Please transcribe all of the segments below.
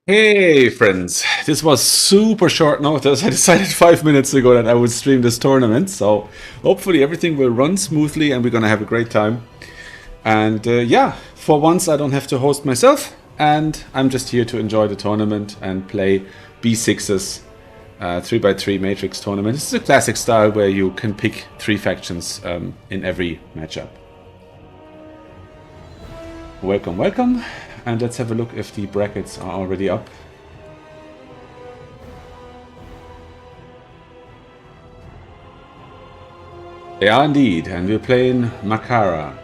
Hey friends, this was super short notice. I decided 5 minutes ago that I would stream this tournament, so hopefully everything will run smoothly and we're gonna have a great time. And yeah, for once I don't have to host myself, and I'm just here to enjoy the tournament and play B6's 3x3 Matrix tournament. This is a classic style where you can pick three factions in every matchup. Welcome, welcome, and let's have a look if the brackets are already up. They are indeed, and we're playing Makara.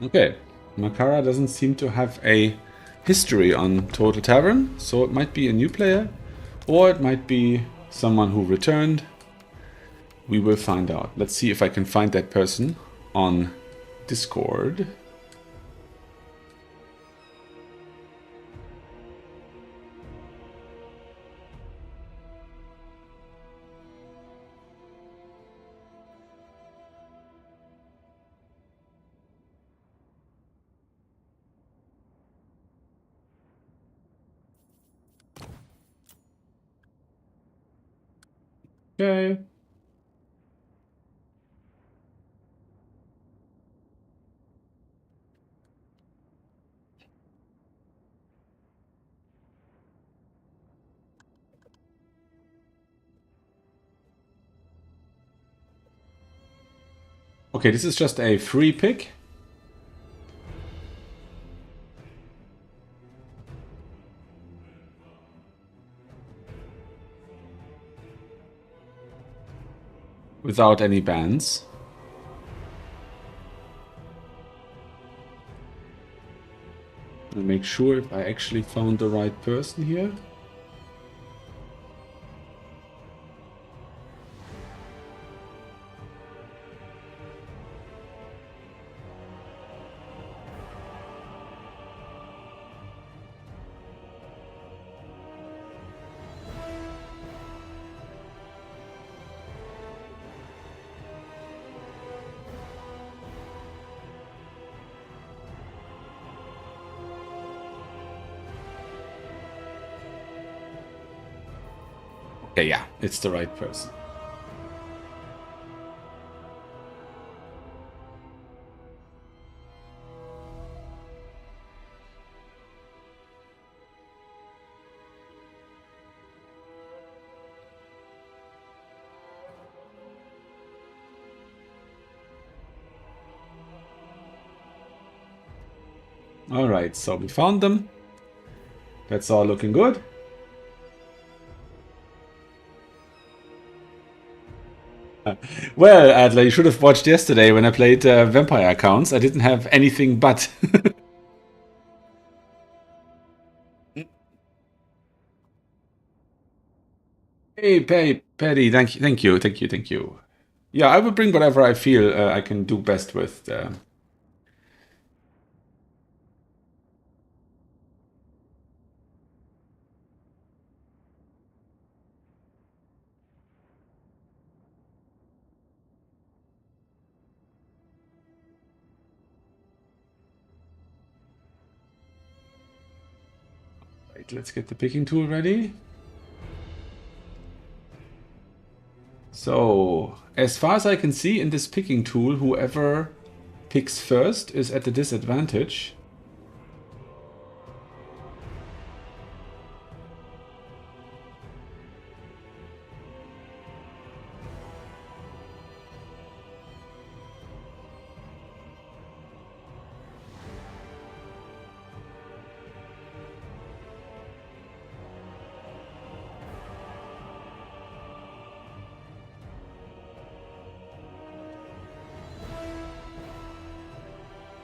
Okay, Makara doesn't seem to have a history on Total Tavern, so it might be a new player, or it might be someone who returned. We will find out. Let's see if I can find that person on Discord. Okay. Okay, this is just a free pick. Without any bans. I'll make sure if I actually found the right person here. Okay, yeah, it's the right person. Alright, so we found them. That's all looking good. Well, Adler, you should have watched yesterday when I played Vampire Accounts. I didn't have anything but. Hey, Patty, thank you. Yeah, I will bring whatever I feel I can do best with. Right, let's get the picking tool ready. So, as far as I can see in this picking tool, whoever picks first is at a disadvantage.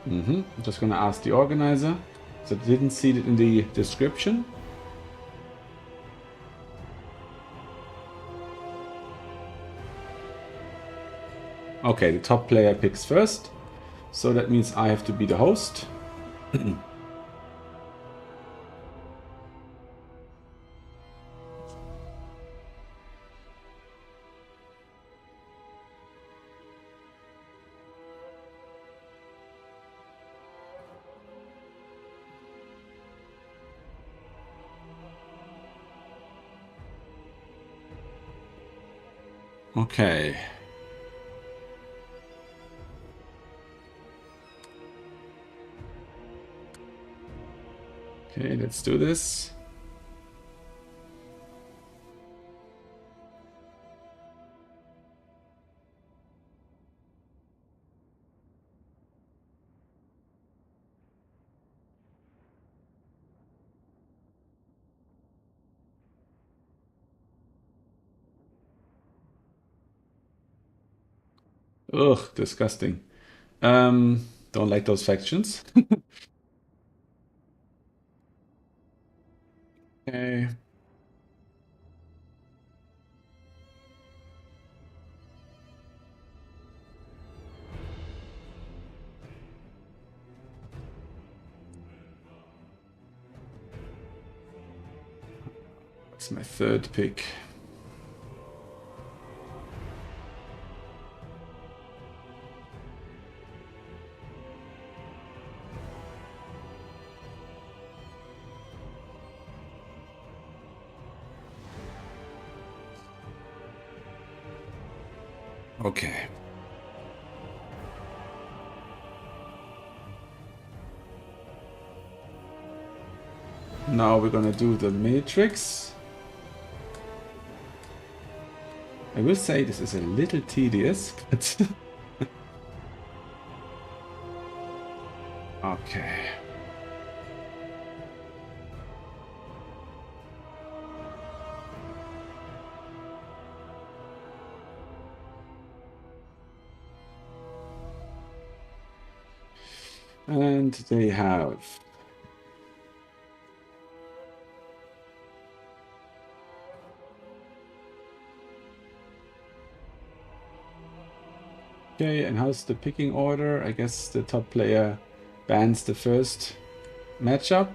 I'm just gonna ask the organizer. So I didn't see it in the description. Okay, the top player picks first. So that means I have to be the host. Okay. Okay, let's do this. Ugh, disgusting. Don't like those factions. Okay. That's my third pick. Okay. Now we're gonna do the matrix. I will say this is a little tedious, but okay. And they have okay, and how's the picking order? I guess the top player bans the first matchup.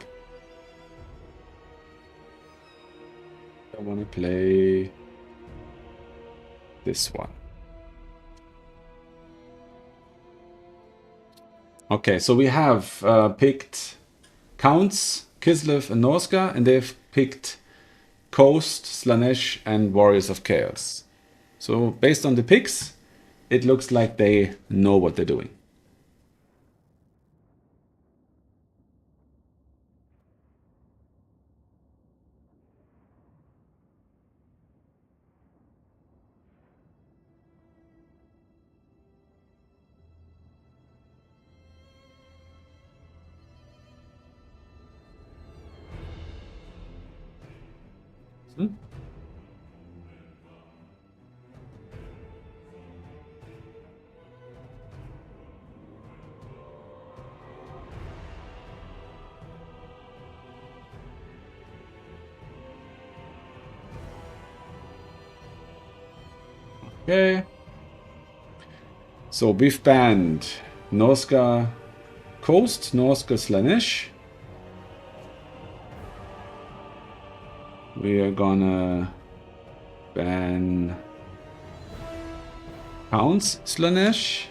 I want to play this one. Okay, so we have picked Counts, Kislev, and Norska, and they've picked Coast, Slanesh, and Warriors of Chaos. So based on the picks, it looks like they know what they're doing. Hmm? Okay. So we've banned Norska Coast, Norska Slanesh. We are gonna ban Counts Slanesh.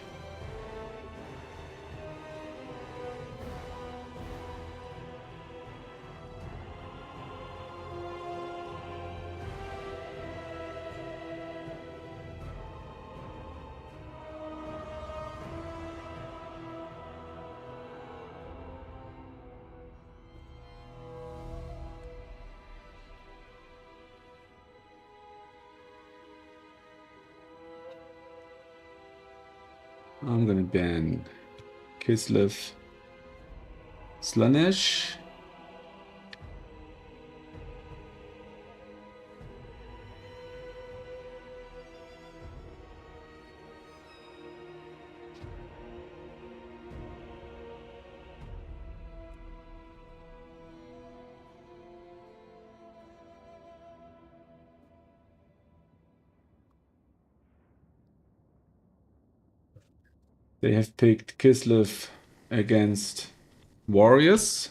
I'm gonna ban Kislev Slanesh. They have picked Kislev against Warriors.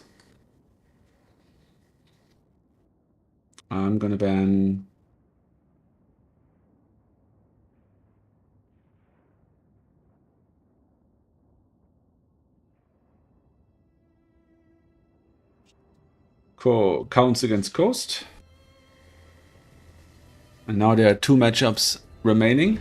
I'm gonna ban Counts against Coast. And now there are two matchups remaining.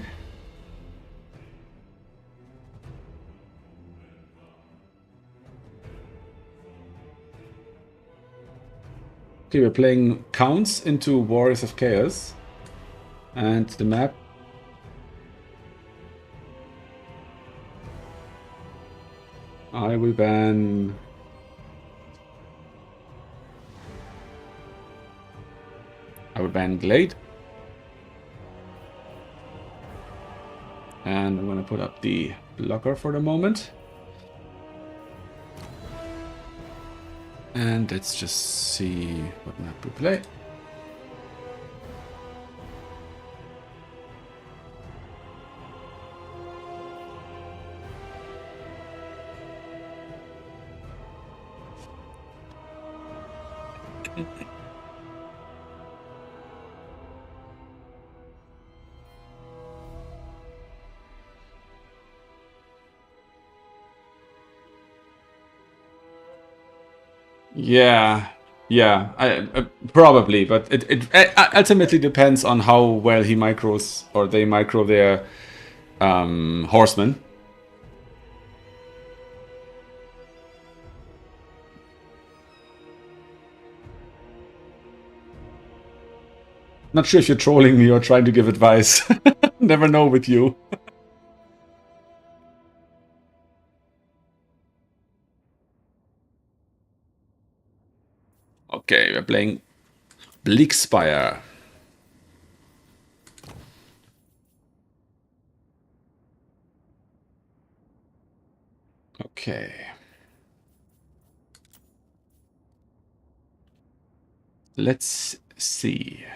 Okay, we're playing Counts into Warriors of Chaos. And the map. I will ban... Glade. And I'm going to put up the blocker for the moment. And let's just see what map we play. Yeah, I probably, but it ultimately depends on how well he micros or they micro their horsemen. Not sure if you're trolling me or trying to give advice. Never know with you. Okay, we're playing Bleakspire. Okay. Let's see.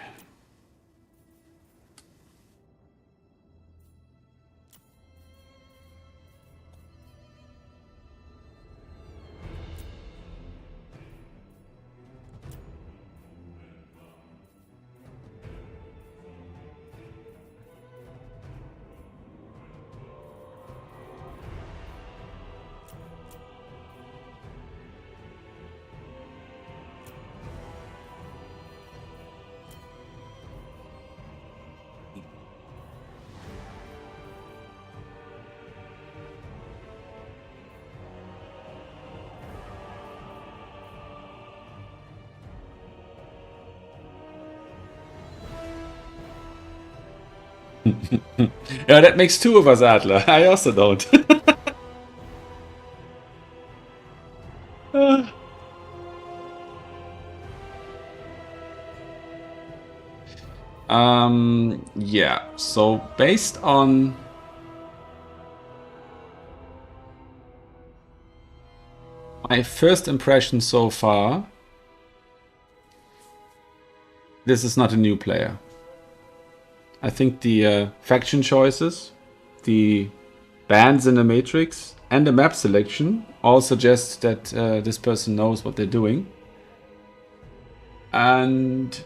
Yeah, that makes two of us, Adler. I also don't. Yeah, so based on my first impression so far, this is not a new player. I think the faction choices, the bands in the matrix, and the map selection all suggest that this person knows what they're doing. And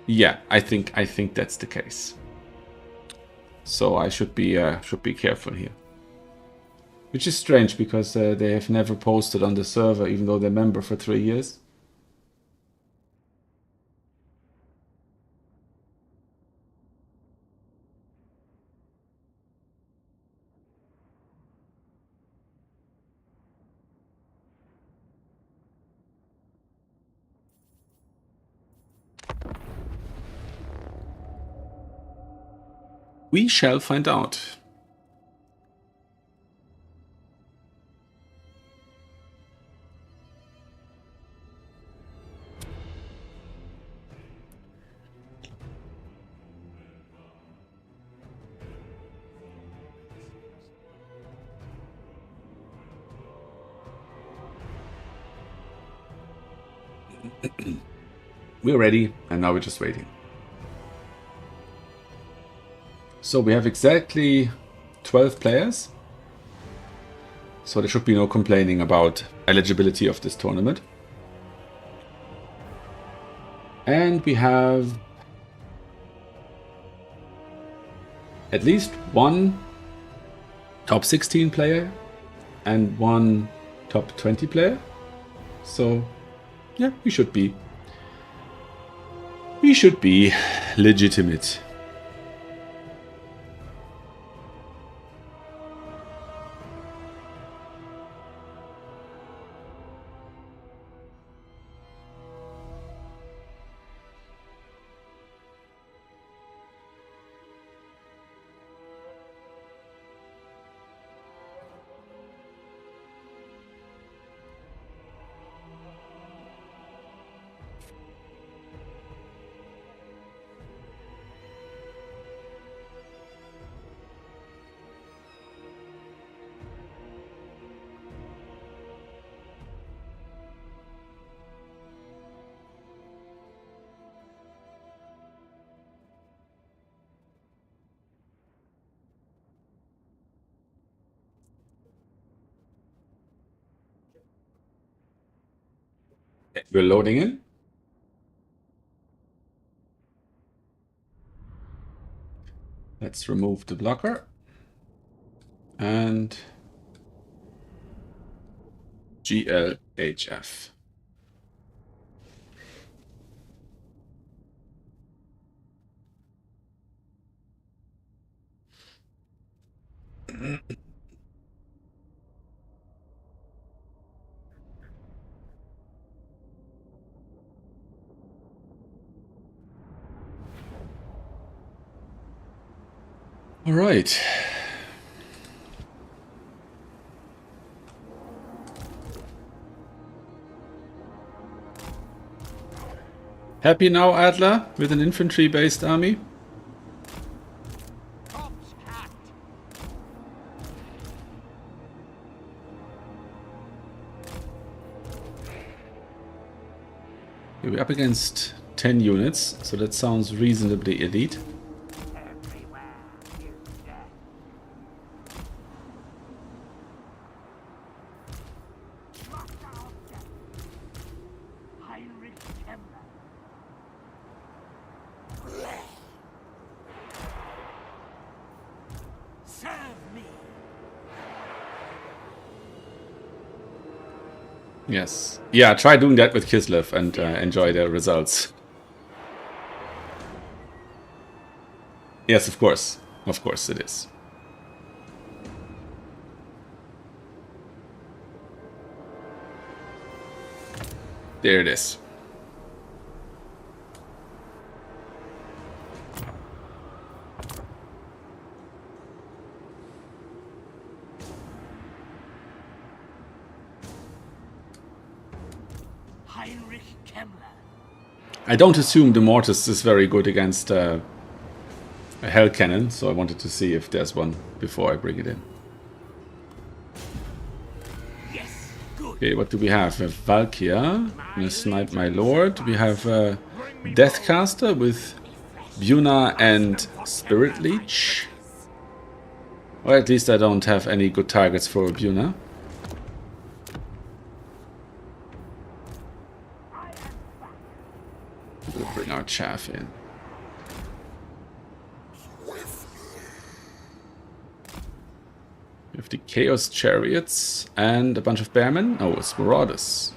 yeah, I think that's the case. So I should be careful here. Which is strange because they have never posted on the server, even though they're member for 3 years. We shall find out. We're ready, and now we're just waiting. So we have exactly 12 players. So there should be no complaining about eligibility of this tournament. And we have at least one top 16 player and one top 20 player. So yeah, we should be We should be legitimate. We're loading in. Let's remove the blocker. And GLHF. All right. Happy now, Adler, with an infantry-based army? We're up against 10 units, so that sounds reasonably elite. Yes. Yeah, try doing that with Kislev and enjoy the results. Yes, of course. Of course it is. There it is. I don't assume the Mortis is very good against a Hell Cannon, so I wanted to see if there's one before I bring it in. Yes, good. Okay, what do we have? We have Valkyria, I'm gonna snipe my lord. We have Deathcaster with Buna and Spirit Leech. Or at least I don't have any good targets for Buna. We'll bring our chaff in. We have the Chaos Chariots and a bunch of Bearmen. Oh, it's Marauders.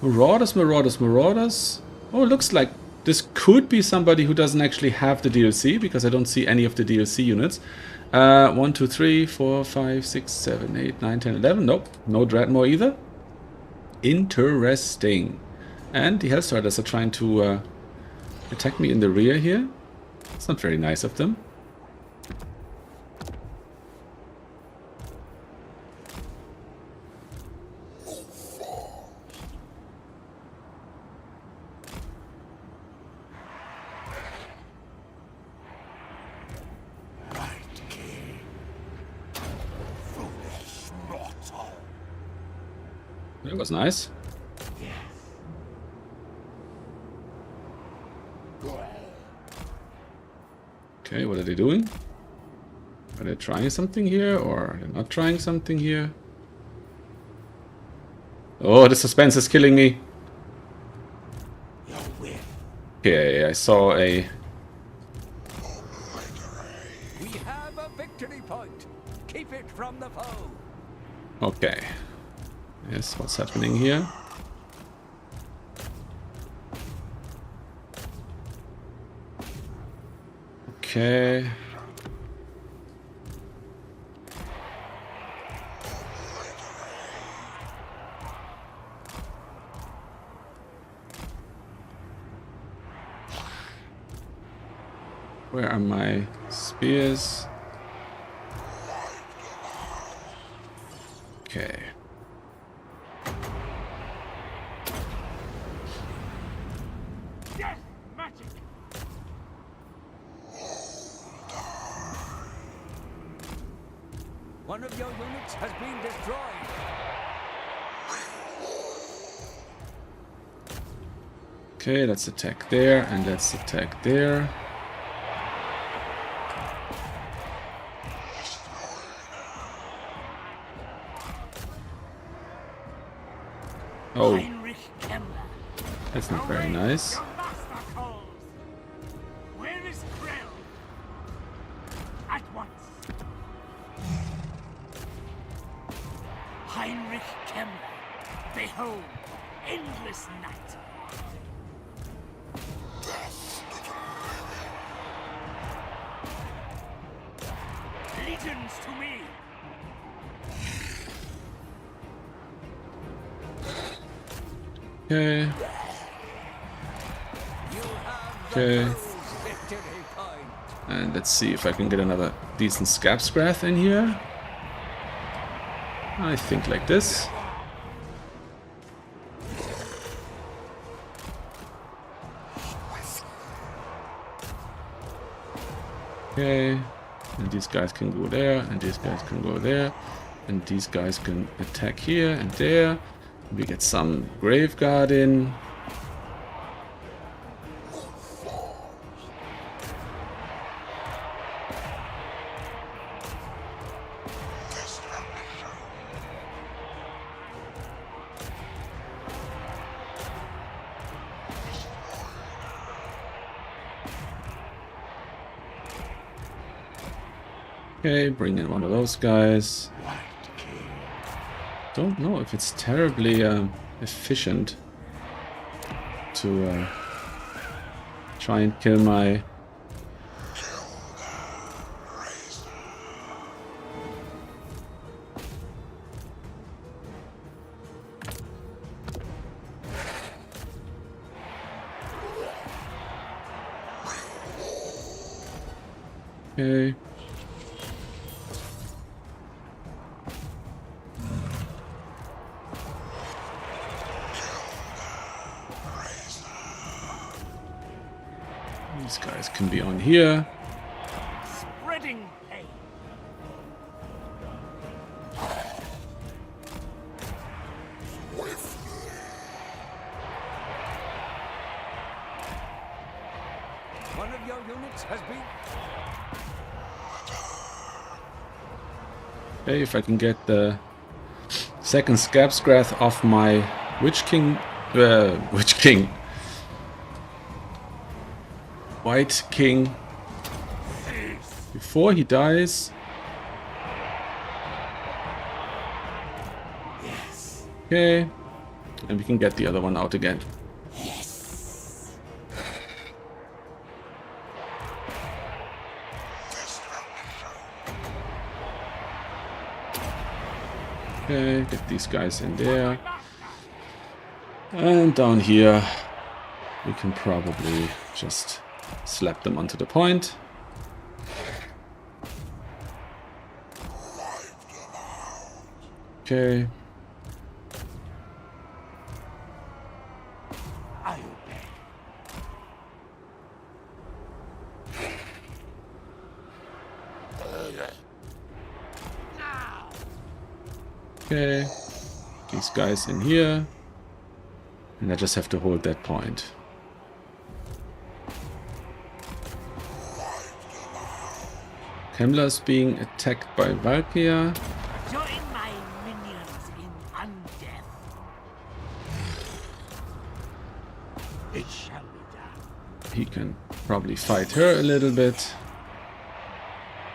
Marauders. Oh, it looks like this could be somebody who doesn't actually have the DLC, because I don't see any of the DLC units. 1, 2, 3, 4, 5, 6, 7, 8, 9, 10, 11. Nope, no Dreadmore either. Interesting. And the Hellstriders are trying to attack me in the rear here. It's not very nice of them. That was nice. Okay, what are they doing? Are they trying something here, or are they not trying something here? Oh, the suspense is killing me. Okay, I saw a... We have a victory point. Keep it from the foe. Okay. Yes, what's happening here? Okay. Where are my spears? Okay. Death magic. One of your units has been destroyed. Okay, let's attack there, and let's attack there. Oh, that's not very nice. Where is Krell? At once. Heinrich Kemmler, behold, endless night. Legions to me. Okay. Okay. Victory point. And let's see if I can get another decent Scabscrath in here. I think like this. Okay. And these guys can go there, and these guys can go there. And these guys can attack here and there. We get some Graveguard in. Okay, bring in one of those guys. Don't know if it's terribly efficient to try and kill my... Okay. These guys can be on here. Spreading pain. One of your units has been... Okay, if I can get the second Scabscrath off my Witch King... White King before he dies. Yes. Okay, and we can get the other one out again. Yes. Okay, get these guys in there. And down here, we can probably just slap them onto the point. Okay. I obey. Now. Okay. These guys in here. And I just have to hold that point. Kemmler's being attacked by Valkyria. Join my minions in undeath. It shall be done. He can probably fight her a little bit.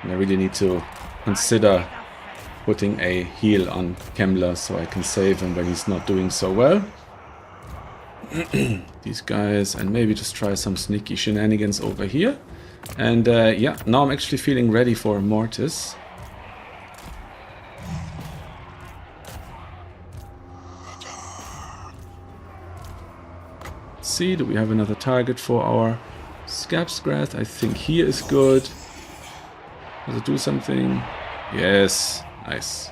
And I really need to consider putting a heal on Kemmler so I can save him when he's not doing so well. These guys, and maybe just try some sneaky shenanigans over here. And yeah, now I'm actually feeling ready for a mortis. Let's see, do we have another target for our Scab's Grath? I think here is good. Does it do something? Yes, nice.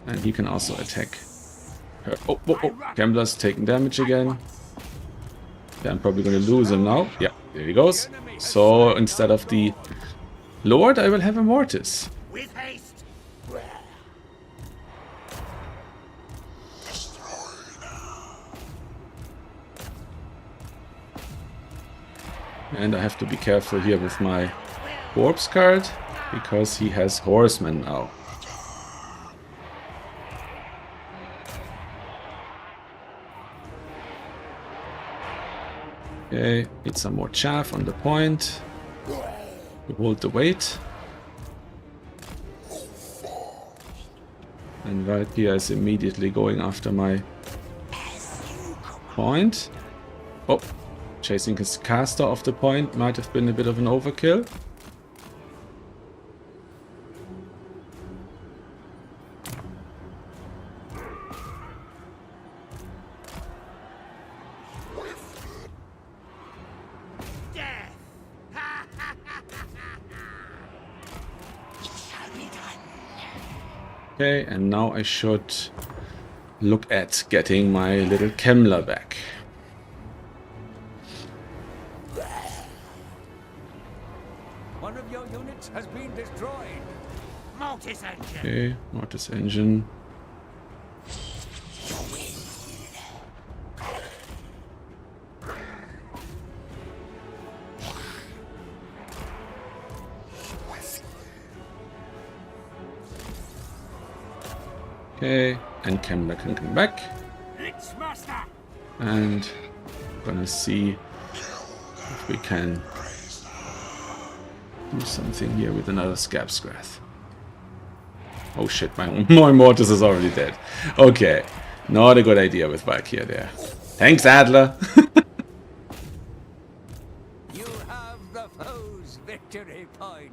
And he can also attack her. Oh, oh, oh. Gambler's taking damage again. Yeah, I'm probably going to lose him now. Yeah, there he goes. So instead of the Lord, I will have a Mortis. With haste. And I have to be careful here with my Corpse card, because he has Horseman now. Okay, need some more chaff on the point. We hold the weight. And right here is immediately going after my point. Oh, chasing his caster off the point might have been a bit of an overkill. Okay, and now I should look at getting my little Kemmler back. One of your units has been destroyed. Mortis engine. Okay, Mortis engine. Okay, and Kemmler can come back. And I'm gonna see if we can do something here with another Scab's Grath. Oh shit, my Mortis is already dead. Okay, not a good idea with Valkyria there. Thanks, Adler! You have the foe's victory point.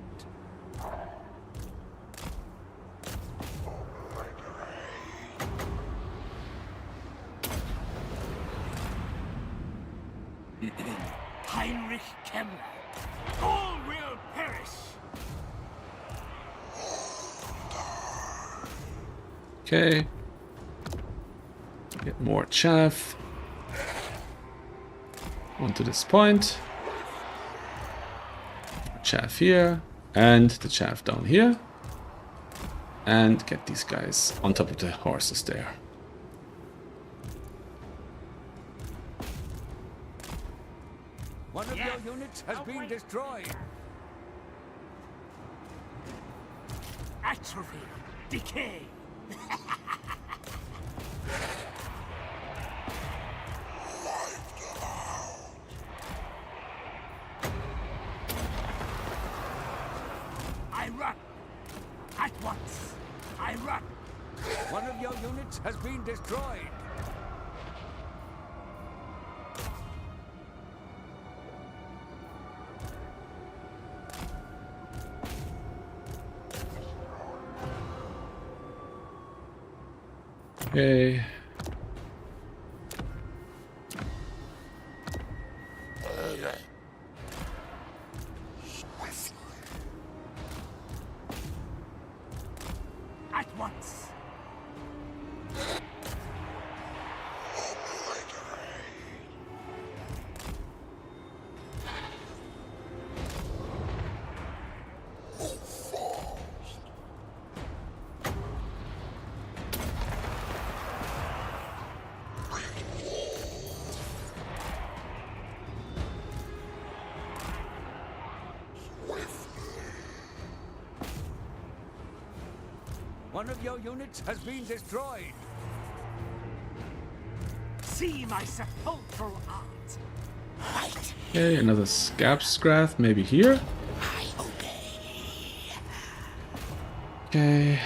Heinrich Kemmler. All will perish. Okay. Get more chaff. Onto this point. Chaff here. And the chaff down here. And get these guys on top of the horses there. One of your units has been destroyed. Atrophy. Decay. I run. At once. I run. One of your units has been destroyed. Okay. At once. One of your units has been destroyed. See my sepulchral art. Fight. Okay, another Scab's Grath, maybe here. I obey. Okay.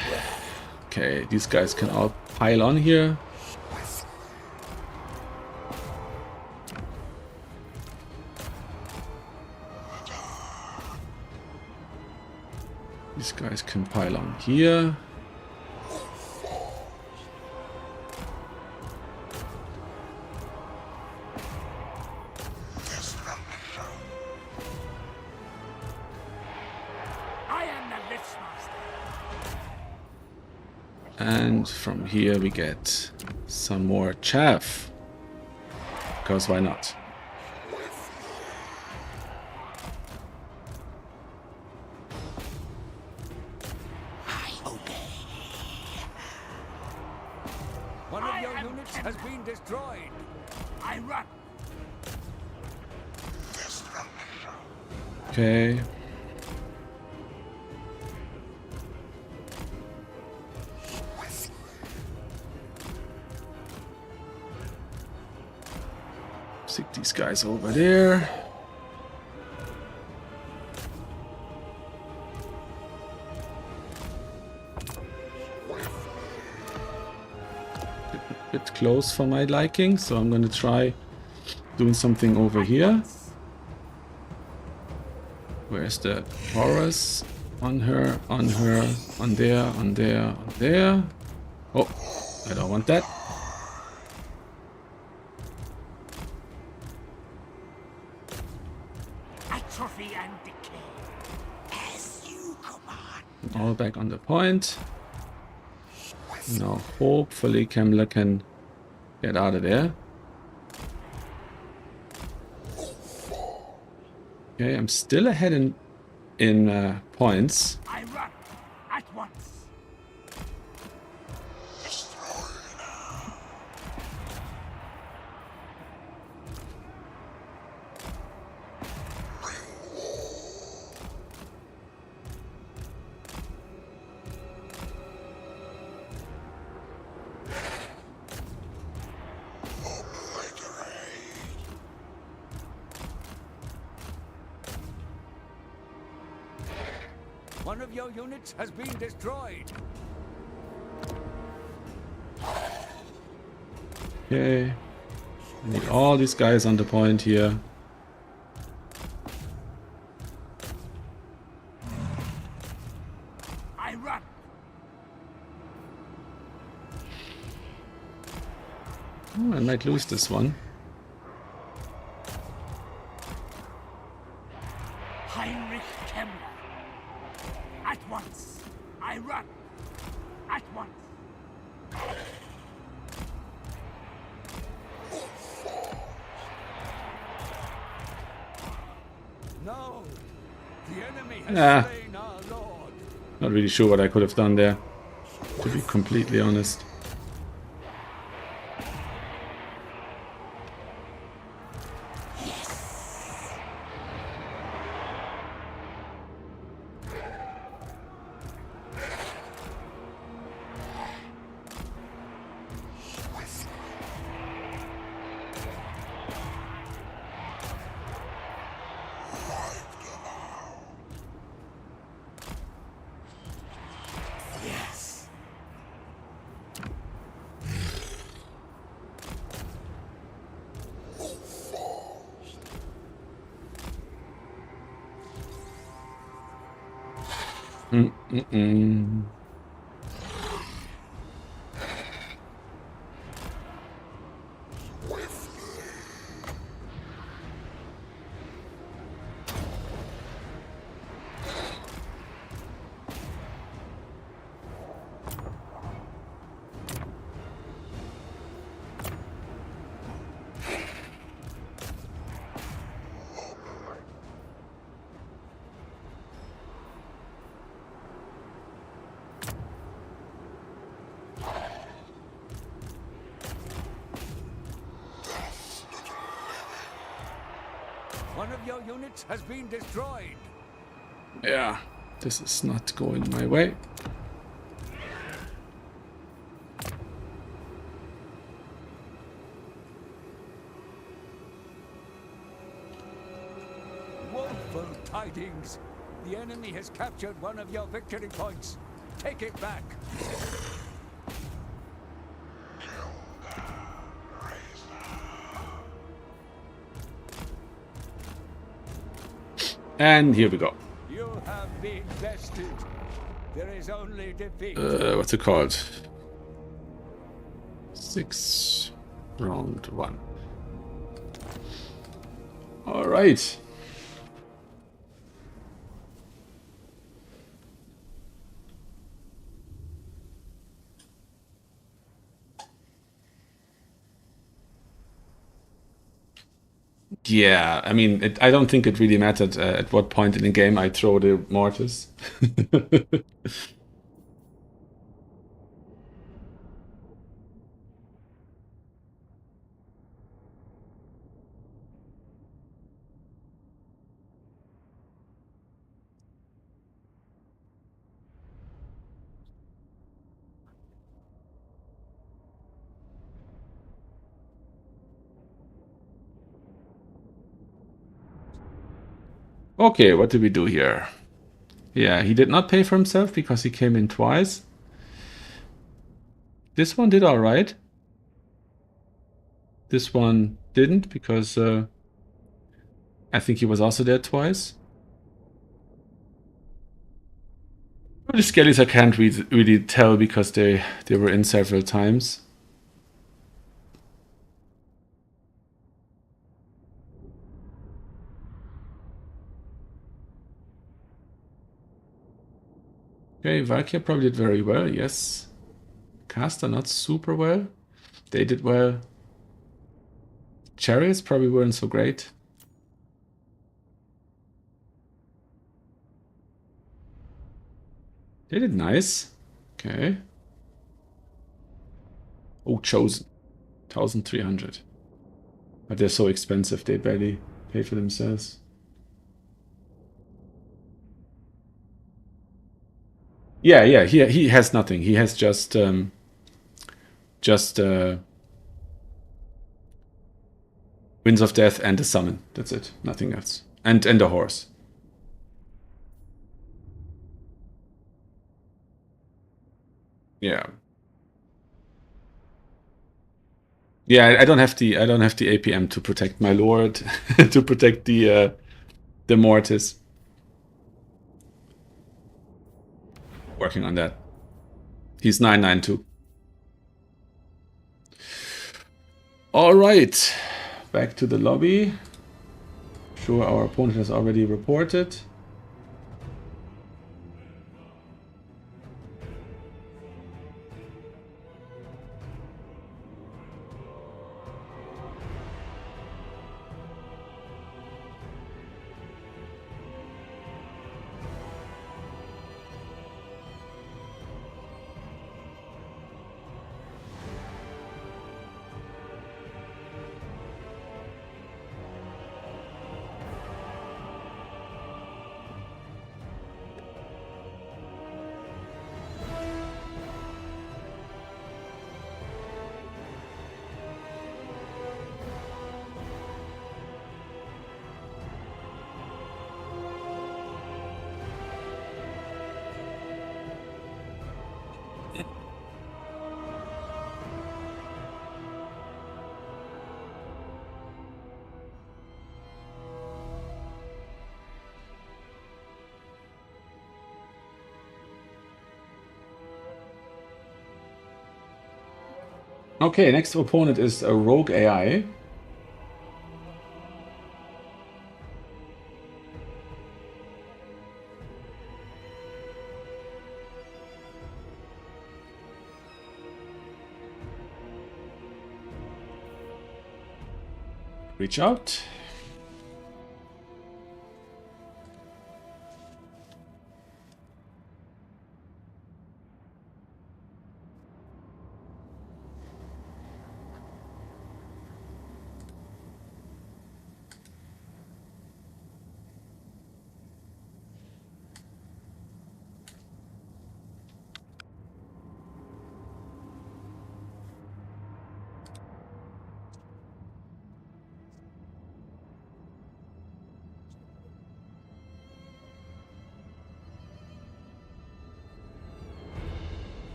Okay, these guys can all pile on here. These guys can pile on here. I am the Lift's master. And from here we get some more chaff. Because why not? One of your units has been destroyed. I run. Okay. Stick these guys over there. Bit close for my liking, so I'm gonna try doing something over here. Where's the Taurus? On her, on her, on there, on there, on there. Oh, I don't want that. Atrophy and decay. As you command. All back on the point. Now, hopefully Kemmler can get out of there. Okay, I'm still ahead in points. I run at once. One of your units has been destroyed. Okay. I need all these guys on the point here. I run. Oh, I might lose this one. Heinrich Kemmler. At once. I run. At once. No. The enemy has slain our lord. Not really sure what I could have done there, to be completely honest. One of your units has been destroyed. Yeah, this is not going my way. Woeful tidings. The enemy has captured one of your victory points. Take it back. And here we go. You have been bested. There is only defeat. What's it called? 6 round 1. All right. Yeah, I mean, I don't think it really mattered at what point in the game I throw the mortars. Okay, what do we do here? Yeah, he did not pay for himself because he came in twice. This one did all right. This one didn't because I think he was also there twice. The skellies I can't really tell because they were in several times. Okay, Valkyria probably did very well, yes. Caster not super well. They did well. Chariots probably weren't so great. They did nice. Okay. Oh, Chosen. 1,300. But they're so expensive, they barely pay for themselves. Yeah, he has nothing. He has just Winds of Death and a summon. That's it. Nothing else. And a horse. Yeah. Yeah, I don't have the APM to protect my lord, to protect the Mortis. Working on that. He's 992. All right, back to the lobby. Sure, our opponent has already reported. Okay, next opponent is a rogue AI. Reach out.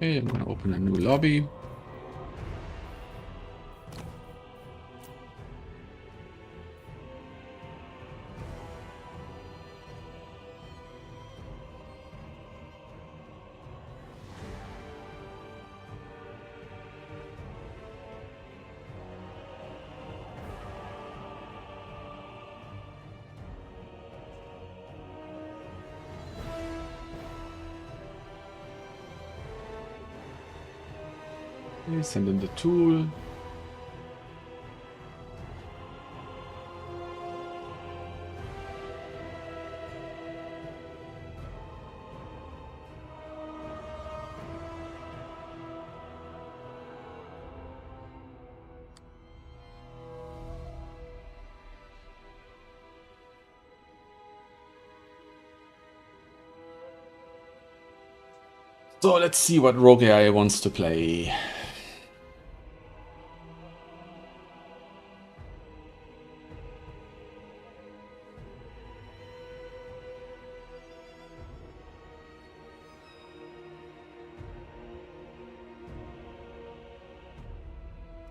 Okay, I'm gonna open a new lobby. Okay, send in the tool. So let's see what Rogue AI wants to play.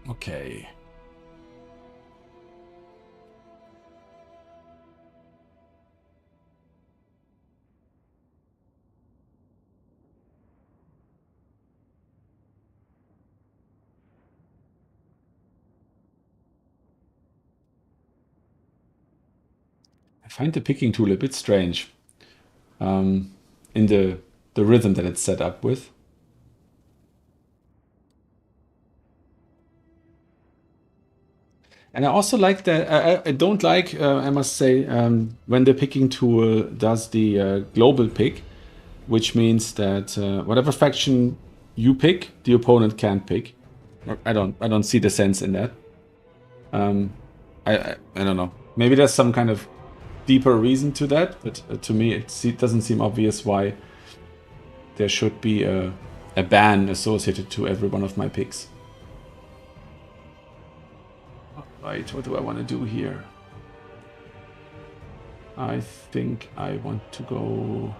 Okay. I find the picking tool a bit strange in the rhythm that it's set up with. And I also like that. I don't like, I must say, when the picking tool does the global pick, which means that whatever faction you pick, the opponent can't pick. I don't see the sense in that. I don't know. Maybe there's some kind of deeper reason to that, but to me it doesn't seem obvious why there should be a ban associated to every one of my picks. Right, what do I want to do here? I think I want to go...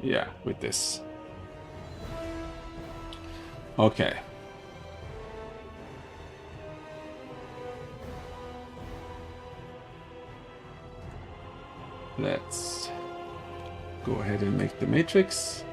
Yeah, with this. Okay. Let's go ahead and make the matrix.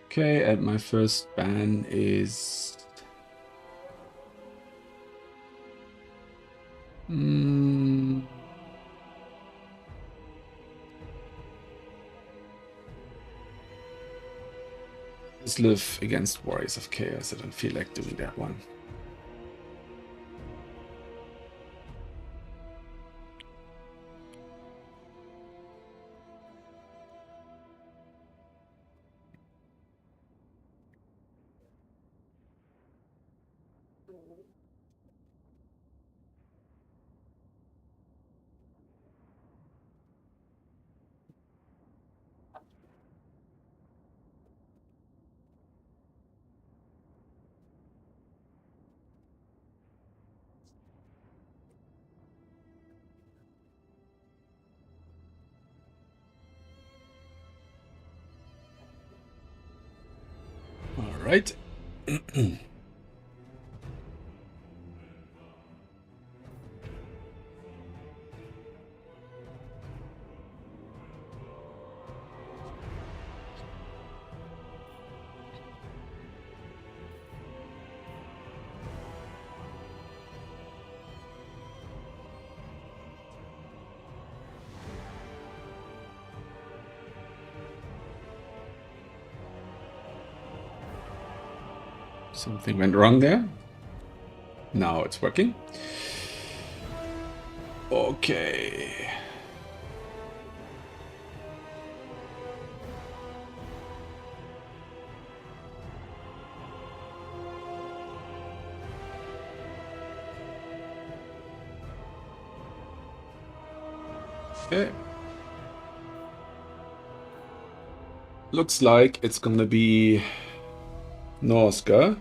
Okay, and my first ban is... Let's live against Warriors of Chaos. I don't feel like doing that one. All right. Something went wrong there. Now it's working. Okay. Okay. Looks like it's gonna be Norska.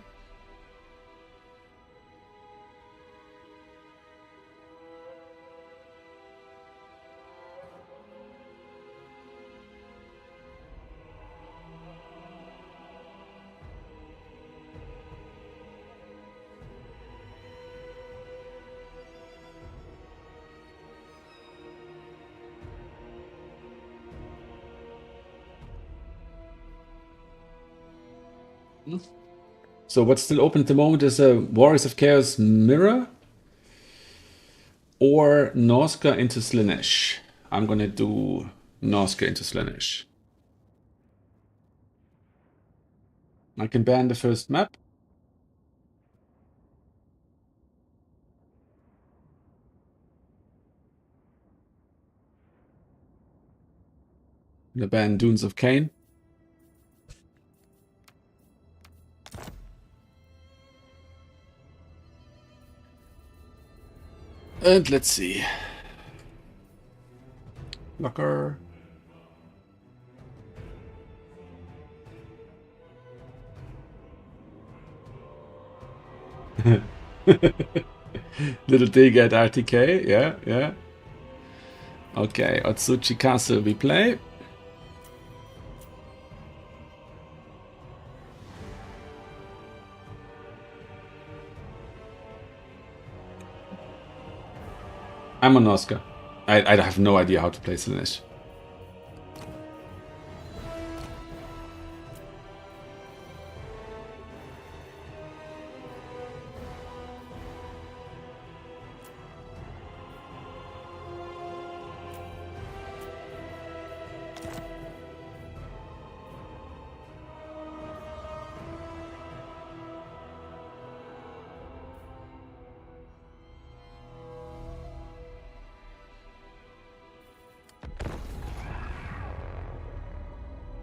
So what's still open at the moment is a Warriors of Chaos Mirror or Norska into Slaanesh. I'm gonna do Norska into Slaanesh. I can ban the first map. I'm gonna ban Dunes of Cain. And let's see. Locker. Little dig at RTK, yeah, yeah. Okay, Otsuchi Castle we play. I'm on Oscar. I have no idea how to play Slaanesh.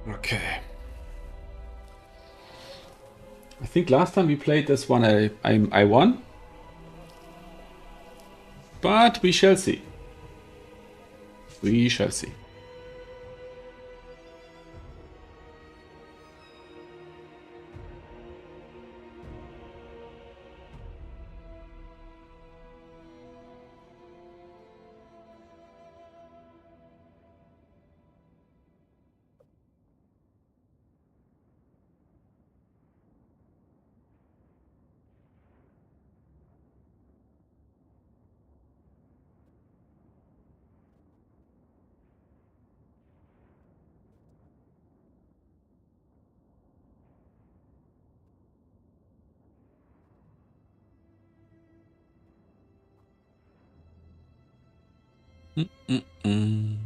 Okay. I think last time we played this one I won. But we shall see. We shall see. Mm-mm-mm.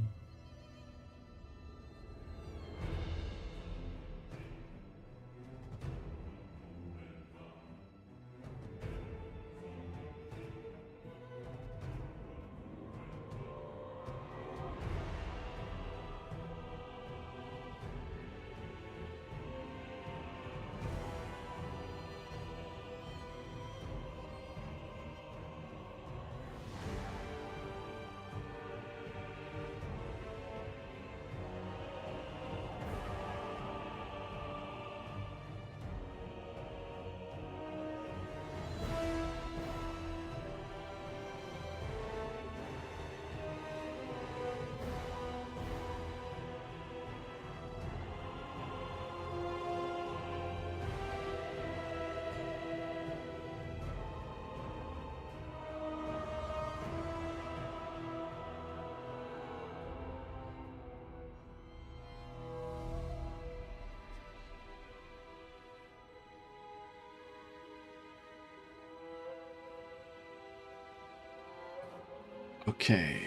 Okay.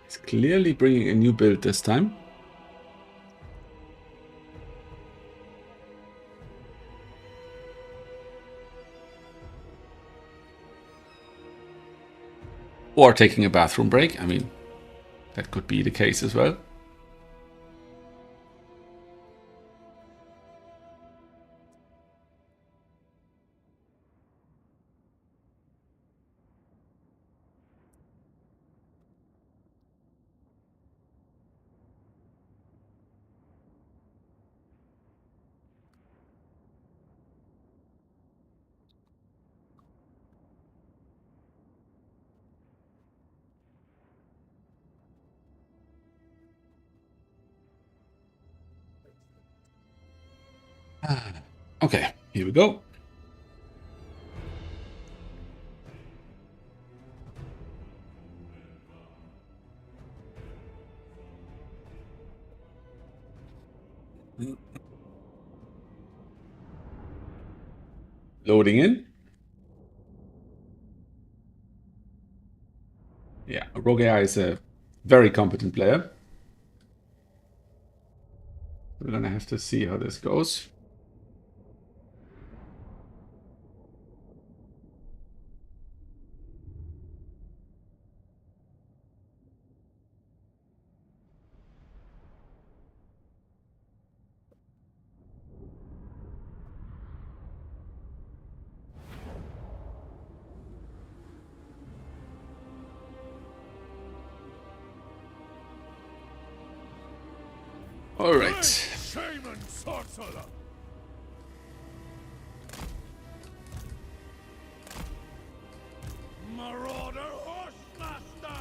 He's clearly bringing a new build this time. Or taking a bathroom break. I mean, that could be the case as well. Okay, here we go. Loading in. Yeah, Rogue AI is a very competent player. We're gonna have to see how this goes. All right. Shaman sorcerer. Marauder Horsemaster.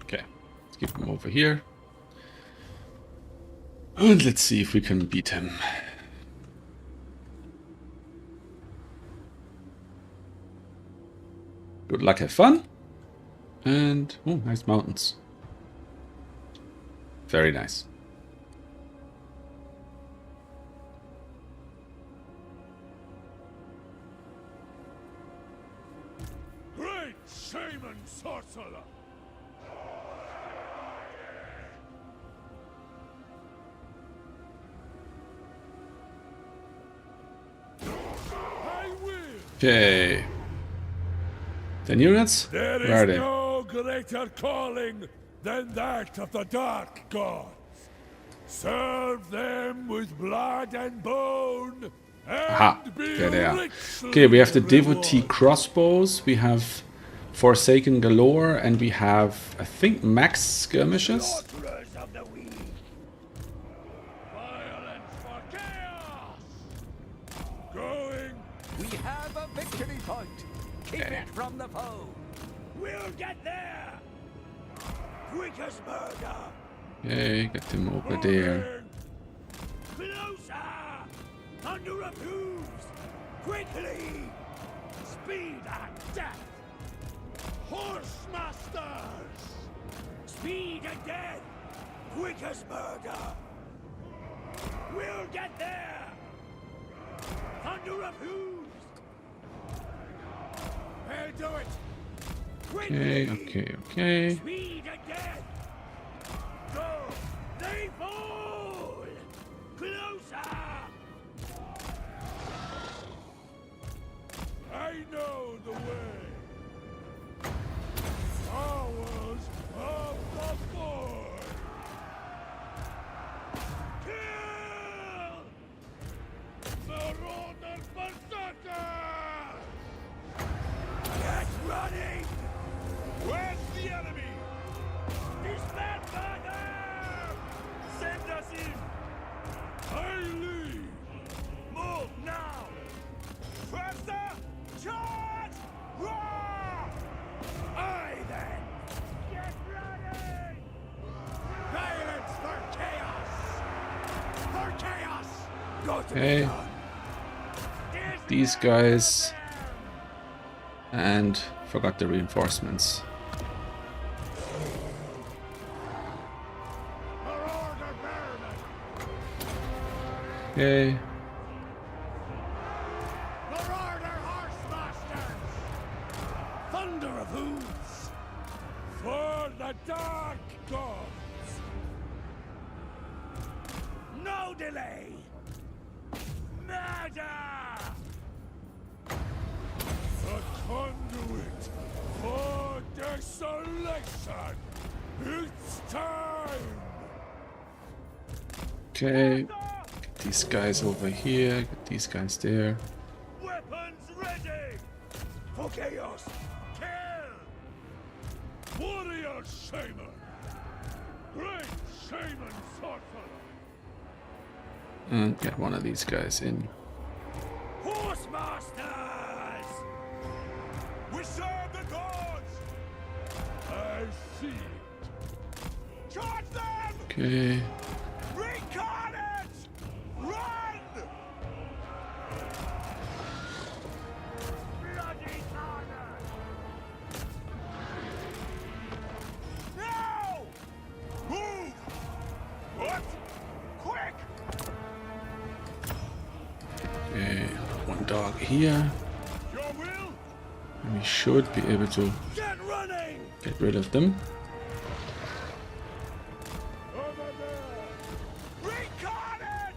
Okay, let's keep him over here. And let's see if we can beat him. Good luck, have fun. And, oh, nice mountains. Very nice. Great shaman sorcerer. I will. Okay. 10 units? There Where are is they? no greater calling than that of the Dark Gods. Serve them with blood and bone, and Aha, be okay, they are. richly Okay, we have the devotee rewarded. crossbows, we have Forsaken Galore, and we have, I think, max skirmishes. Slaughterers of the weak. Violence for chaos. Going. We have a victory point. Keep Okay. it from the foe. We'll get there. Quick as murder. Okay, get them over there. Closer! Thunder of hooves! Quickly! Speed and death! Horse masters! Speed and death! Quick as murder! We'll get there! Thunder of hooves! They'll do it! Okay, Quickly! okay. Speed and death! Go! They fall! Closer! I know the way. Powers of the void! Kill! Marauder Berserker! Get running! Where's the enemy? Disband further! Send us in! I leave! Move now! Faster! Charge! Roar! I then! Get ready! Violence for chaos! For chaos! Go to Okay. the gun! These guys. And forgot the reinforcements. Marauder Baron! Okay. Marauder Horsemasters! Thunder of hooves! For the Dark Gods! No delay! Murder! A conduit for desolation! It's time! Okay. Get these guys over here. Get these guys there. Weapons ready! For chaos! Kill! Warrior Shaman! Great Shaman sorcerer! And get one of these guys in. Horse Masters! We serve the gods! I see it! Charge them! Okay. Reincarnate! Run! Bloody honor! One dog here. Your will? And we should be able to Get running! get rid of them. Over there! Recon it!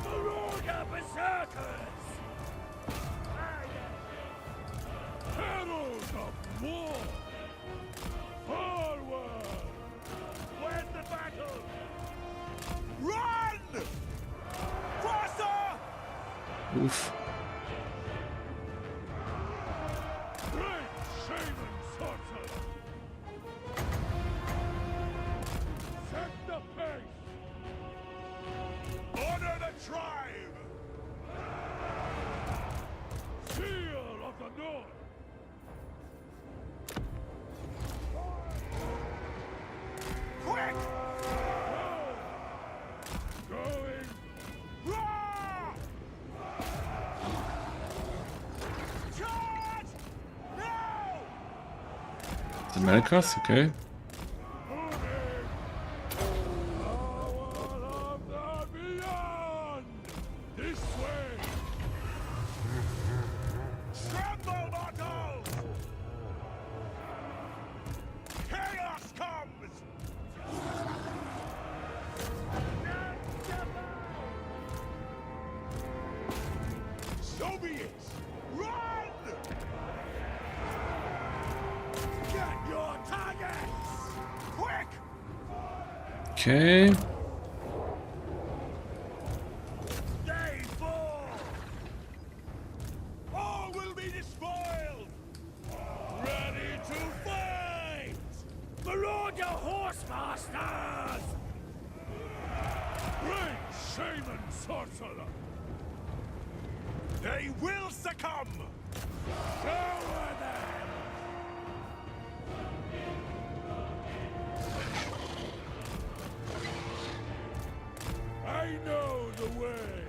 Marauder berserkers! Herald of war! Forward! Win the battle! Run! Faster! Oof. Great shaman sorcerer! Set the pace! Honor the tribe! Seal of the North! Quick! Going! Roar! Charge! Now! The Americas, okay. Moving! Power of the beyond! This way! Tremble, mortals! Chaos comes! So be it! Run! Get your targets! Quick! Okay. They fall! All will be despoiled! Ready to fight! Marauder Horsemasters! Great shaman sorcerer! They will succumb! Shower them! I know the way!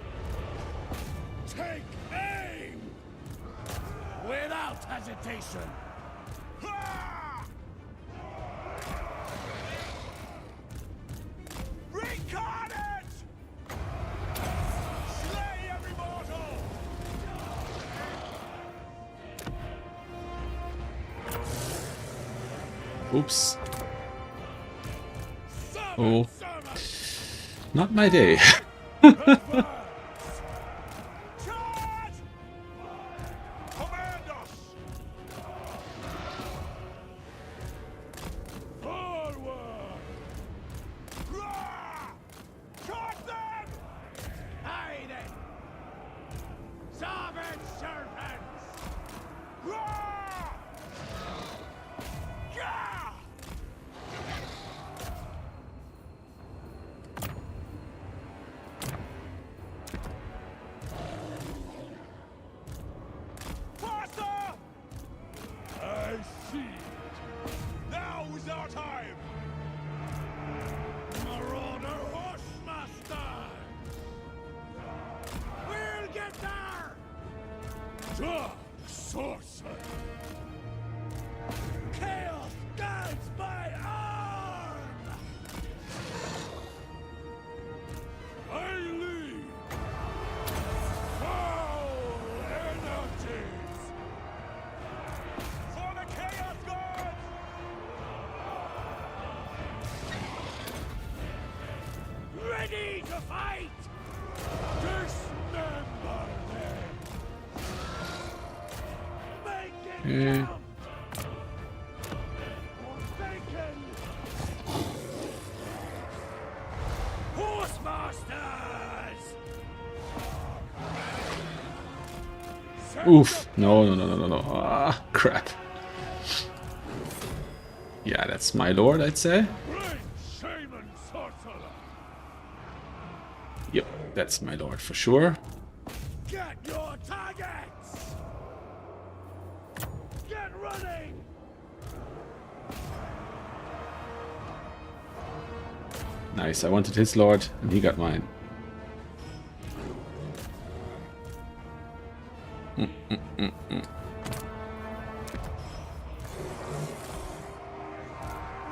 Take aim! Without hesitation! Ha! Recon it! Slay every mortal! Oops. Summon, Oh. summon! Not my day. Advance! Charge! Command us! Forward! Roar! Charge them! Hide it! Sovereign serpents! Roar! Gah! Faster! I see it. Now is our time. Marauder Horsemaster! We'll get there! Dark sorcerer! Chaos guides my arm! I lead foul energies! For the Chaos Gods! Ready to fight! Dismember them! Make it Okay. count! Forsaken! Horsemasters! Oof. No, no, no, no, no, no. Ah, crap. Yeah, that's my lord, I'd say. Great shaman sorcerer! Yep, that's my lord for sure. Get your targets! Get running! Nice, I wanted his lord, and he got mine.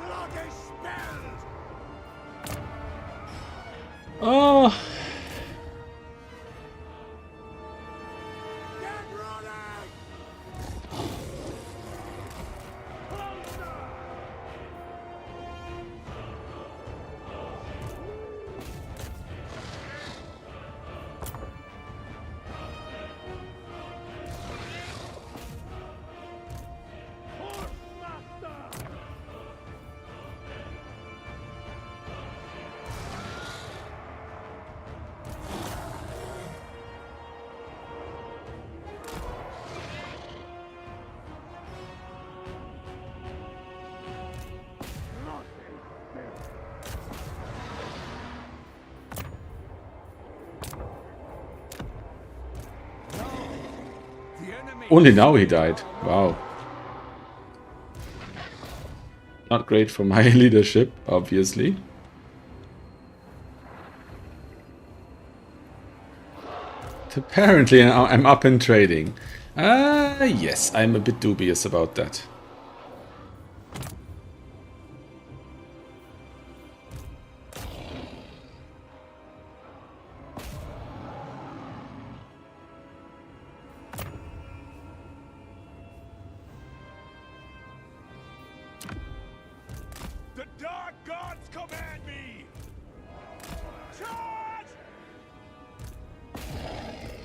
Bloody spells! Oh, Get ready! Closer! Horse master! The enemy only now he died. Wow. Not great for my leadership, obviously. Apparently I'm up in trading. Yes, I'm a bit dubious about that. The dark gods command me! Charge!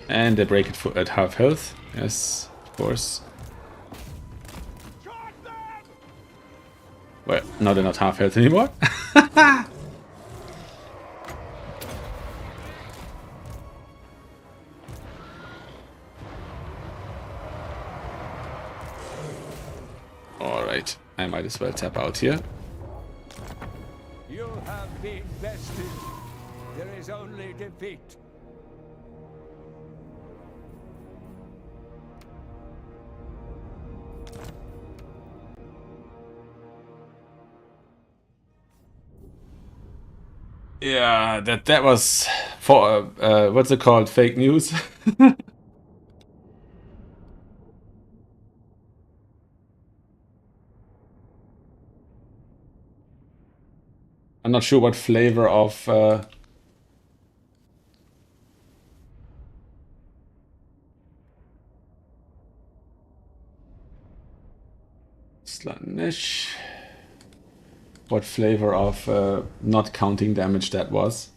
And they break it at half health. Yes, of course. Charge them! Well, now they're not half health anymore. Alright, I might as well tap out here. You have been bested. There is only defeat. Yeah, that was for what's it called? Fake news. I'm not sure what flavor of Slanish. What flavor of not counting damage that was.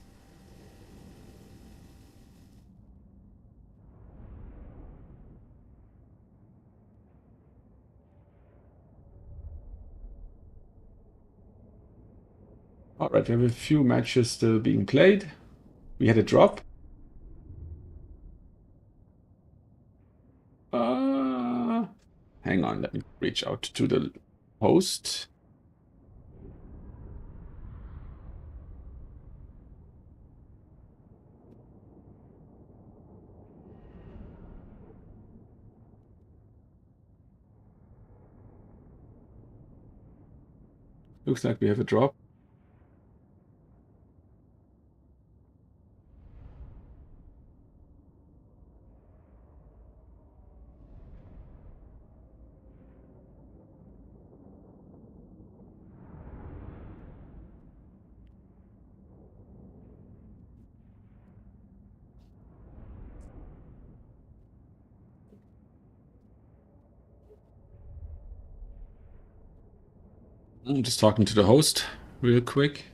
Alright, we have a few matches still being played. We had a drop. Hang on, let me reach out to the host. Looks like we have a drop. I'm just talking to the host real quick.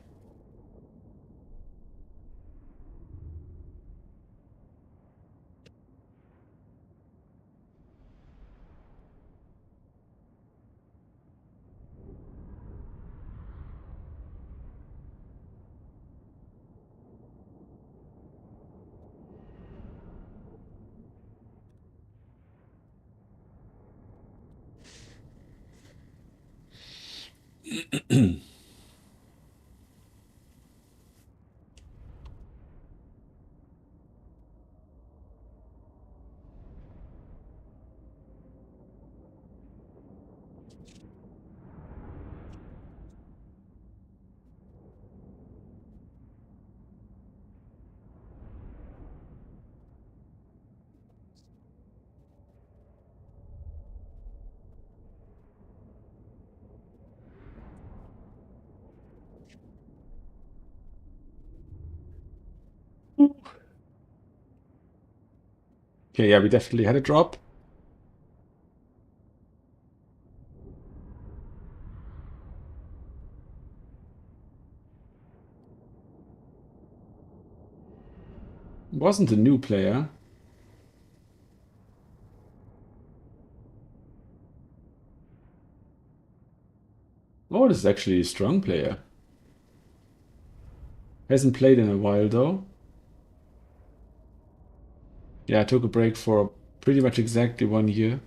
Okay, yeah, we definitely had a drop. Wasn't a new player. Oh, this is actually a strong player. Hasn't played in a while though. Yeah, I took a break for pretty much exactly 1 year.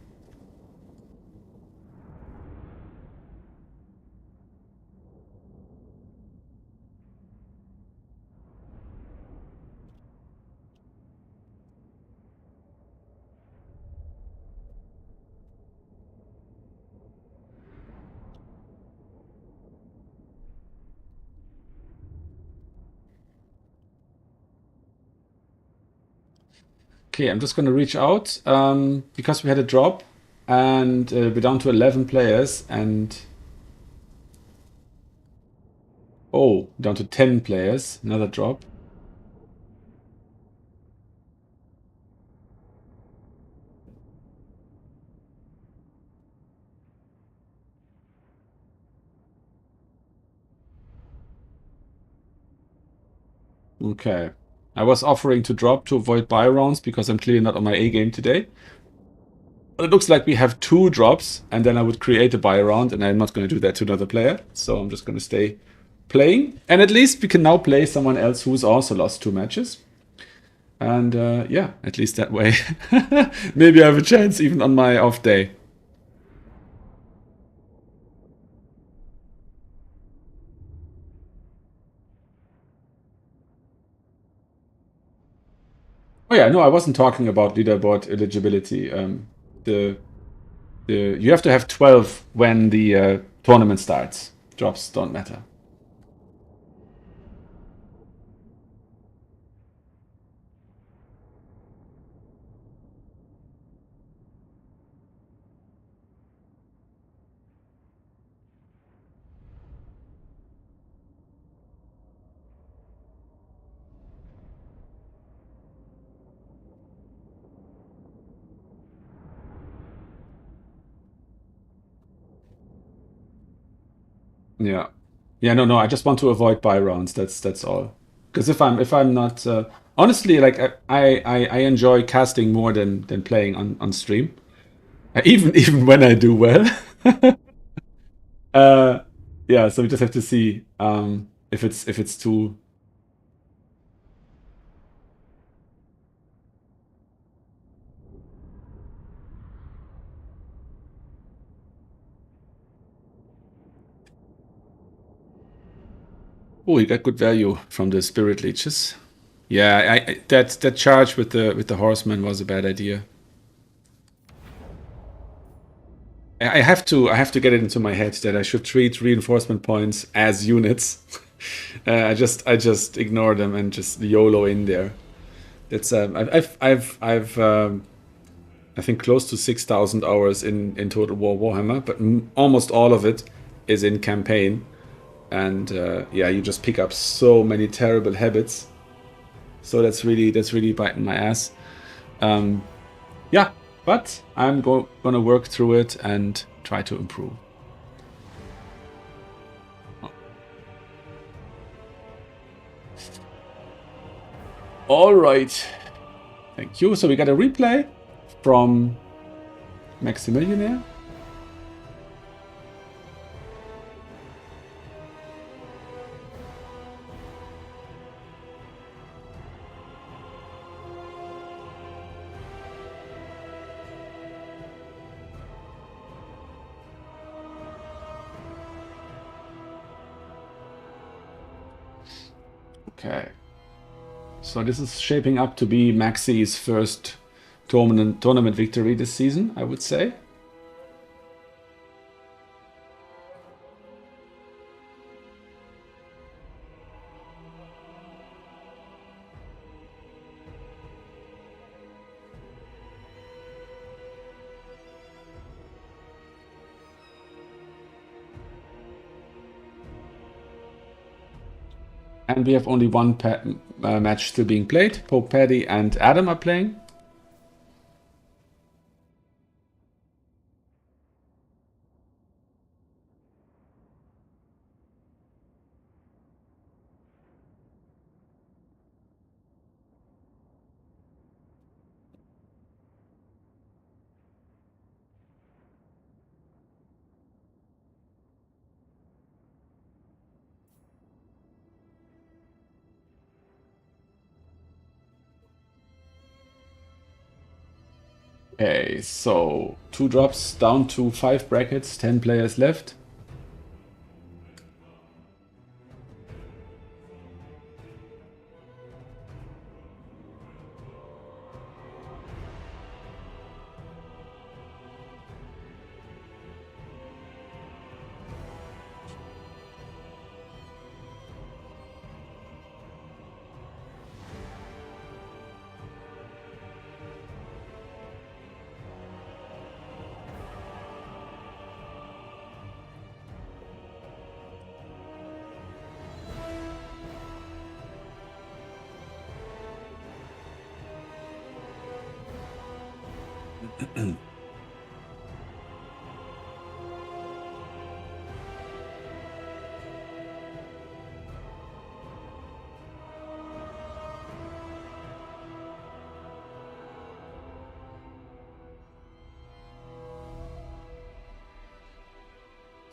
Okay, I'm just going to reach out because we had a drop and we're down to 11 players and oh, down to 10 players, another drop. Okay. I was offering to drop to avoid buy rounds because I'm clearly not on my A game today. But it looks like we have 2 drops and then I would create a buy round and I'm not going to do that to another player. So I'm just going to stay playing. And at least we can now play someone else who's also lost 2 matches. And yeah, at least that way. Maybe I have a chance even on my off day. Oh yeah, no, I wasn't talking about leaderboard eligibility. The you have to have 12 when the tournament starts. Drops don't matter. Yeah, yeah, no, no. I just want to avoid buy rounds. That's all. Because if I'm not honestly like I enjoy casting more than playing on stream. Even when I do well. uh, yeah, so we just have to see if it's too. Oh, you got good value from the spirit leeches. Yeah, that charge with the horseman was a bad idea. I have to get it into my head that I should treat reinforcement points as units. I just ignore them and just YOLO in there. That's I've I think close to 6,000 hours in Total War Warhammer, but almost all of it is in campaign. And yeah, you just pick up so many terrible habits. So that's really biting my ass. Yeah, but I'm gonna work through it and try to improve. All right, thank you. So we got a replay from Maximilianaire. Okay. So this is shaping up to be Maxi's first tournament victory this season, I would say. And we have only one match still being played. Pope Paddy and Adam are playing. Okay, so 2 drops down to 5 brackets, 10 players left.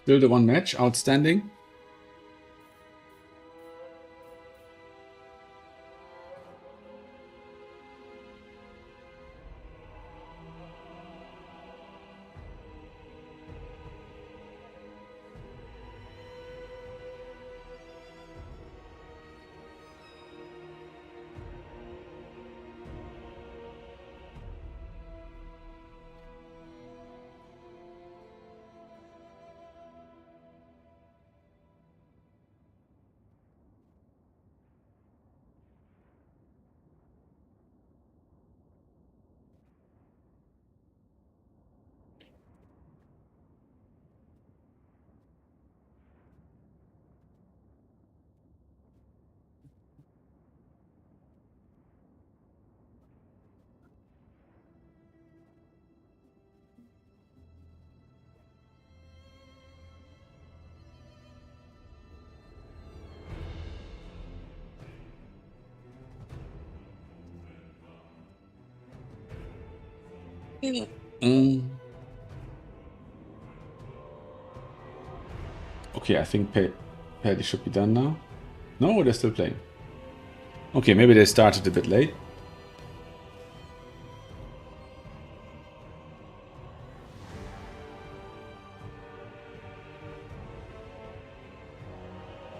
Still the 1 match, outstanding. Mm. Okay, I think Paddy should be done now. No, they're still playing. Okay, maybe they started a bit late.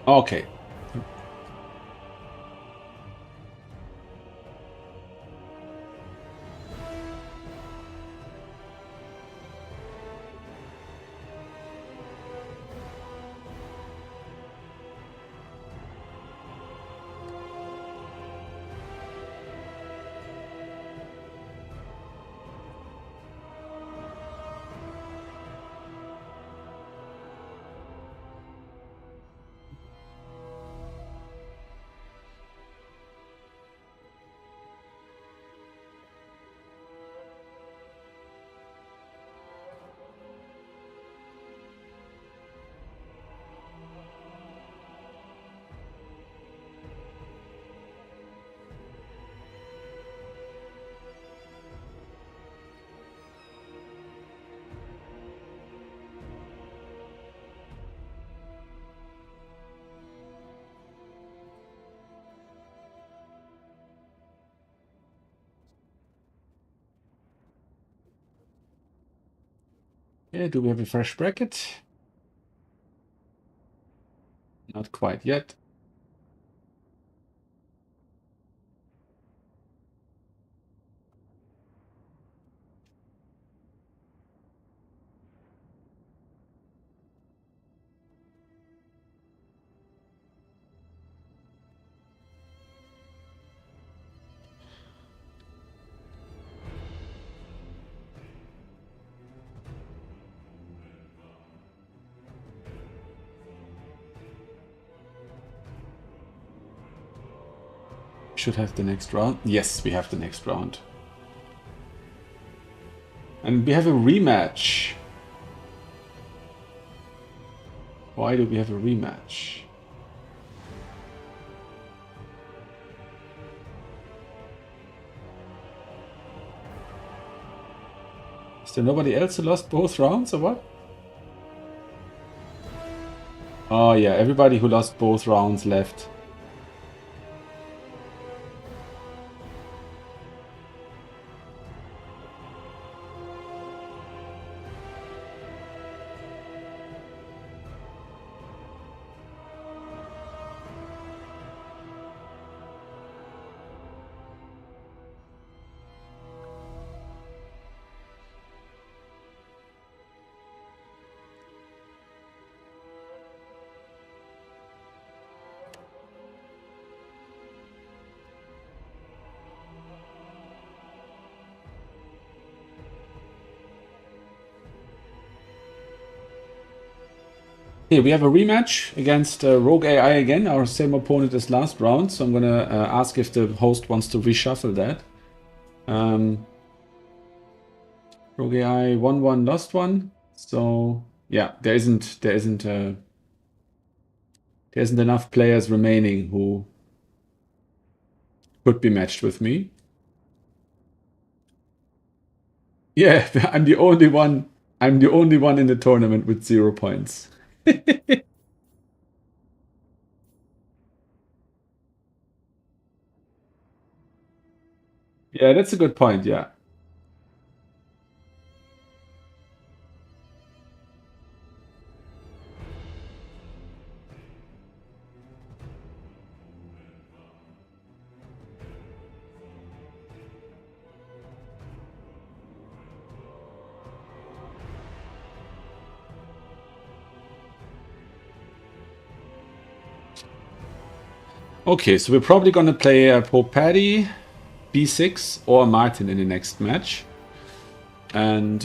Okay. Yeah, do we have a fresh bracket? Not quite yet. Should have the next round. Yes, we have the next round. And we have a rematch. Why do we have a rematch? Is there nobody else who lost both rounds or what? Oh yeah, everybody who lost both rounds left. Okay, we have a rematch against Rogue AI again, our same opponent as last round. So I'm gonna ask if the host wants to reshuffle that. Rogue AI won one, lost one. So yeah, there isn't enough players remaining who could be matched with me. Yeah, I'm the only one. I'm the only one in the tournament with 0 points. Yeah, that's a good point. Yeah. Okay, so we're probably gonna play Pope Paddy, B6, or Martin in the next match. And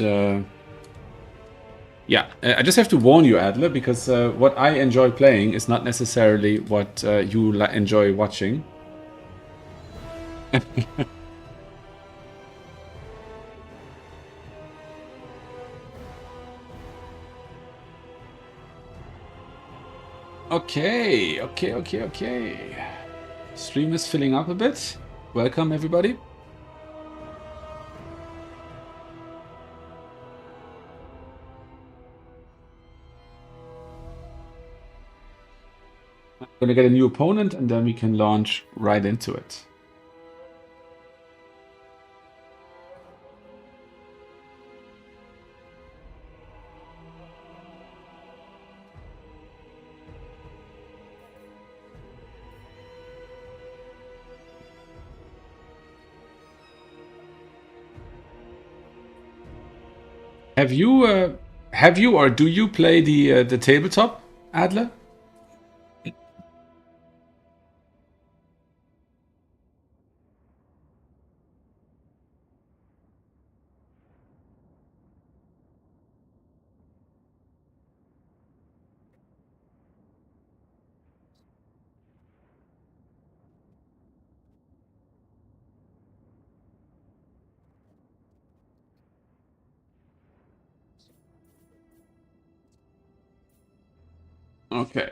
yeah, I just have to warn you, Adler, because what I enjoy playing is not necessarily what you enjoy watching. Okay. Stream is filling up a bit. Welcome, everybody. I'm gonna get a new opponent, and then we can launch right into it. Have you or do you play the tabletop, Adler? Okay.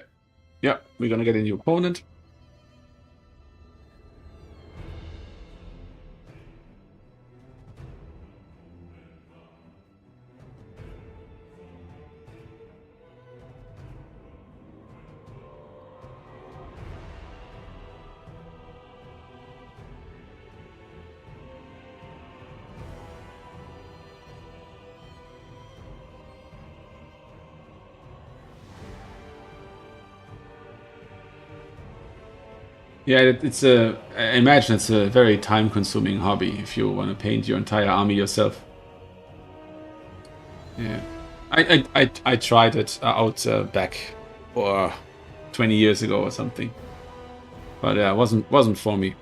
Yeah, we're gonna get a new opponent. Yeah, I imagine it's a very time-consuming hobby if you want to paint your entire army yourself. Yeah, I tried it out back, or 20 years ago or something, but yeah, wasn't for me.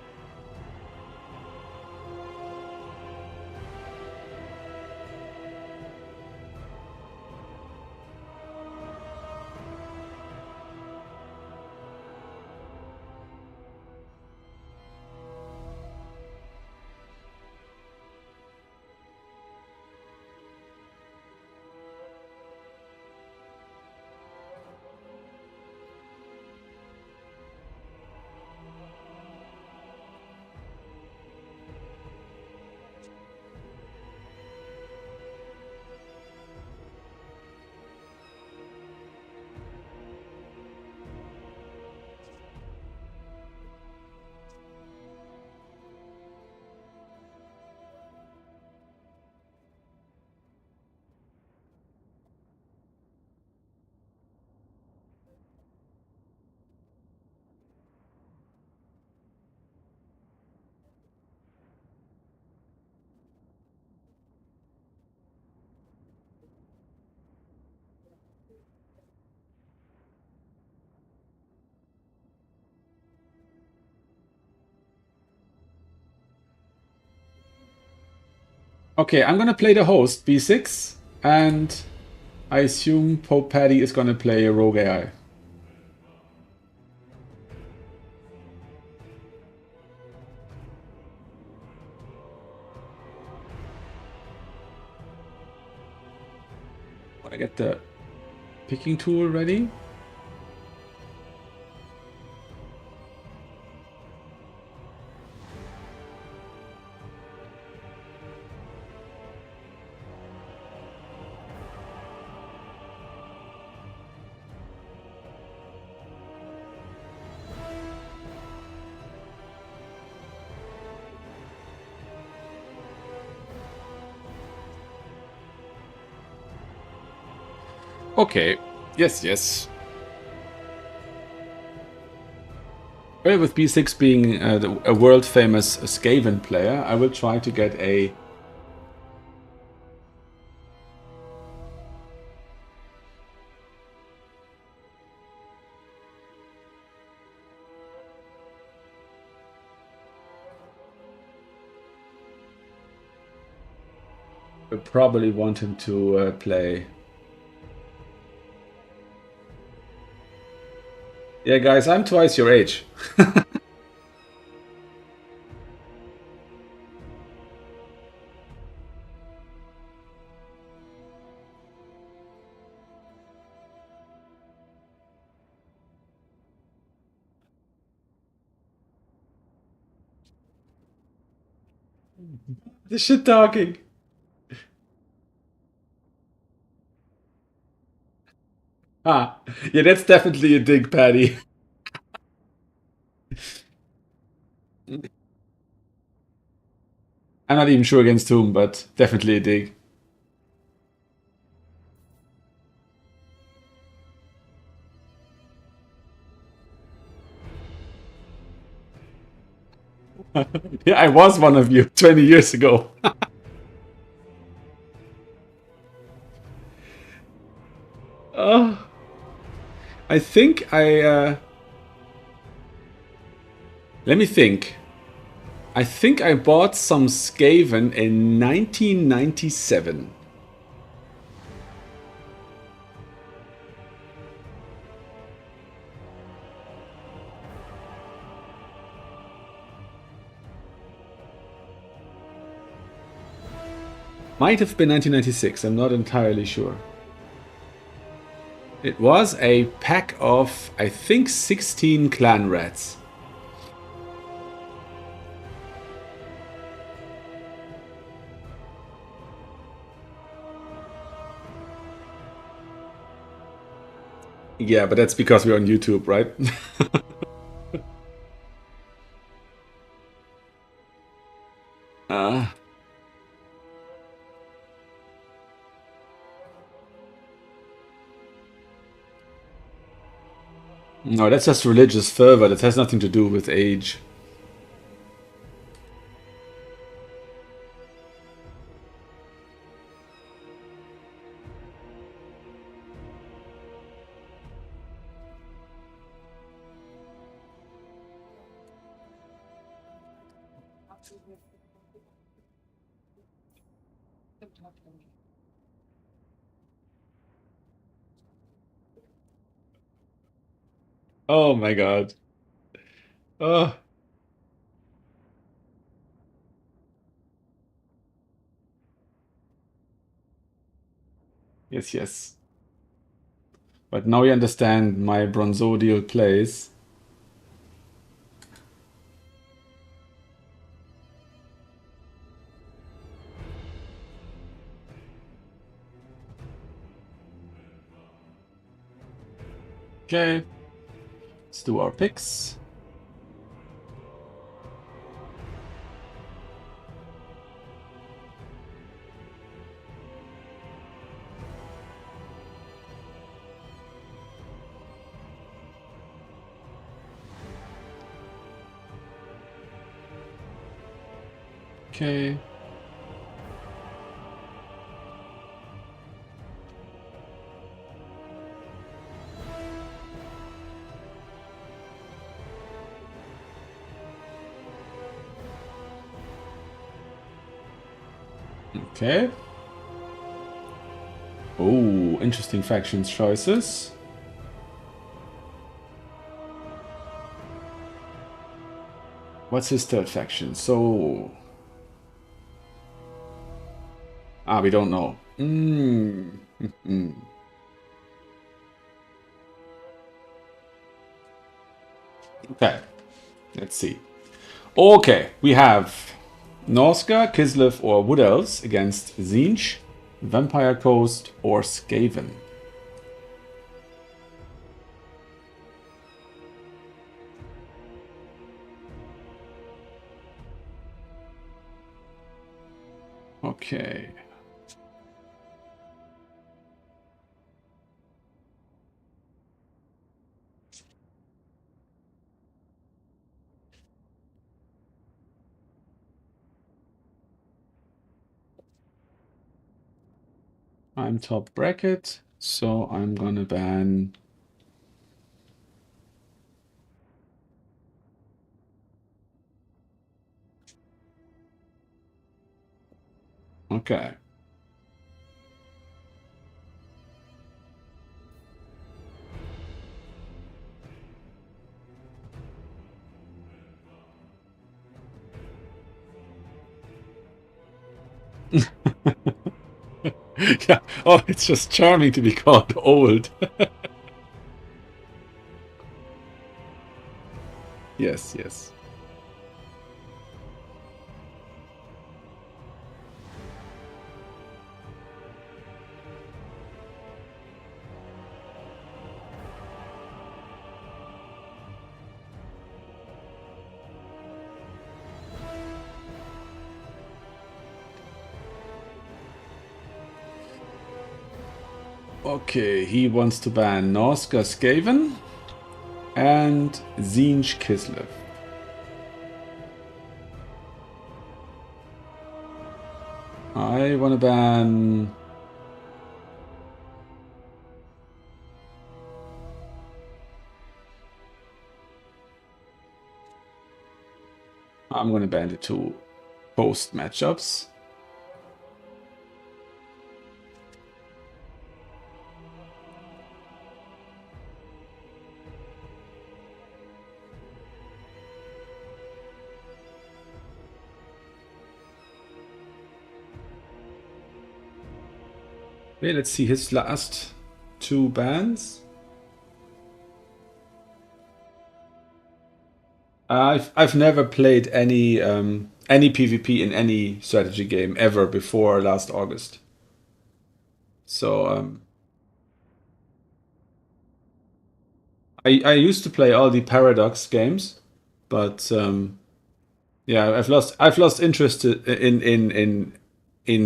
Okay, I'm gonna play the host, B6, and I assume Pope Paddy is gonna play a rogue AI. Want to get the picking tool ready? Okay. Yes, yes. Well, with B6 being a world famous Skaven player, I will try to get a. I probably want him to play. Yeah, guys, I'm twice your age. The shit talking. Ah, yeah, that's definitely a dig, Patty. I'm not even sure against whom, but definitely a dig. Yeah, I was one of you 20 years ago. Oh, I think let me think. I think I bought some Skaven in 1997. Might have been 1996, I'm not entirely sure. It was a pack of, I think, 16 clan rats. Yeah, but that's because we're on YouTube, right? uh, no, that's just religious fervor. That has nothing to do with age. Oh my god. Oh, yes, yes. But now you understand my bronzodial plays. Okay, let's do our picks. Okay. Okay. Oh, interesting factions choices. What's his third faction? So... we don't know. Okay, let's see. Okay, we have Norska, Kislev, or Wood Elves against Tzeentch, Vampire Coast, or Skaven. Okay. I'm top bracket, so I'm gonna ban... Okay. Yeah. Oh, it's just charming to be called old. Yes, yes. Okay, he wants to ban Norska Skaven and Tzeentch Kislev. I want to ban... I'm going to ban the two post matchups. Okay, let's see his last two bans. I've never played any PvP in any strategy game ever before last August. So I used to play all the Paradox games, but yeah, I've lost interest in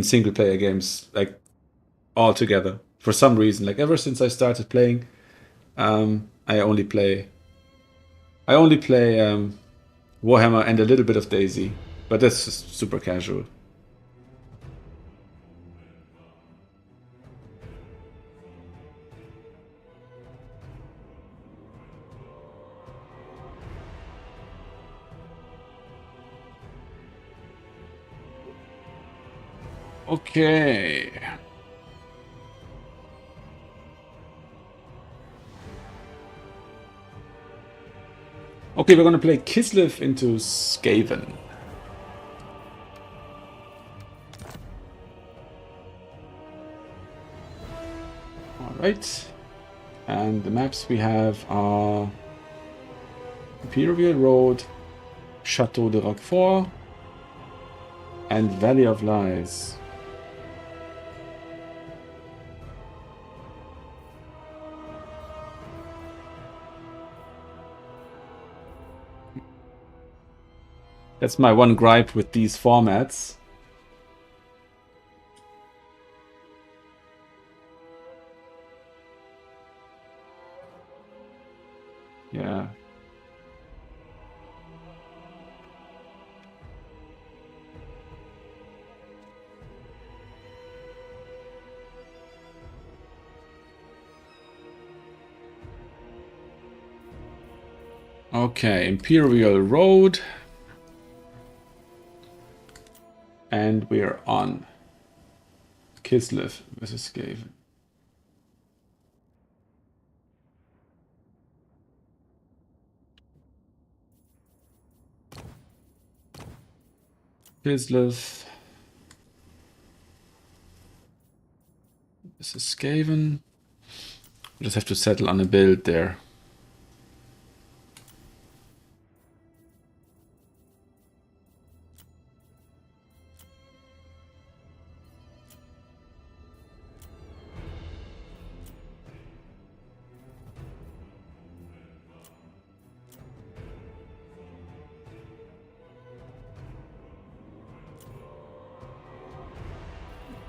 single player games like altogether for some reason. Like ever since I started playing, I only play Warhammer and a little bit of Daisy, but that's just super casual. Okay. Okay, we're gonna play Kislev into Skaven. Alright. And the maps we have are Imperial Road, Chateau de Roquefort, and Valley of Lies. That's my one gripe with these formats. Yeah. Okay, Imperial Road. And we're on. Kislev versus Skaven. Kislev versus Skaven. We just have to settle on a build there.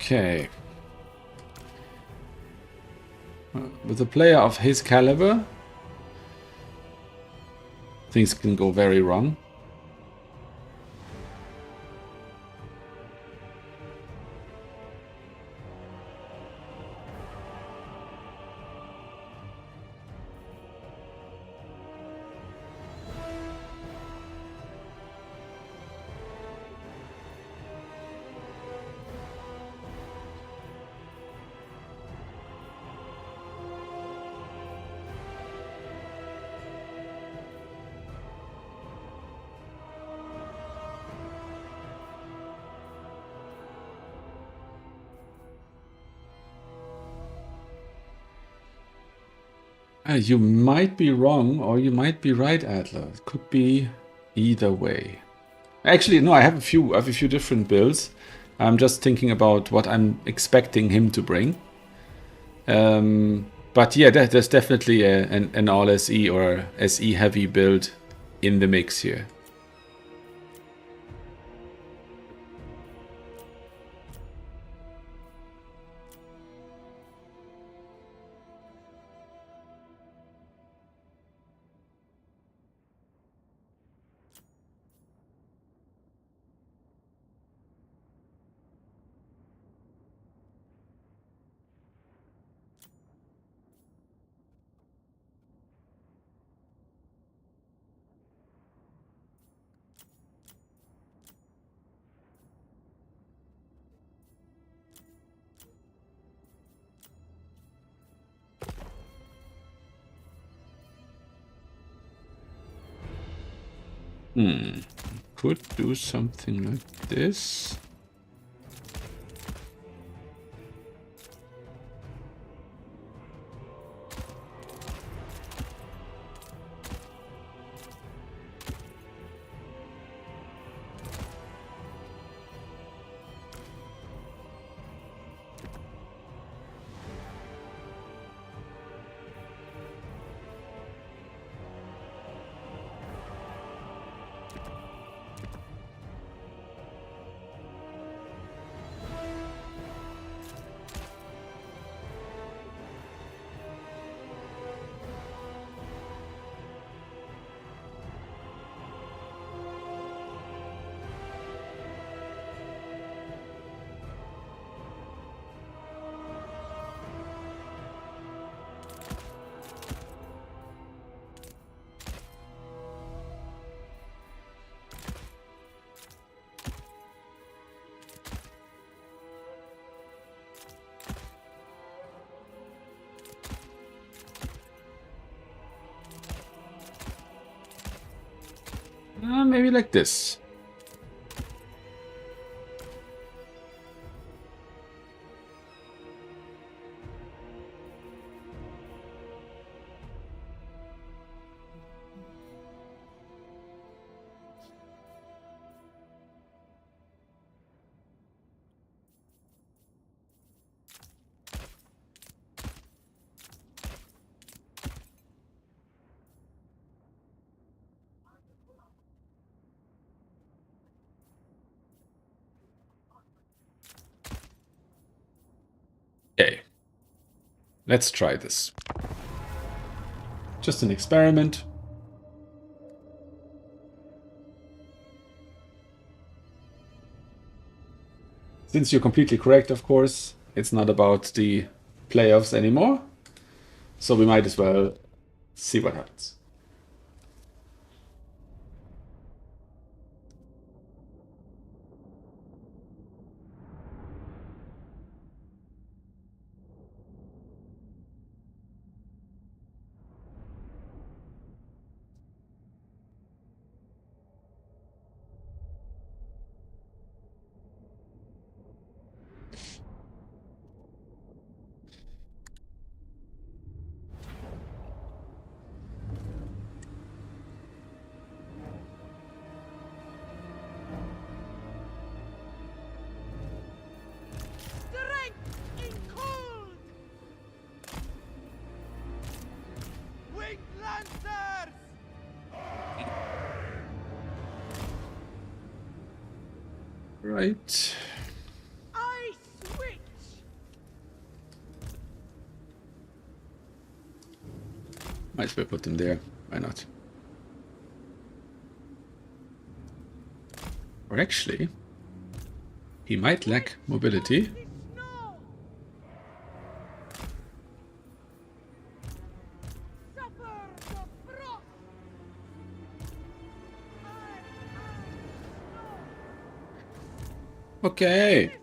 Okay. With a player of his caliber, things can go very wrong. You might be wrong, or you might be right, Adler. It could be either way. Actually, no, I have a few different builds. I'm just thinking about what I'm expecting him to bring. But yeah, there's definitely an all SE or SE heavy build in the mix here. Could do something like this. Maybe like this. Okay. Let's try this. Just an experiment. Since you're completely correct, of course, it's not about the playoffs anymore. So we might as well see what happens. Right. I switch. Might as well put them there. Why not? Or actually, he might lack mobility. The snow. Suffer the frost. Snow. Okay. Mistress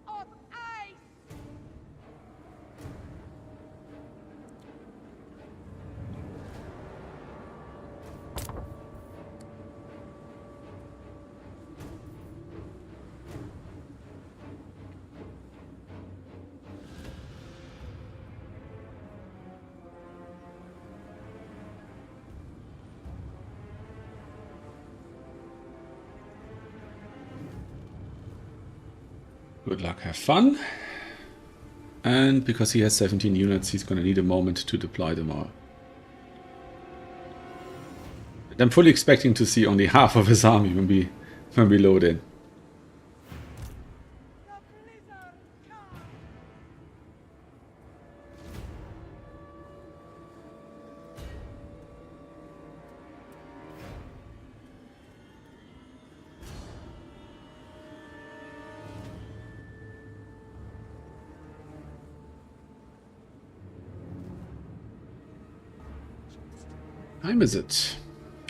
of ice. Good luck, have fun. And because he has 17 units, he's going to need a moment to deploy them all. And I'm fully expecting to see only half of his army when we load in. The blizzard comes. Time is it?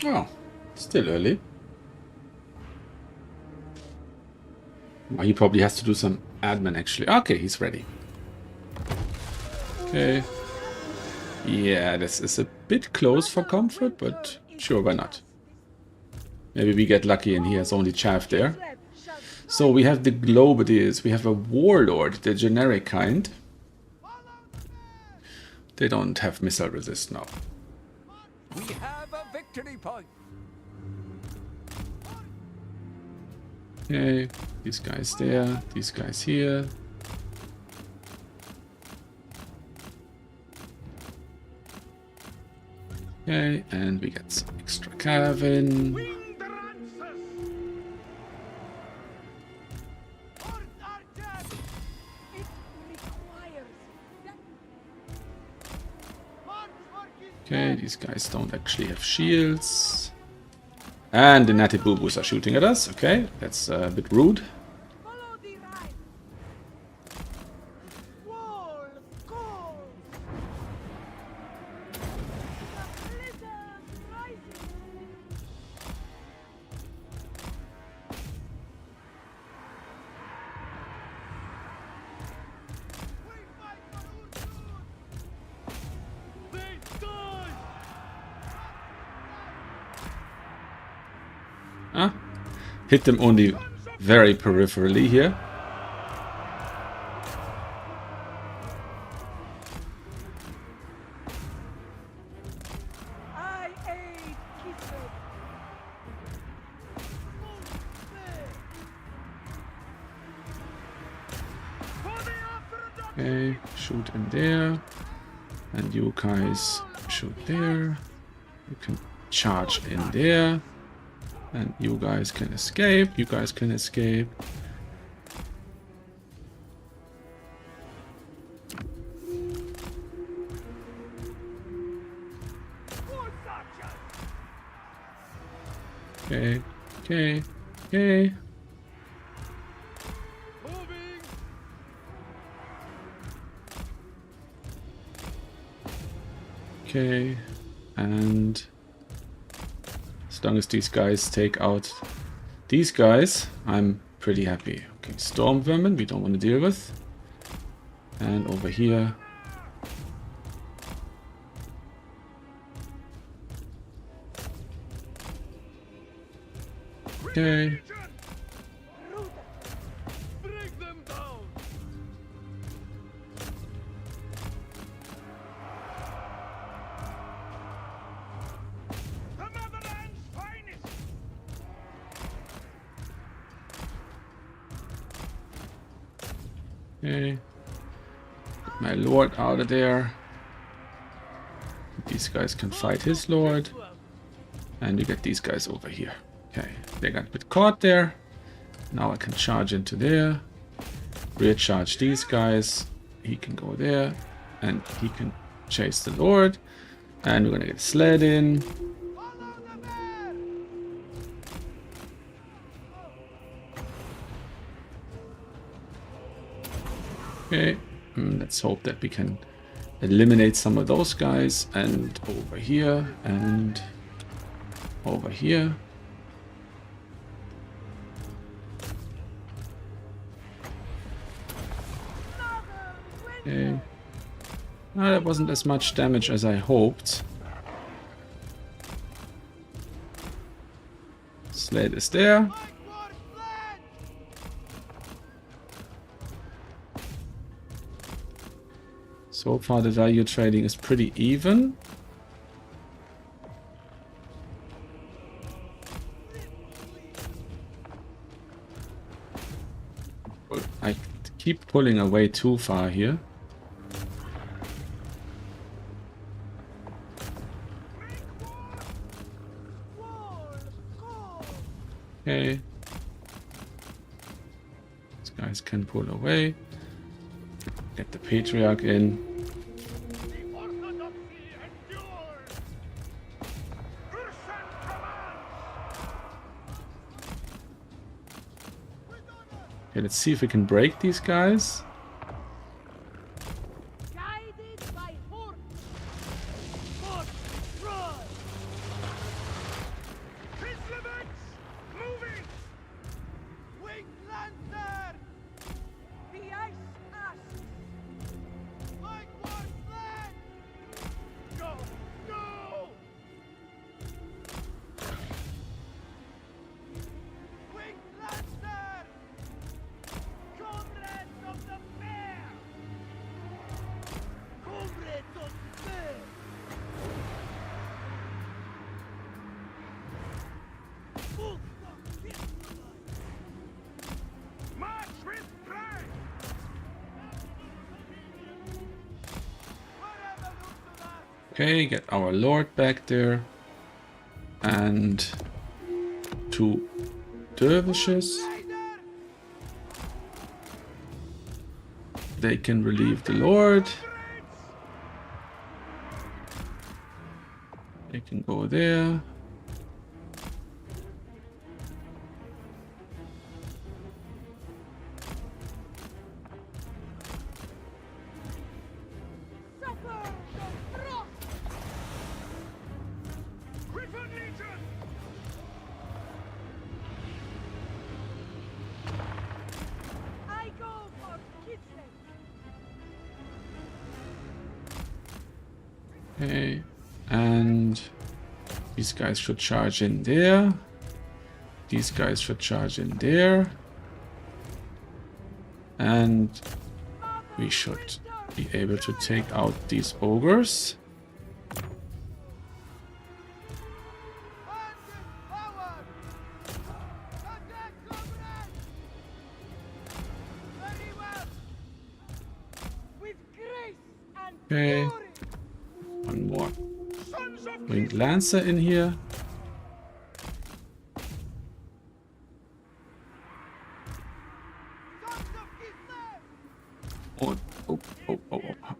Oh, still early. Well, he probably has to do some admin actually. Okay, he's ready. Okay. Yeah, this is a bit close for comfort, but sure, why not? Maybe we get lucky and he has only chaff there. So we have the Globadiers, we have a Warlord, the generic kind. They don't have missile resist now. We have a victory point. Okay, these guys there, these guys here. Okay, and we get some extra cabin. Wing the lances. Hordes are dead. It requires that. March for his Okay, these guys don't actually have shields. And the natty boo-boos are shooting at us. Okay, that's a bit rude. follow the right. Wall call. The blizzard rises. We fight for Ursun. They die. Ah, hit them only very peripherally here. I aid Kismet. Okay, shoot in there. And you guys shoot there. You can charge in there. And you guys can escape. You guys can escape. Okay, okay, okay. Moving. Okay, and as long as these guys take out these guys, I'm pretty happy. Okay, storm vermin we don't want to deal with. And over here. Okay. Break them down. The motherland's finest. Okay. Get my lord out of there. These guys can fight his lord. And you get these guys over here. Okay, they got a bit caught there. Now I can charge into there. Rear charge these guys. He can go there. And he can chase the Lord. And we're gonna get Sled in. Follow the bear! Okay. Let's hope that we can eliminate some of those guys. And over here. And over here. Okay. That wasn't as much damage as I hoped. Sled is there. Like war fled! So far the value trading is pretty even. I keep pulling away too far here. Okay. These guys can pull away. Get the Patriarch in. The orthodoxy endures! Ursan commands! Okay, let's see if we can break these guys. Guided by horse! Horse, run! Islamics, moving! Winged Lancer! The ice asks! Like war fled! Go! Go! Winged Lancer! Comrades of the bear! Comrades of the bear! March with pride! Okay, get our Lord back there. And 2 dervishes. They can relieve the Lord. They can go there. Suffer the frost! Griffin Legion! I go for Kitsen! Okay, and these guys should charge in there. These guys should charge in there. And we should be able to take out these ogres. Power! Attack, comrades! Very well! With grace and Okay. glory! One more Sons of Winged Lancer in here. Sons of Kislev! Oh.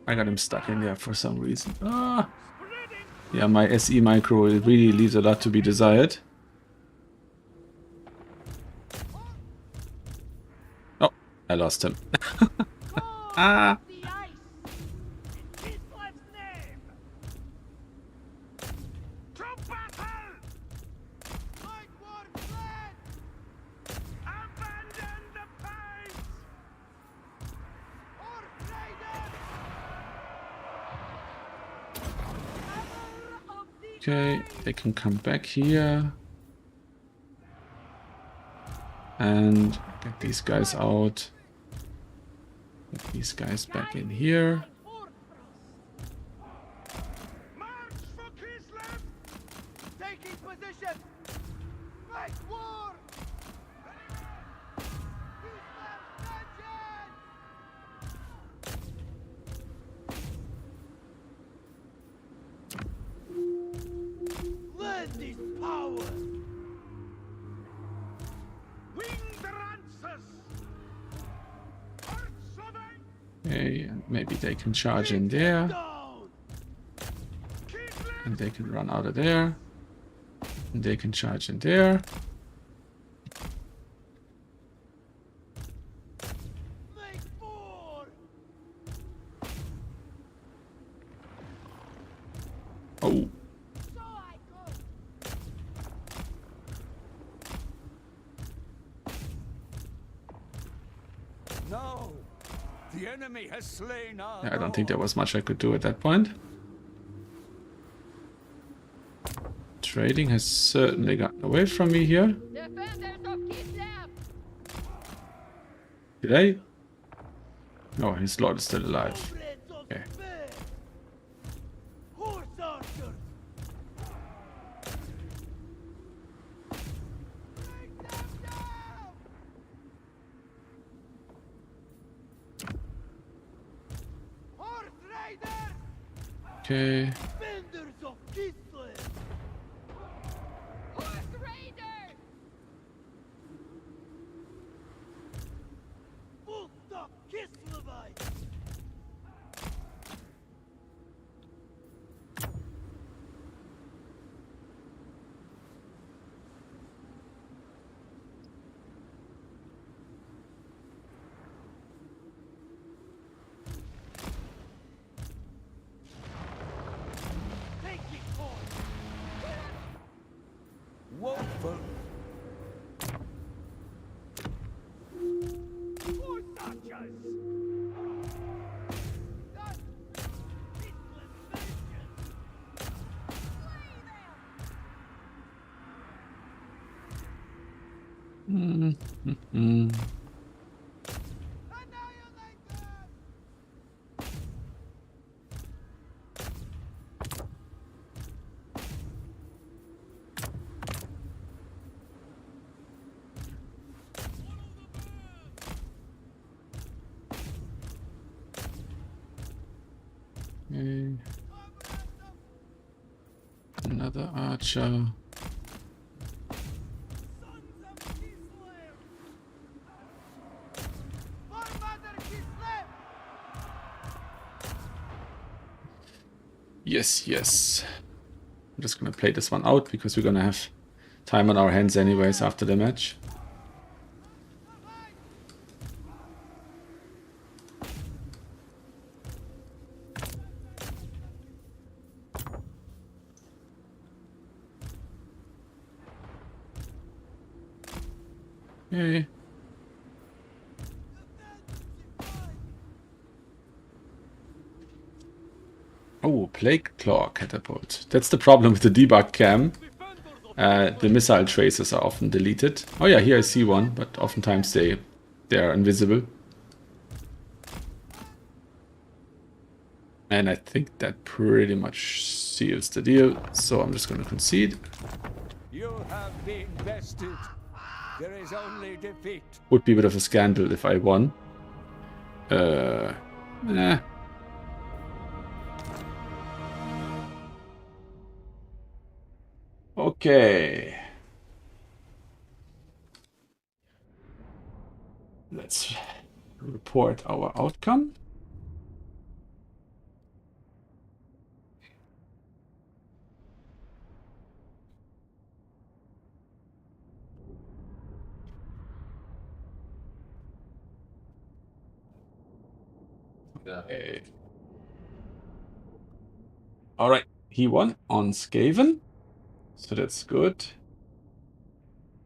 I got him stuck in there for some reason. Ah. Spreading Yeah, my SE micro, it really leaves a lot to be desired. Oh, I lost him. Ah. the ice! In Kislev's name! To battle! Like war fled! Abandon the fight! Or traitors! Hammer of the Okay, they can come back here. And get these guys out. Get these guys back in here. March for Kislev! Taking position! Fight war! Kislev vengeance! Lend this power! Winged Okay, and maybe they can charge in there. Down! And they can run out of there. And they can charge in there. Make more! Oh, So I go! No! The enemy has slain our yeah, I don't think there lord. was much I could do at that point. Trading has certainly gotten away from me here. Defenders of Kislev! Did I? No, his lord is still alive. Comrades of Okay. Spain! Horse archers! Bring them down! Horse raiders! Okay. Defenders of Kislev! Horse raiders! Full stop Kislevite! Take it, horse! Woeful. Horse archers! That's Kislev vengeance! Slay them! Mm. Annihilate them! Okay. Another archer. Sons of Kislev! My mother Kislev! Yes, yes. I'm just gonna play this one out because we're gonna have time on our hands anyways after the match. Okay. Oh, Plague Claw Catapult. That's the problem with the debug cam. The missile traces are often deleted. Oh yeah, here I see one, but oftentimes they are invisible. And I think that pretty much seals the deal, so I'm just gonna concede. You have been bested. There is only defeat. Would be a bit of a scandal if I won. Eh. Okay. Let's report our outcome. Okay. All right, he won on Skaven, so that's good.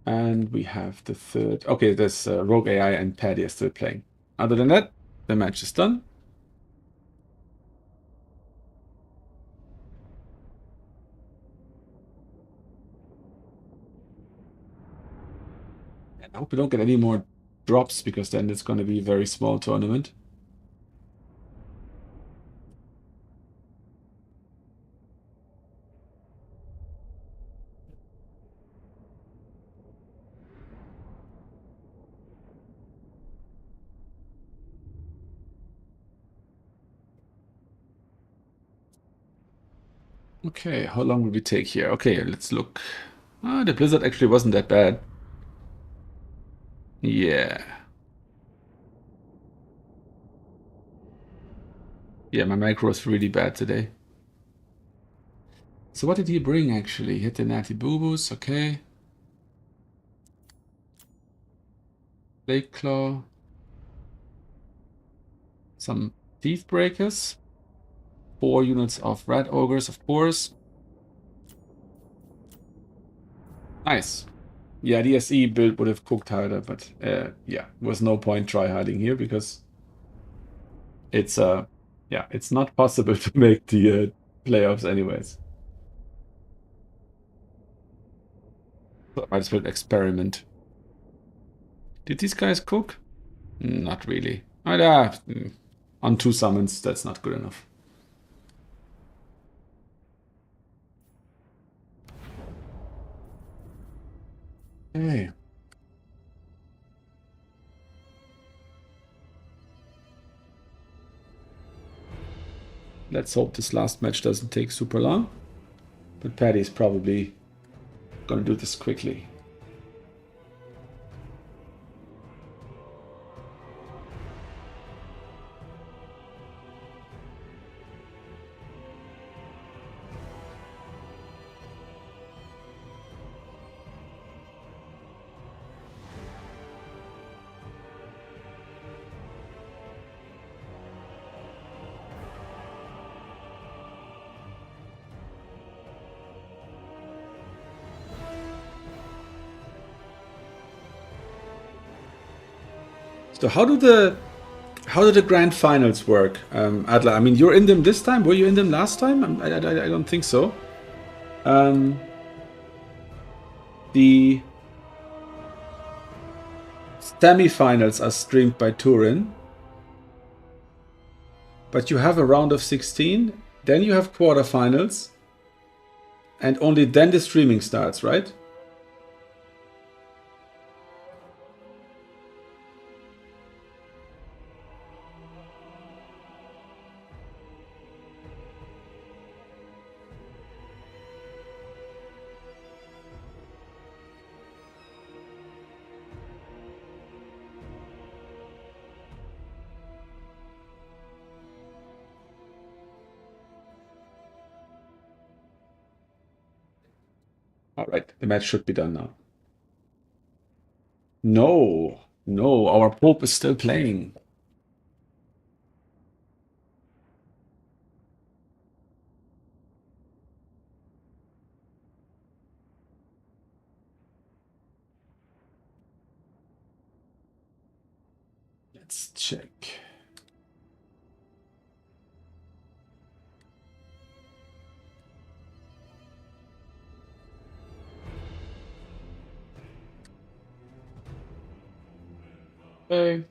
And we have the third. Okay, there's Rogue AI and Paddy are still playing. Other than that, the match is done. And I hope we don't get any more drops because then it's going to be a very small tournament. Okay, how long will we take here? Okay, let's look. Ah, the blizzard actually wasn't that bad. Yeah. Yeah, my macro is really bad today. So what did he bring actually? Hit the natty boo-boos, okay. Blade Claw. Some Teeth Breakers. 4 units of Red Ogres, of course. Nice. Yeah, the SE build would have cooked harder, but yeah, was no point try harding here because it's yeah, it's not possible to make the playoffs anyways. So I might as well experiment. Did these guys cook? Not really. On 2 summons, that's not good enough. Okay. Let's hope this last match doesn't take super long. But Paddy's probably gonna do this quickly. So how do the grand finals work, Adler? I mean, you're in them this time. Were you in them last time? I don't think so. The semi-finals are streamed by Turin, but you have a round of 16. Then you have quarterfinals, and only then the streaming starts, right? All right, the match should be done now. No, no, our Pope is still playing. Let's check. Okay.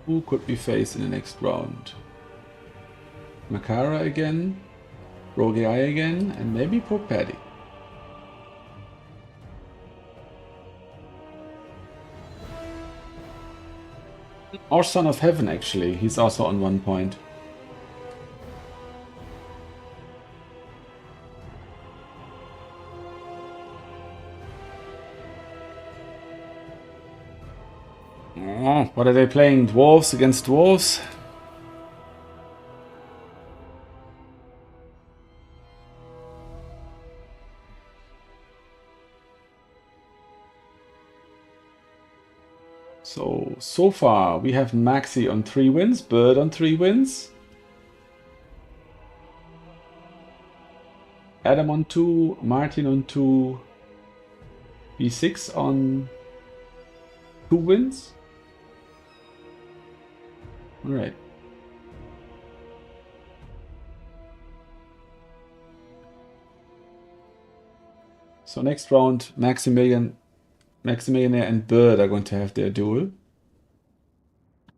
Who could we face in the next round? Makara again, Rogue AI again, and maybe Pope Paddy. Or Son of Heaven, actually. He's also on 1 point. Oh, what are they playing? Dwarves against dwarves? So far we have Maxi on 3 wins, Bird on 3 wins, Adam on 2, Martin on 2, B6 on 2 wins. Alright. So next round, Maximilian, Maximilianaire and Bird are going to have their duel.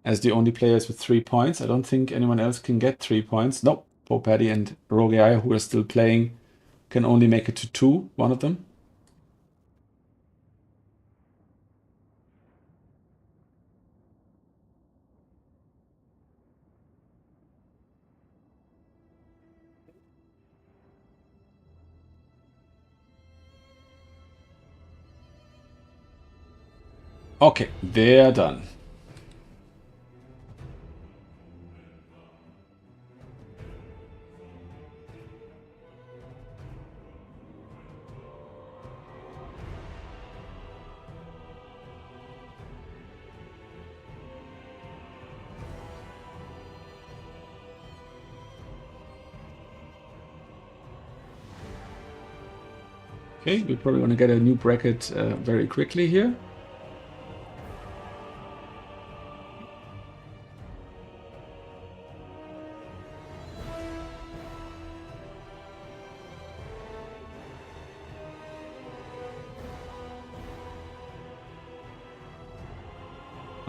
As the only players with 3 points. I don't think anyone else can get 3 points. Nope. Pope Paddy and Rogue AI, who are still playing, can only make it to 2, one of them. Okay, they're done. Okay, we're probably going to get a new bracket very quickly here.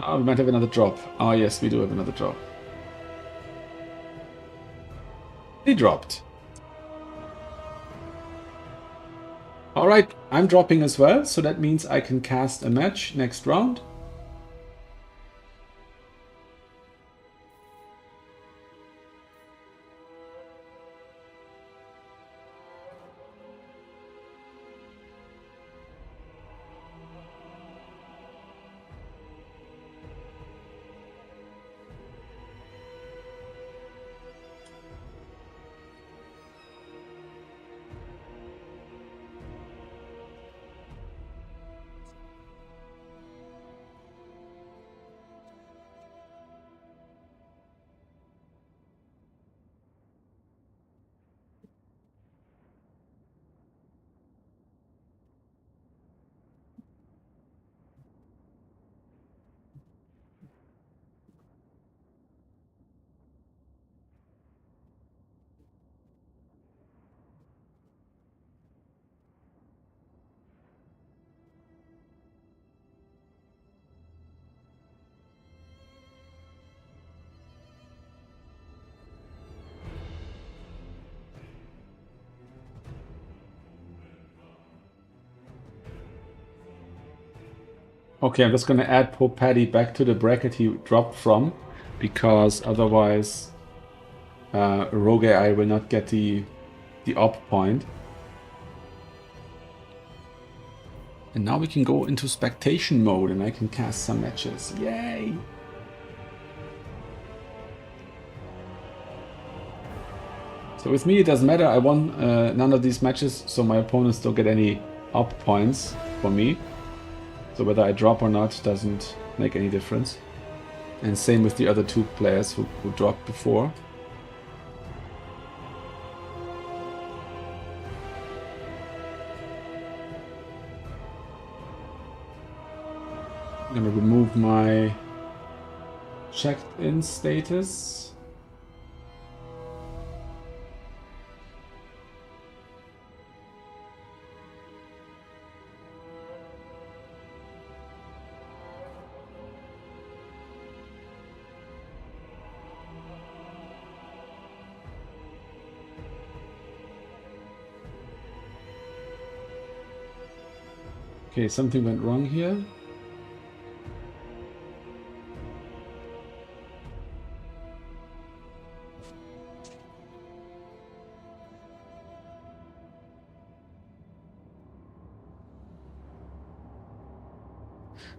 Oh, we might have another drop. Oh, yes, we do have another drop. He dropped. All right, I'm dropping as well, so that means I can cast a match next round. Okay, I'm just going to add poor Paddy back to the bracket he dropped from, because otherwise Rogue AI will not get the op point. And now we can go into spectation mode and I can cast some matches. Yay! So with me it doesn't matter, I won none of these matches, so my opponents don't get any op points for me. So whether I drop or not doesn't make any difference. And same with the other two players who dropped before. I'm gonna remove my checked in status. Okay, something went wrong here.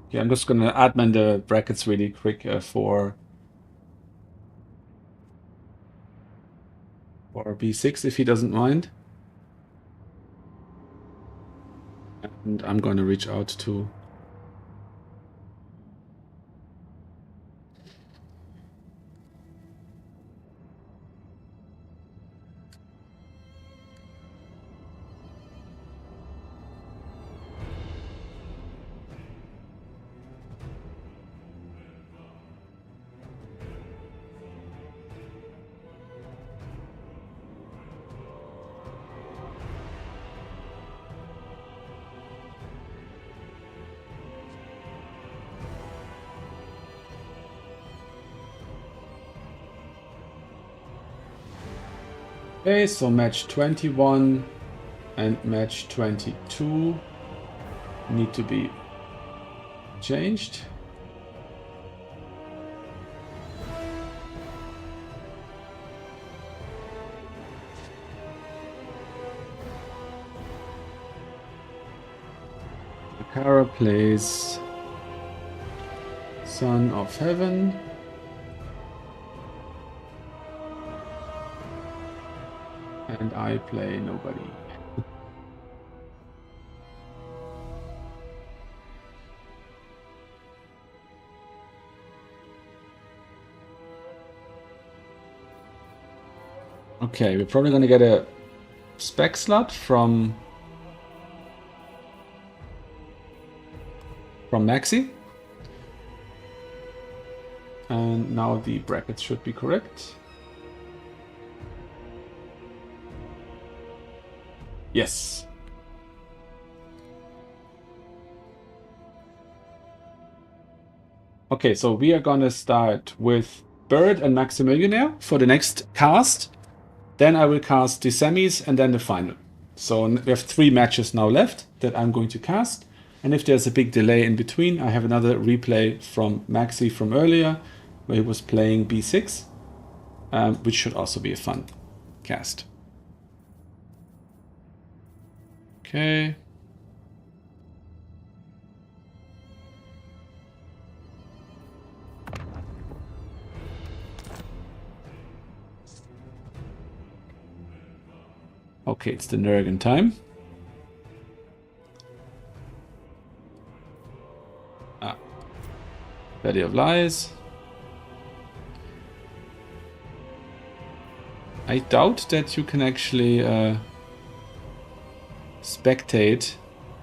Okay, I'm just gonna admin the brackets really quick for B6 if he doesn't mind. And I'm going to reach out to Okay, so match 21 and match 22 need to be changed. Akara plays Son of Heaven. And I play nobody. Okay, we're probably gonna get a spec slot from Maxi. And now the brackets should be correct. Yes. Okay, so we are gonna start with Bird and Maximillionaire for the next cast. Then I will cast the semis and then the final. So we have 3 matches now left that I'm going to cast. And if there's a big delay in between, I have another replay from Maxi from earlier, where he was playing B6, which should also be a fun cast. Okay. Okay, it's the Nurgan time. Valley of Lies. I doubt that you can actually spectate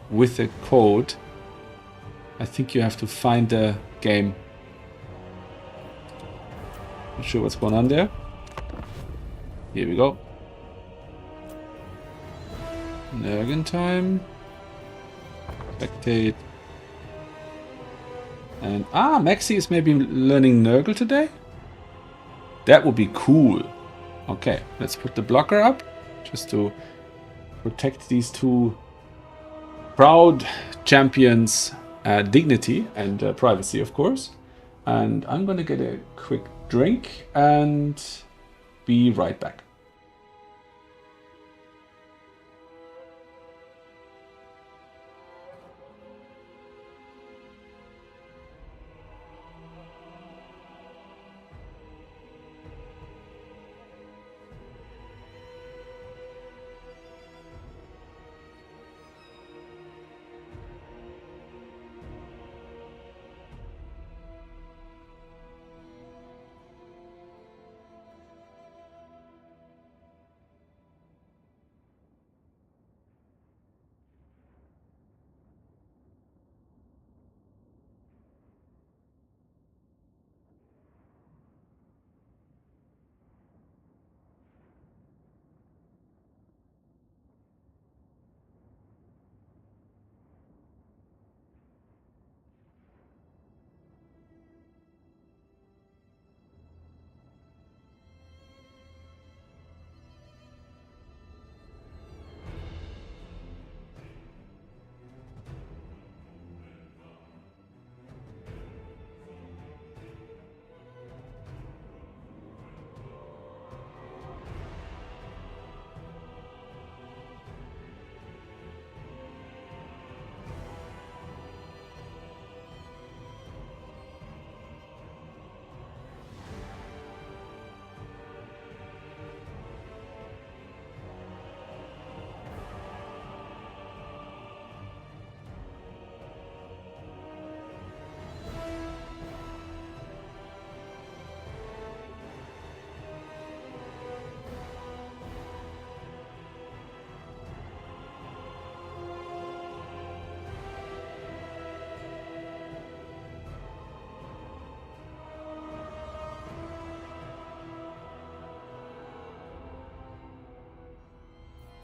with a code. I think you have to find the game. Not sure what's going on there. Here we go. Nurgan time. Spectate. And Maxi is maybe learning Nurgle today? That would be cool. Okay, let's put the blocker up just to protect these 2 proud champions' dignity and privacy, of course. And I'm gonna get a quick drink and be right back.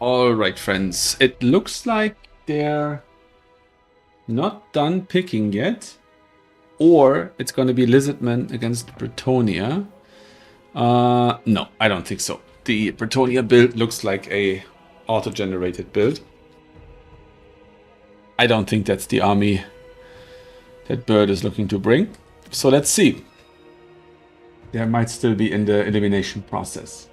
Alright, friends. It looks like they're not done picking yet. Or it's going to be Lizardman against Bretonia. No, I don't think so. The Bretonia build looks like a auto-generated build. I don't think that's the army that Bird is looking to bring. So let's see. There might still be in the elimination process.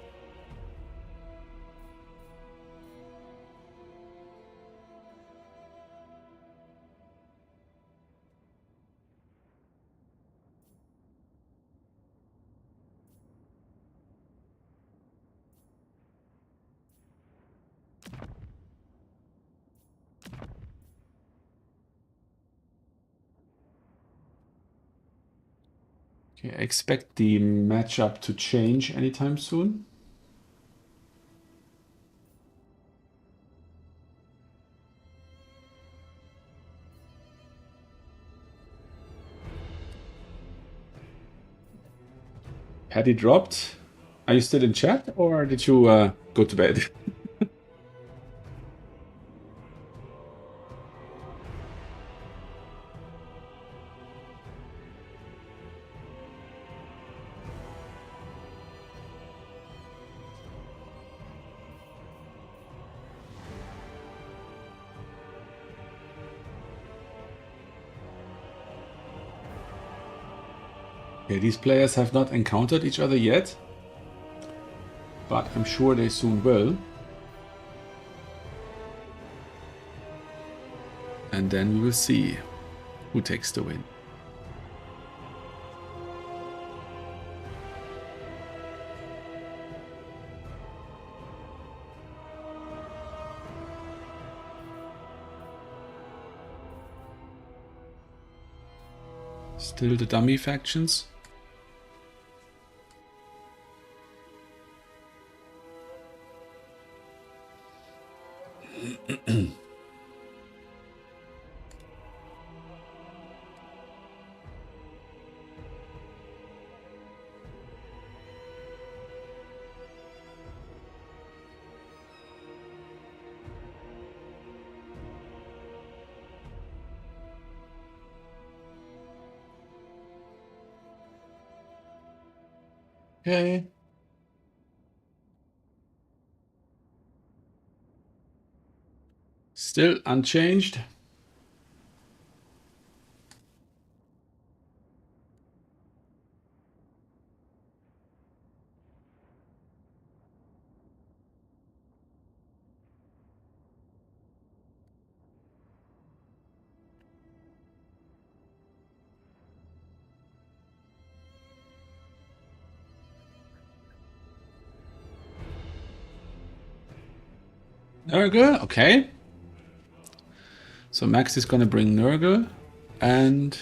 Okay, I expect the matchup to change anytime soon. Had he dropped? Are you still in chat or did you go to bed? Okay, these players have not encountered each other yet, but I'm sure they soon will. And then we will see who takes the win. Still the dummy factions. Okay. Still unchanged. Nurgle, okay. So Max is gonna bring Nurgle and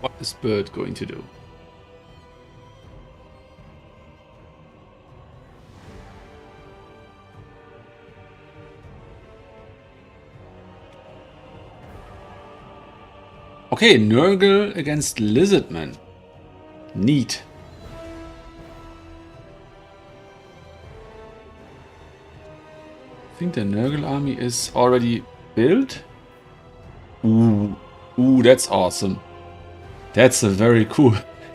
what is Bird going to do? Okay, Nurgle against Lizardman. Neat. I think the Nurgle army is already built. Ooh, that's awesome. That's a very cool.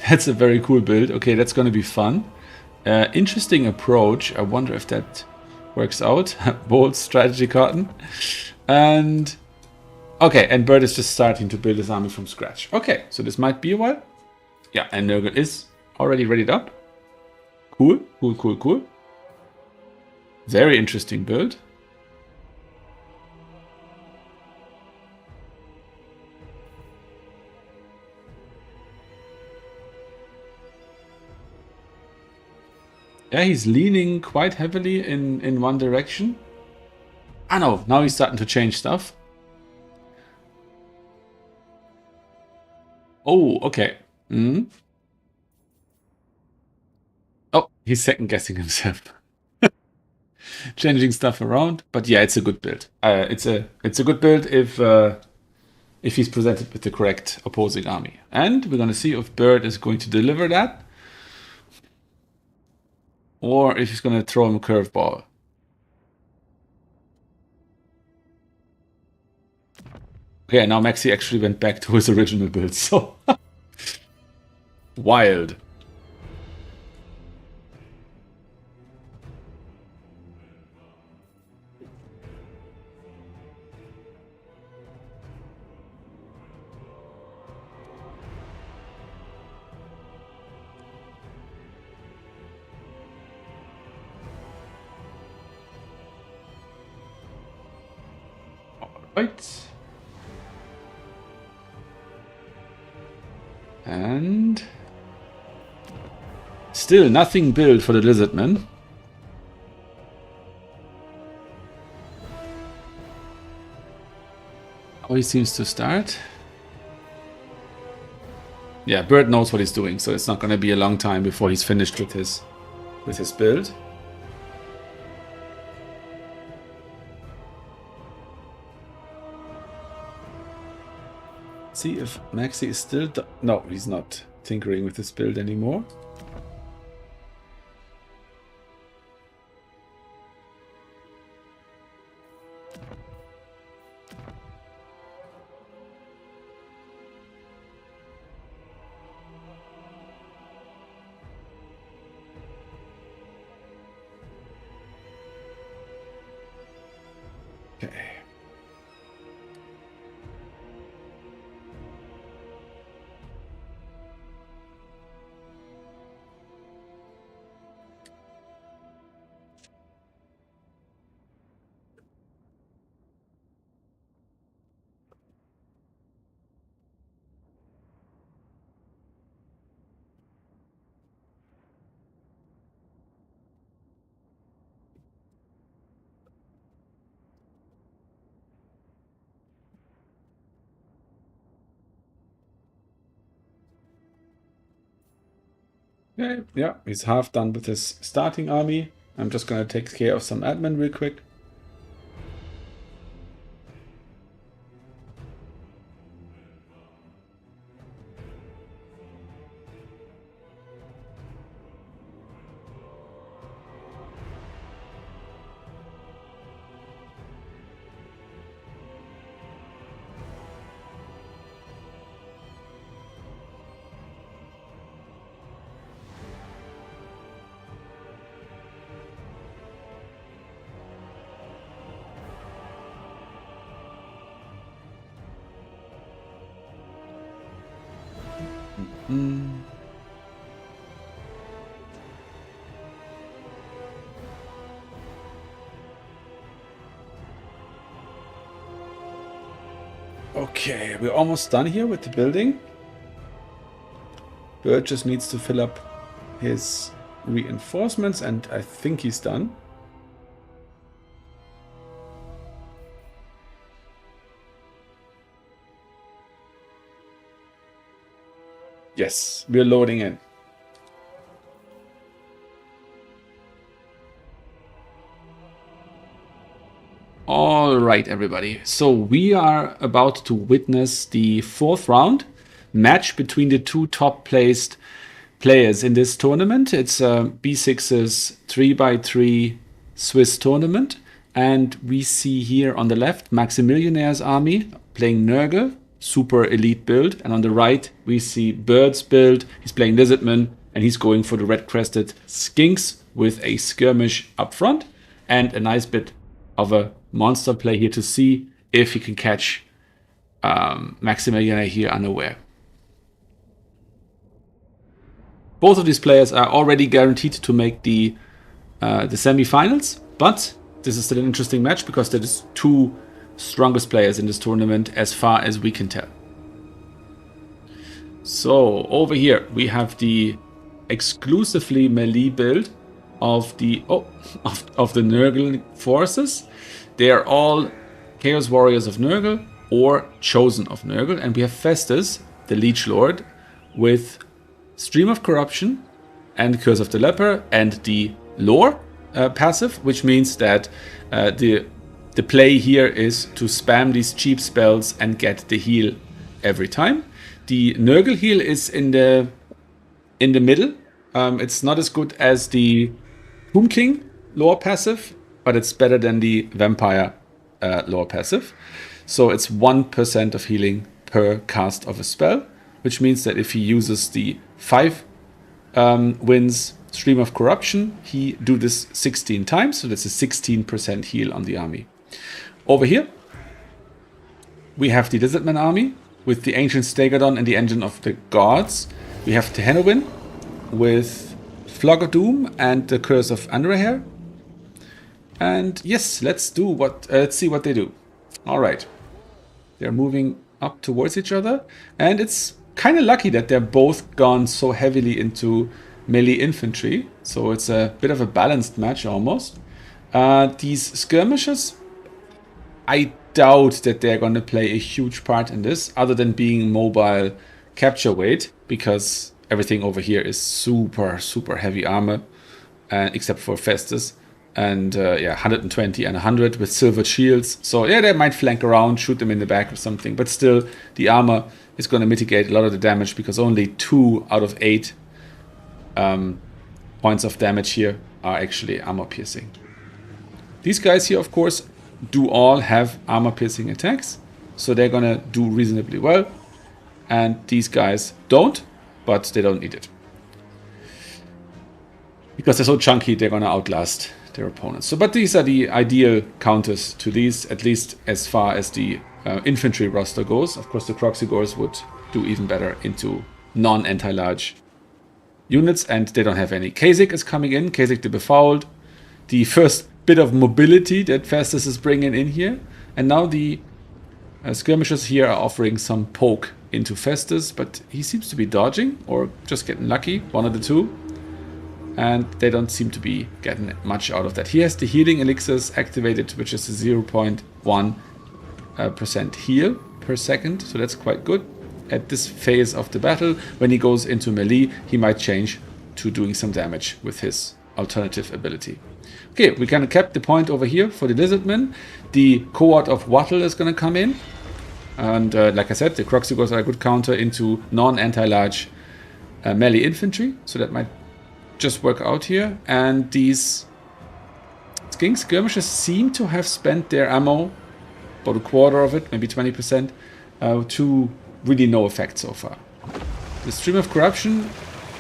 That's a very cool build. Okay, that's gonna be fun. Interesting approach. I wonder if that works out. Bold strategy cotton. And okay, and Bird is just starting to build his army from scratch. Okay, so this might be a while. Yeah, and Nurgle is already readied up. Cool, cool, cool, cool. Very interesting build. Yeah, he's leaning quite heavily in one direction. Ah no, now he's starting to change stuff. Oh, okay. Oh, he's second guessing himself. Changing stuff around, but yeah, it's a good build. It's a good build if he's presented with the correct opposing army. And we're gonna see if Bird is going to deliver that, or if he's gonna throw him a curveball. Okay, now Maxi actually went back to his original build, so wild. Right. And still nothing built for the Lizardman. Oh, he seems to start. Yeah, Bird knows what he's doing, so it's not going to be a long time before he's finished with his build. See if Maxi is still... No, he's not tinkering with his build anymore. Okay. Okay, yeah, he's half done with his starting army. I'm just gonna take care of some admin real quick. Okay, we're almost done here with the building. Bird just needs to fill up his reinforcements, and I think he's done. Yes, we're loading in. All right, everybody. So we are about to witness the 4th round match between the two top placed players in this tournament. It's B6's 3x3 Swiss tournament. And we see here on the left Maximilianaire's army playing Nurgle, super elite build. And on the right, we see Bird's build. He's playing Lizardman and he's going for the red-crested Skinks with a skirmish up front and a nice bit of a monster play here to see if he can catch Maximilianaire here unaware. Both of these players are already guaranteed to make the semi-finals, but this is still an interesting match because there is two strongest players in this tournament as far as we can tell. So over here we have the exclusively melee build of the Nurgle forces. They are all Chaos Warriors of Nurgle or Chosen of Nurgle, and we have Festus, the Leech Lord, with Stream of Corruption and Curse of the Leper and the Lore passive, which means that the play here is to spam these cheap spells and get the heal every time. The Nurgle heal is in the middle. It's not as good as the Tomb King lore passive, but it's better than the Vampire lore passive. So it's 1% of healing per cast of a spell, which means that if he uses the 5 wins Stream of Corruption, he do this 16 times, so that's a 16% heal on the army. Over here, we have the Lizardman army with the Ancient Stegodon and the Engine of the Gods. We have Tehenowin with Flog of Doom and the Curse of Andraher. And yes, let's see what they do. All right, they're moving up towards each other, and it's kind of lucky that they're both gone so heavily into melee infantry, so it's a bit of a balanced match almost. These skirmishes, I doubt that they're going to play a huge part in this, other than being mobile capture weight, because everything over here is super, super heavy armor, except for Festus. And yeah, 120 and 100 with silver shields. So yeah, they might flank around, shoot them in the back or something. But still, the armor is going to mitigate a lot of the damage, because only 2 out of 8 points of damage here are actually armor piercing. These guys here, of course, do all have armor piercing attacks, so they're going to do reasonably well. And these guys don't, but they don't need it, because they're so chunky, they're going to outlast their opponents. So, but these are the ideal counters to these, at least as far as the infantry roster goes. Of course, the Proxygores would do even better into non-anti-large units, and they don't have any. Kasich is coming in, Kasich the Befouled. The first bit of mobility that Festus is bringing in here. And now the skirmishers here are offering some poke into Festus, but he seems to be dodging or just getting lucky, one of the two. And they don't seem to be getting much out of that. He has the healing elixirs activated, which is a 0.1% heal per second. So that's quite good. At this phase of the battle, when he goes into melee, he might change to doing some damage with his alternative ability. Okay, we kind of kept the point over here for the Lizardmen. The cohort of Wattle is going to come in. And like I said, the Proxygores are a good counter into non-anti-large melee infantry. So that might just work out here. And these Skink skirmishers seem to have spent their ammo, about a quarter of it, maybe 20%, to really no effect so far. The Stream of Corruption,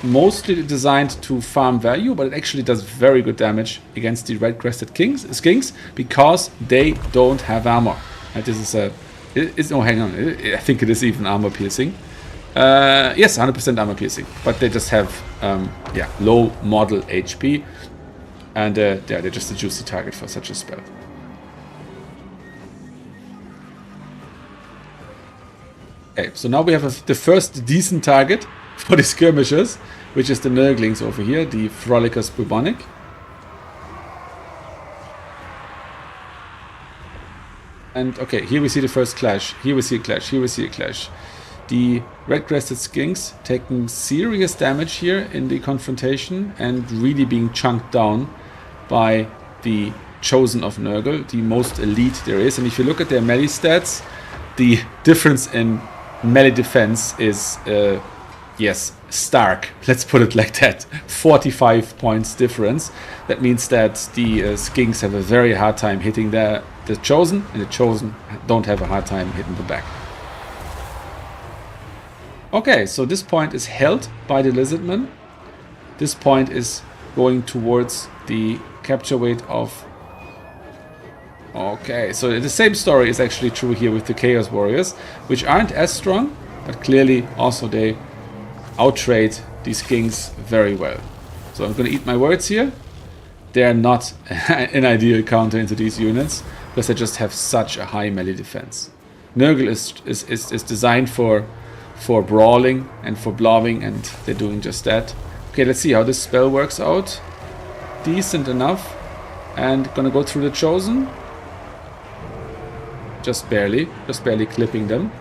mostly designed to farm value, but it actually does very good damage against the red-crested skinks, because they don't have armor. And this is no, hang on, I think it is even armor piercing. Yes, 100% armor piercing, but they just have yeah, low model HP, and yeah, they're just a juicy target for such a spell. Okay, so now we have the first decent target for the skirmishers, which is the Nurglings over here, the Frolicus Bubonic. And okay, here we see the first clash. Here we see a clash. Here we see a clash. The red-crested skinks taking serious damage here in the confrontation and really being chunked down by the Chosen of Nurgle, the most elite there is. And if you look at their melee stats, the difference in melee defense is, yes, stark. Let's put it like that. 45 points difference. That means that the skinks have a very hard time hitting the Chosen, and the Chosen don't have a hard time hitting the back. Okay, so this point is held by the Lizardmen. This point is going towards the capture weight of... Okay, so the same story is actually true here with the Chaos Warriors, which aren't as strong, but clearly also they outtrade these skinks very well. So I'm going to eat my words here. They are not an ideal counter into these units, because they just have such a high melee defense. Nurgle is designed for brawling and for blowing, and they're doing just that. Okay, let's see how this spell works out. Decent enough. And gonna go through the Chosen. Just barely clipping them.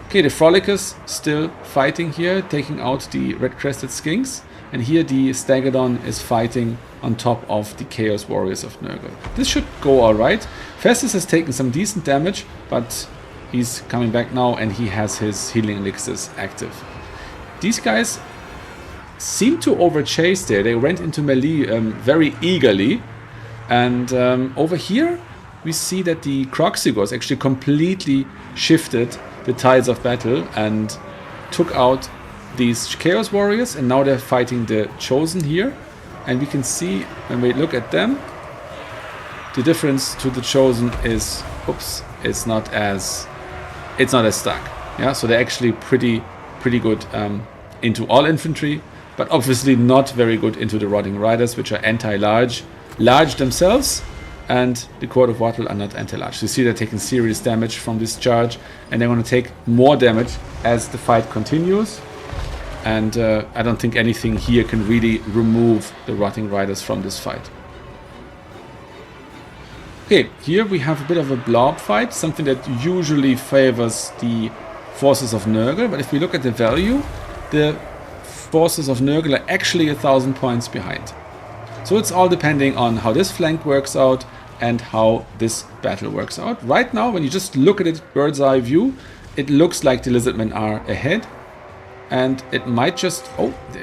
Okay, the Frolicus still fighting here, taking out the red-crested skinks. And here the Stegodon is fighting on top of the Chaos Warriors of Nurgle. This should go alright. Festus has taken some decent damage, but he's coming back now, and he has his healing elixirs active. These guys seem to overchase there. They went into melee very eagerly. And over here, we see that the Proxygores actually completely shifted the tides of battle and took out these Chaos Warriors, and now they're fighting the Chosen here. And we can see, when we look at them, the difference to the Chosen is, oops, it's not as stark. Yeah, so they're actually pretty good into all infantry, but obviously not very good into the Rotting Riders, which are anti-large, large themselves, and the Court of Wattle are not anti-large. So you see they're taking serious damage from this charge, and they're going to take more damage as the fight continues. And I don't think anything here can really remove the Rotting Riders from this fight. Okay, here we have a bit of a blob fight, something that usually favors the forces of Nurgle, but if we look at the value, the forces of Nurgle are actually 1,000 points behind. So it's all depending on how this flank works out and how this battle works out. Right now, when you just look at it bird's eye view, it looks like the Lizardmen are ahead, and it might just,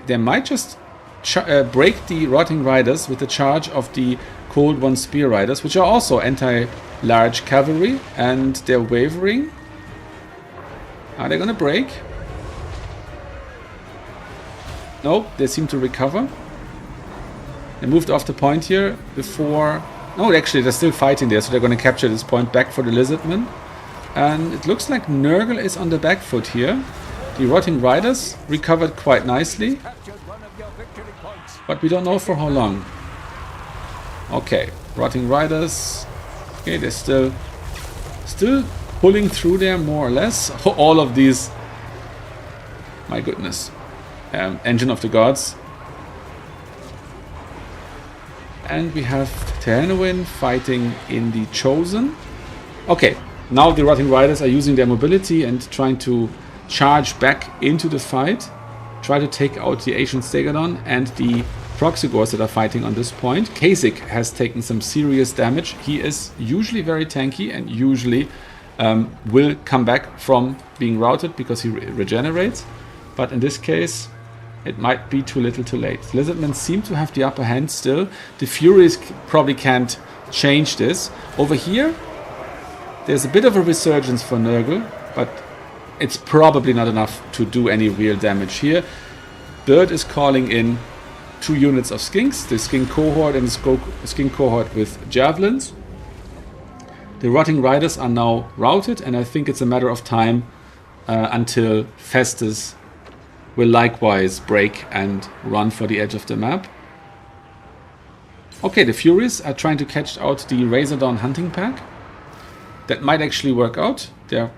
they might just break the Rotting Riders with the charge of the Cold One Spear Riders, which are also anti-large cavalry, and they're wavering. Are they gonna break? Nope, they seem to recover. They moved off the point here before... No, actually, they're still fighting there, so they're going to capture this point back for the Lizardmen. And it looks like Nurgle is on the back foot here. The Rotting Riders recovered quite nicely, but we don't know for how long. Okay, Rotting Riders. Okay, they're still pulling through there, more or less. All of these... My goodness. Engine of the Gods. And we have Terranowin fighting in the Chosen. Okay, now the Rotting Riders are using their mobility and trying to charge back into the fight. Try to take out the Ancient Stegodon and the Proxygors that are fighting on this point. Kasich has taken some serious damage. He is usually very tanky and usually will come back from being routed because he regenerates. But in this case, it might be too little too late. Lizardmen seem to have the upper hand still. The Furies probably can't change this. Over here, there's a bit of a resurgence for Nurgle, but it's probably not enough to do any real damage here. Bird is calling in 2 units of Skinks, the Skink cohort and the Skink cohort with Javelins. The Rotting Riders are now routed, and I think it's a matter of time until Festus will likewise break and run for the edge of the map. Okay, the Furies are trying to catch out the Razordawn hunting pack. That might actually work out. They're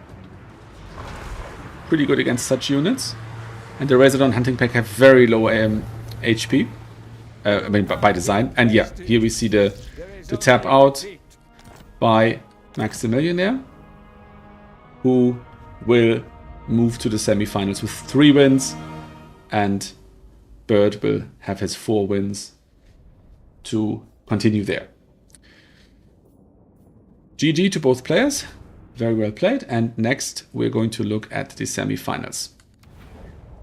pretty good against such units. And the Razordawn hunting pack have very low HP. I mean, by design. And yeah, here we see the tap out by Maximilianaire, who will move to the semifinals with 3 wins, and Bird will have his 4 wins to continue there. GG to both players, very well played, and next we're going to look at the semifinals.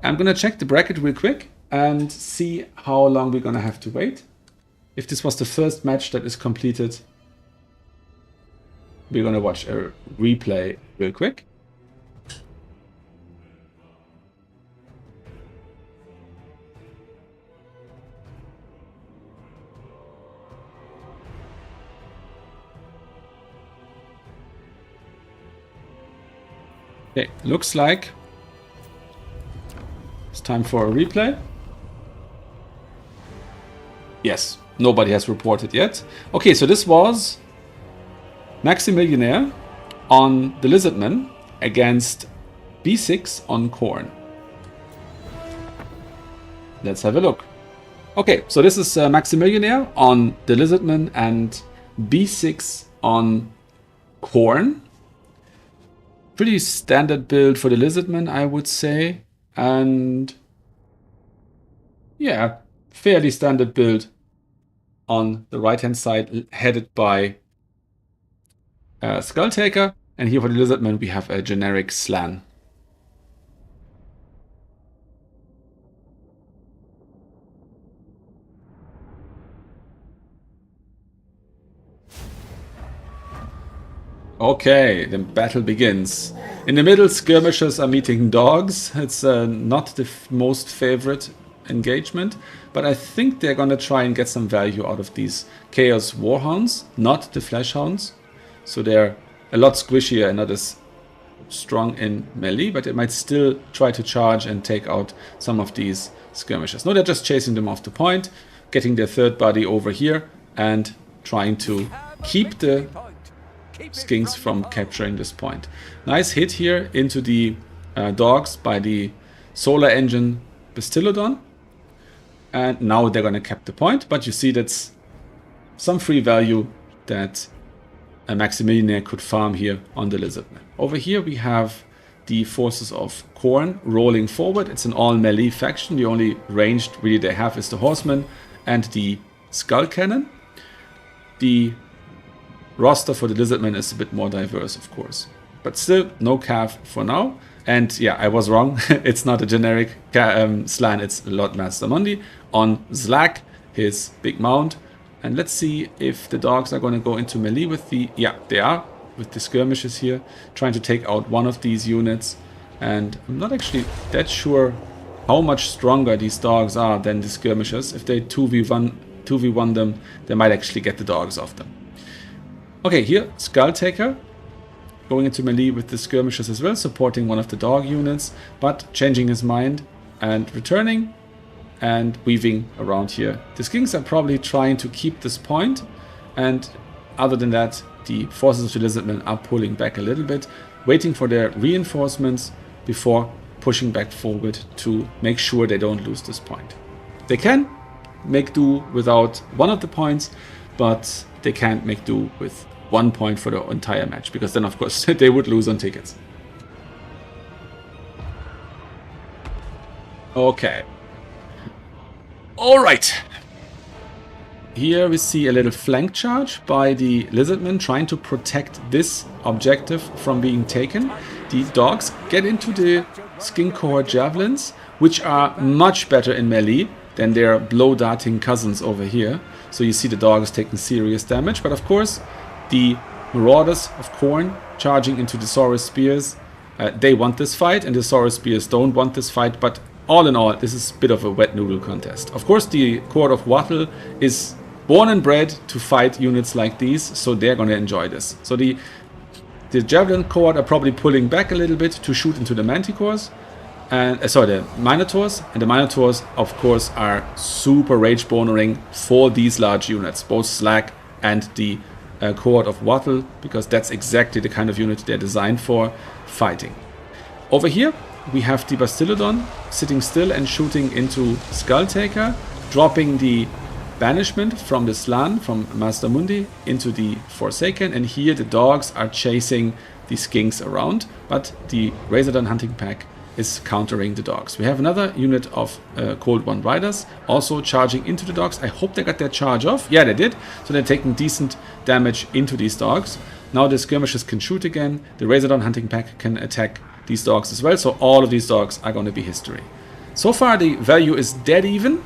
I'm gonna check the bracket real quick and see how long we're gonna have to wait. If this was the first match that is completed, we're gonna watch a replay real quick. Okay, looks like it's time for a replay. Yes, nobody has reported yet. Okay, so this was Maximilianaire on the Lizardmen against B6 on Khorne. Let's have a look. Okay, so this is Maximilianaire on the Lizardmen and B6 on Khorne. Pretty standard build for the Lizardmen, I would say. And yeah, fairly standard build on the right-hand side, headed by Skulltaker. And here for the Lizardmen, we have a generic Slan. Okay, the battle begins. In the middle, skirmishers are meeting dogs. It's not the most favorite engagement, but I think they're gonna try and get some value out of these Chaos Warhounds, not the Fleshhounds. So they're a lot squishier and not as strong in melee, but they might still try to charge and take out some of these skirmishers. No, they're just chasing them off the point, getting their third body over here, and trying to keep the Skinks from capturing this point. Nice hit here into the dogs by the solar engine Bastillodon. And now they're going to cap the point. But you see that's some free value that Maximilian could farm here on the Lizardman. Over here we have the forces of Khorne rolling forward. It's an all melee faction. The only ranged really they have is the Horseman and the Skull Cannon. The roster for the Lizardman is a bit more diverse, of course. But still, no Cav for now. And yeah, I was wrong. It's not a generic Slan, it's Lord Master Mundi on Zlak, his big mount. And let's see if the dogs are going to go into melee with the... Yeah, they are, with the skirmishes here, trying to take out one of these units. And I'm not actually that sure how much stronger these dogs are than the skirmishers. If they 2v1 them, they might actually get the dogs off them. Okay, here, Skull Taker going into melee with the skirmishers as well, supporting one of the dog units, but changing his mind and returning and weaving around here. The Skinks are probably trying to keep this point, and other than that, the forces of the Lizardmen are pulling back a little bit, waiting for their reinforcements before pushing back forward to make sure they don't lose this point. They can make do without one of the points, but they can't make do with 1 point for the entire match, because then of course they would lose on tickets. Okay. Alright. Here we see a little flank charge by the Lizardmen trying to protect this objective from being taken. The dogs get into the Skink Cohort Javelins, which are much better in melee than their blow-darting cousins over here. So you see the dogs taking serious damage, but of course the Marauders of Khorne charging into the Saurus Spears, they want this fight, and the Saurus Spears don't want this fight, but all in all, this is a bit of a wet noodle contest. Of course, the Cohort of Wattle is born and bred to fight units like these, so they're going to enjoy this. So the Javelin Cohort are probably pulling back a little bit to shoot into the Manticores, and the Minotaurs, and the Minotaurs, of course, are super rage bonering for these large units, both Slack and the Cohort of Wattle, because that's exactly the kind of unit they're designed for fighting. Over here we have the Bastillodon sitting still and shooting into Skull Taker, dropping the banishment from the Slan, from Master Mundi, into the Forsaken, and here the dogs are chasing the Skinks around, but the Razordon hunting pack is countering the dogs. We have another unit of Cold One Riders also charging into the dogs. I hope they got their charge off. Yeah, they did. So they're taking decent damage into these dogs. Now the skirmishers can shoot again. The Razordon hunting pack can attack these dogs as well. So all of these dogs are going to be history. So far the value is dead even,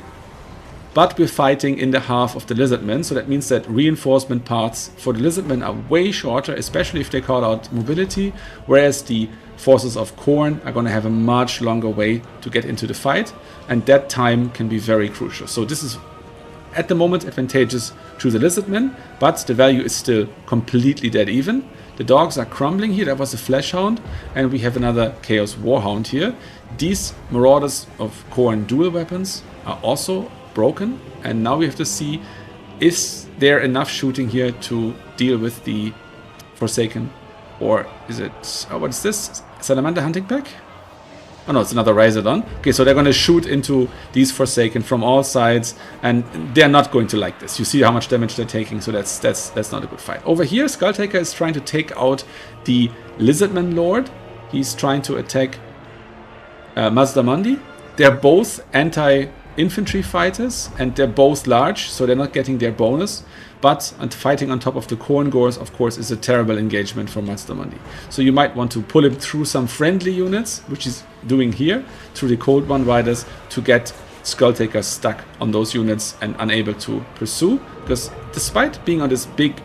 but we're fighting in the half of the Lizardmen. So that means that reinforcement paths for the Lizardmen are way shorter, especially if they call out mobility, whereas the forces of Khorne are going to have a much longer way to get into the fight, and that time can be very crucial. So this is at the moment advantageous to the Lizardmen, but the value is still completely dead even. The dogs are crumbling here. That was a Fleshhound, and we have another Chaos Warhound here. These Marauders of Khorne dual weapons are also broken, and now we have to see, is there enough shooting here to deal with the Forsaken, or is it, oh, what is this? Salamander hunting pack? Oh no, it's another Razordon. Okay, so they're going to shoot into these Forsaken from all sides, and they're not going to like this. You see how much damage they're taking, so that's not a good fight. Over here, Skulltaker is trying to take out the Lizardman Lord. He's trying to attack Mazda Mundi. They're both anti-infantry fighters, and they're both large, so they're not getting their bonus. But fighting on top of the Khorne Gores, of course, is a terrible engagement for Mazda Mundi. So you might want to pull him through some friendly units, which he's doing here, through the Cold One Riders, to get Skulltaker stuck on those units and unable to pursue. Because despite being on this big,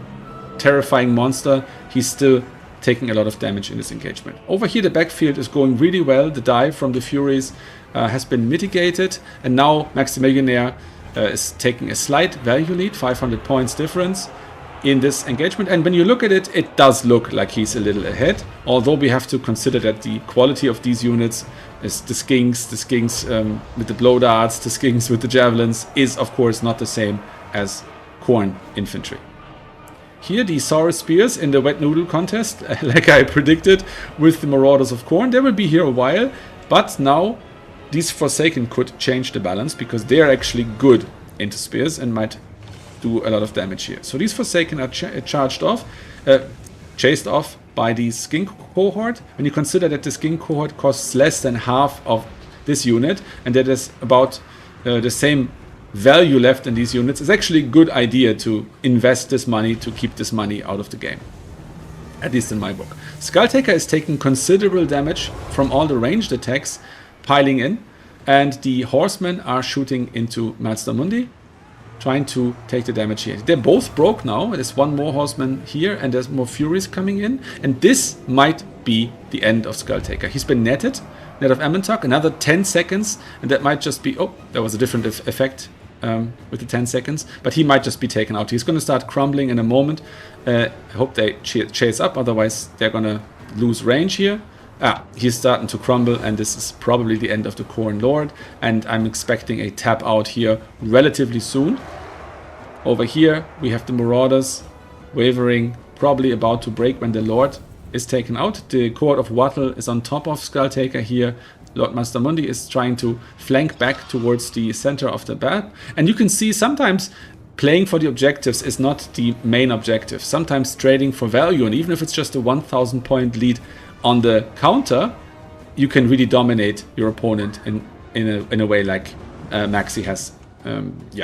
terrifying monster, he's still taking a lot of damage in this engagement. Over here, the backfield is going really well. The dive from the Furies has been mitigated, and now Maximilian is taking a slight value lead, 500 points difference in this engagement. And when you look at it, it does look like he's a little ahead, although we have to consider that the quality of these units is the Skinks with the blow darts, the Skinks with the javelins, is of course not the same as Khorne infantry. Here the Saurus Spears in the wet noodle contest, like I predicted with the Marauders of Khorne, they will be here a while, but now these Forsaken could change the balance, because they are actually good into spears and might do a lot of damage here. So these Forsaken are chased off by the Skink cohort. When you consider that the Skink cohort costs less than half of this unit, and that is about the same value left in these units, it's actually a good idea to invest this money to keep this money out of the game. At least in my book. Skulltaker is taking considerable damage from all the ranged attacks piling in, and the horsemen are shooting into Master Mundi, trying to take the damage here. They're both broke now. There's one more horseman here, and there's more furies coming in, and this might be the end of Skulltaker. He's been netted, net of Amentok, another 10 seconds, and that might just be... Oh, there was a different effect with the 10 seconds, but he might just be taken out. He's going to start crumbling in a moment. I hope they chase up, otherwise they're going to lose range here. He's starting to crumble, and this is probably the end of the Khorne Lord, and I'm expecting a tap out here relatively soon. Over here we have the Marauders wavering, probably about to break when the Lord is taken out. The Court of Wattle is on top of Skulltaker here. Lord Master Mundi is trying to flank back towards the center of the map, and you can see sometimes playing for the objectives is not the main objective. Sometimes trading for value, and even if it's just a 1000 point lead on the counter, you can really dominate your opponent in a way like Maxi has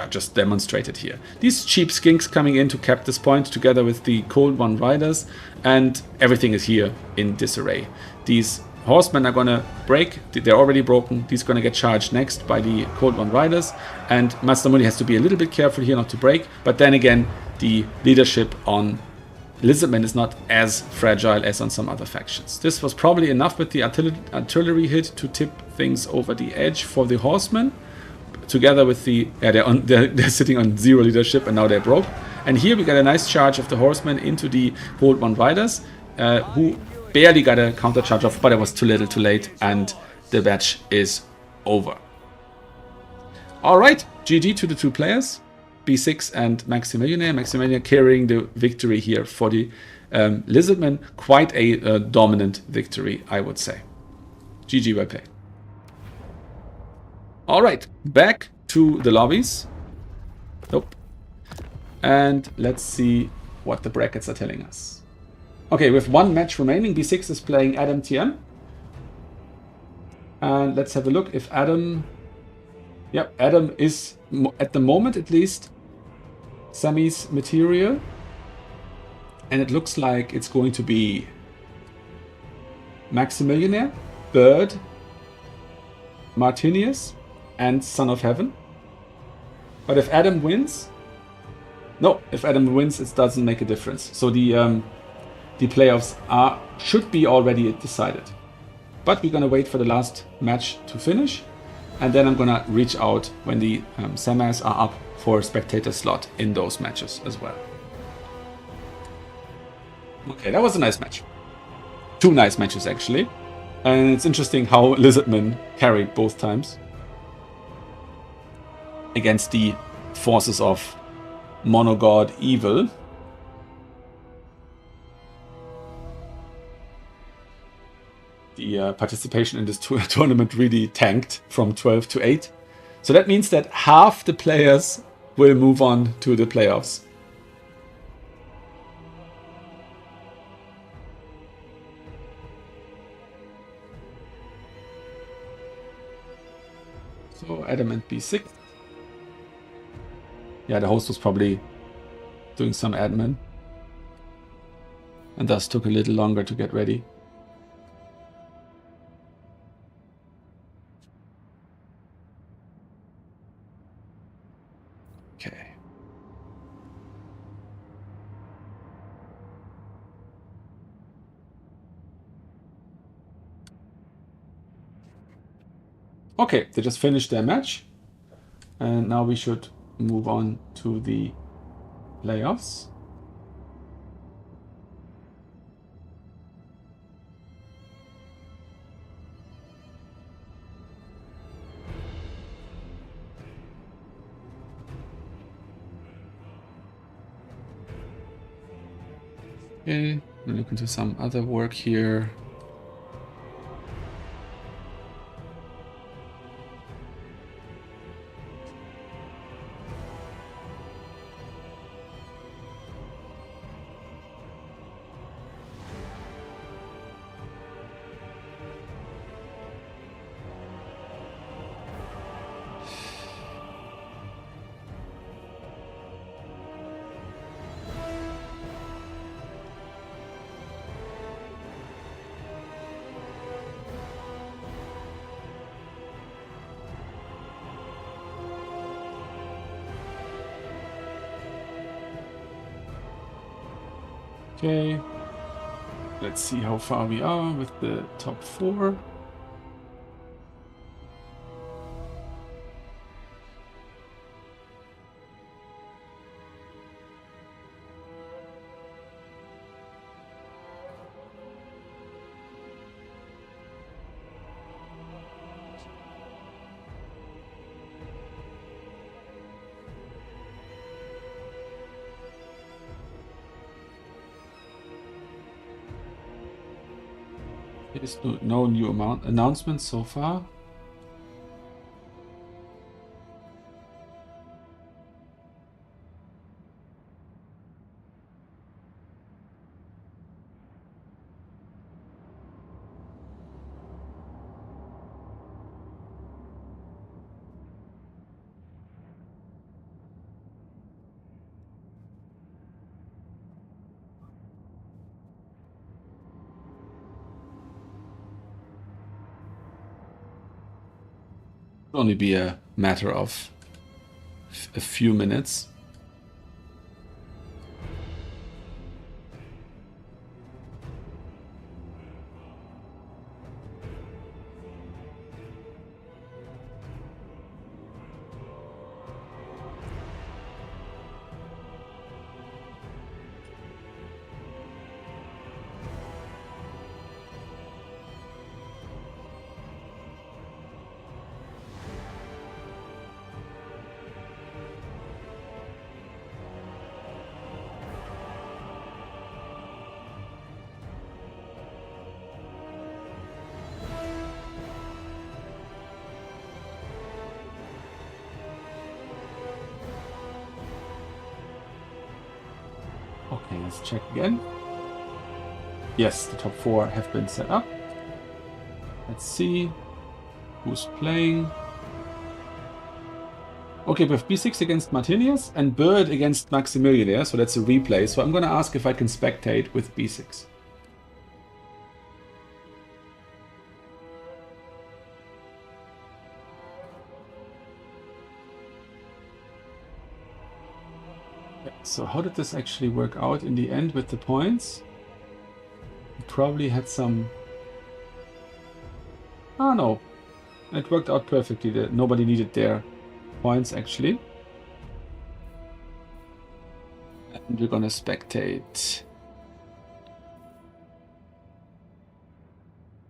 just demonstrated here. These cheap skinks coming in to cap this point together with the Cold One Riders, and everything is here in disarray. These horsemen are gonna break, they're already broken, these gonna get charged next by the Cold One Riders, and Master Mundi has to be a little bit careful here not to break, but then again, the leadership on Lizardman is not as fragile as on some other factions. This was probably enough with the artillery hit to tip things over the edge for the horsemen, together with the... they're sitting on 0 leadership and now they're broke. And here we got a nice charge of the horsemen into the Cold One Riders, who barely got a counter charge off, but it was too little too late, and the match is over. Alright, GG to the 2 players. B6 and Maximillionaire. Maximillionaire carrying the victory here for the Lizardmen. Quite a dominant victory, I would say. GG, well played. Alright, back to the lobbies. Nope. And let's see what the brackets are telling us. Okay, with 1 match remaining, B6 is playing Adam TM. And let's have a look if Adam... Yep, Adam is, at the moment at least, Sammy's material, and it looks like it's going to be Maximillionaire, Bird, Martinius, and Son of Heaven. But if Adam wins, no, if Adam wins, it doesn't make a difference. So the playoffs should be already decided. But we're gonna wait for the last match to finish, and then I'm gonna reach out when the semis are up for a spectator slot in those matches as well. Okay, that was a nice match. 2 nice matches actually. And it's interesting how Lizardman carried both times against the forces of Monogod Evil. The participation in this tournament really tanked from 12 to 8. So that means that half the players will move on to the playoffs. So Adam and B6. Yeah, the host was probably doing some admin, and thus took a little longer to get ready. Okay. Okay, they just finished their match, and now we should move on to the playoffs. Okay, we'll look into some other work here. Okay. Let's see how far we are with the top 4. There's no new announcements so far. It'll only be a matter of a few minutes. Okay, let's check again. Yes, the top 4 have been set up. Let's see who's playing. Okay, we have B6 against Martinius and Bird against Maximilian there, so that's a replay. So I'm going to ask if I can spectate with B6. So how did this actually work out in the end with the points? We probably had some... Oh no, it worked out perfectly. Nobody needed their points actually. And we're gonna spectate.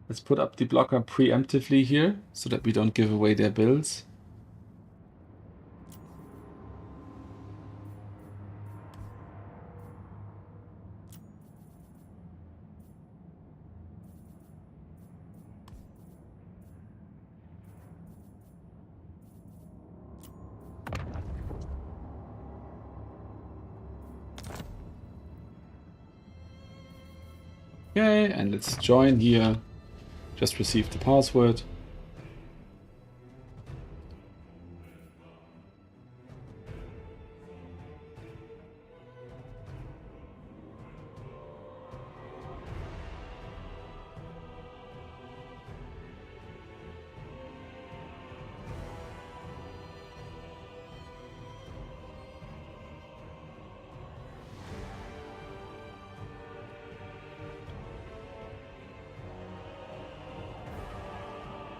Let's put up the blocker preemptively here so that we don't give away their builds. Okay, and let's join here. Just received the password.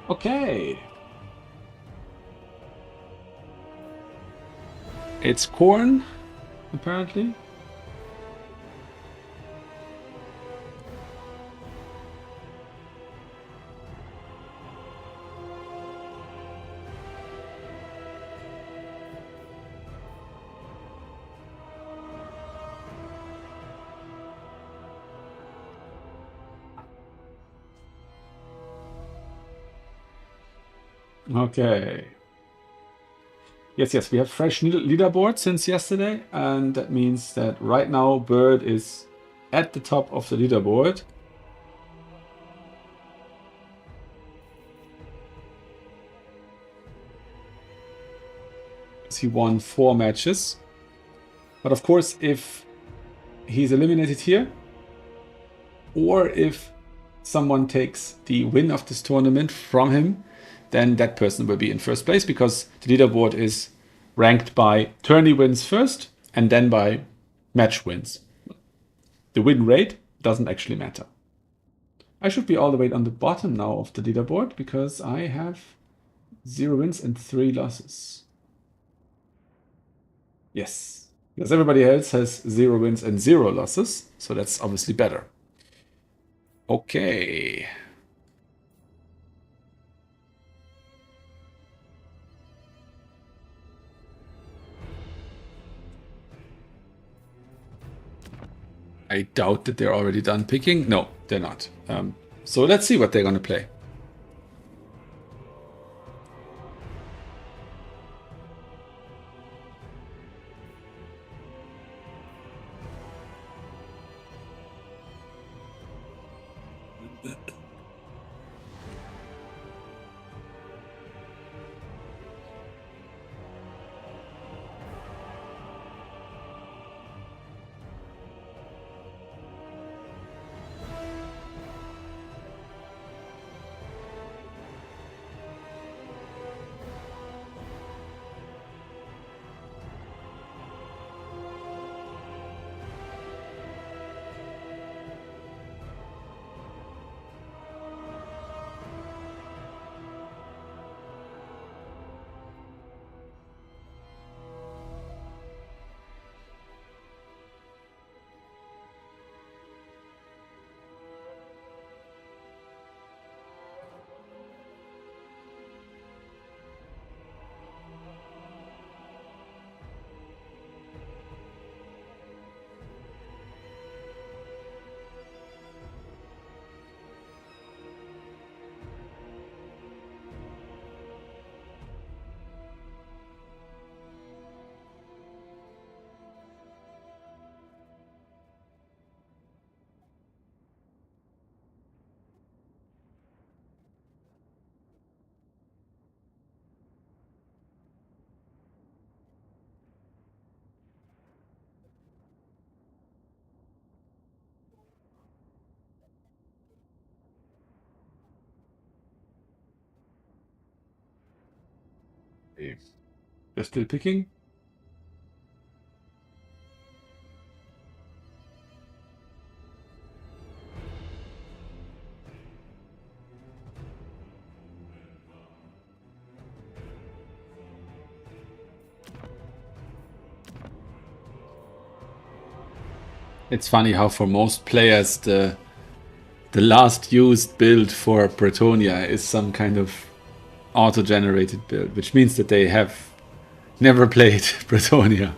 Okay. It's corn, apparently. Okay. Yes, we have fresh leaderboard since yesterday, and that means that right now Bird is at the top of the leaderboard. He won 4 matches. But of course, if he's eliminated here, or if someone takes the win of this tournament from him, then that person will be in first place, because the leaderboard is ranked by tourney wins first and then by match wins. the win rate doesn't actually matter. I should be all the way on the bottom now of the leaderboard because I have 0 wins and 3 losses. Yes, because everybody else has 0 wins and 0 losses, so that's obviously better. Okay. I doubt that they're already done picking. No, they're not. So let's see what they're going to play. They're still picking. It's funny how for most players the last used build for Bretonia is some kind of auto-generated build, which means that they have never played Bretonia.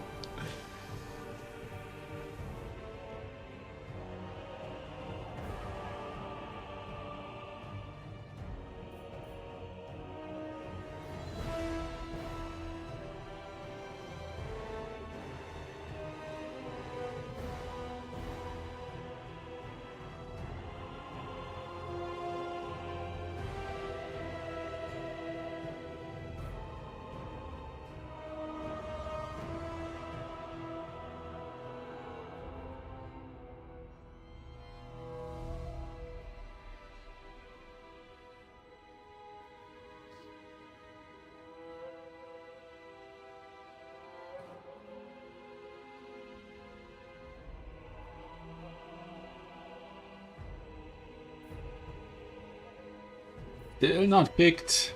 Still not picked.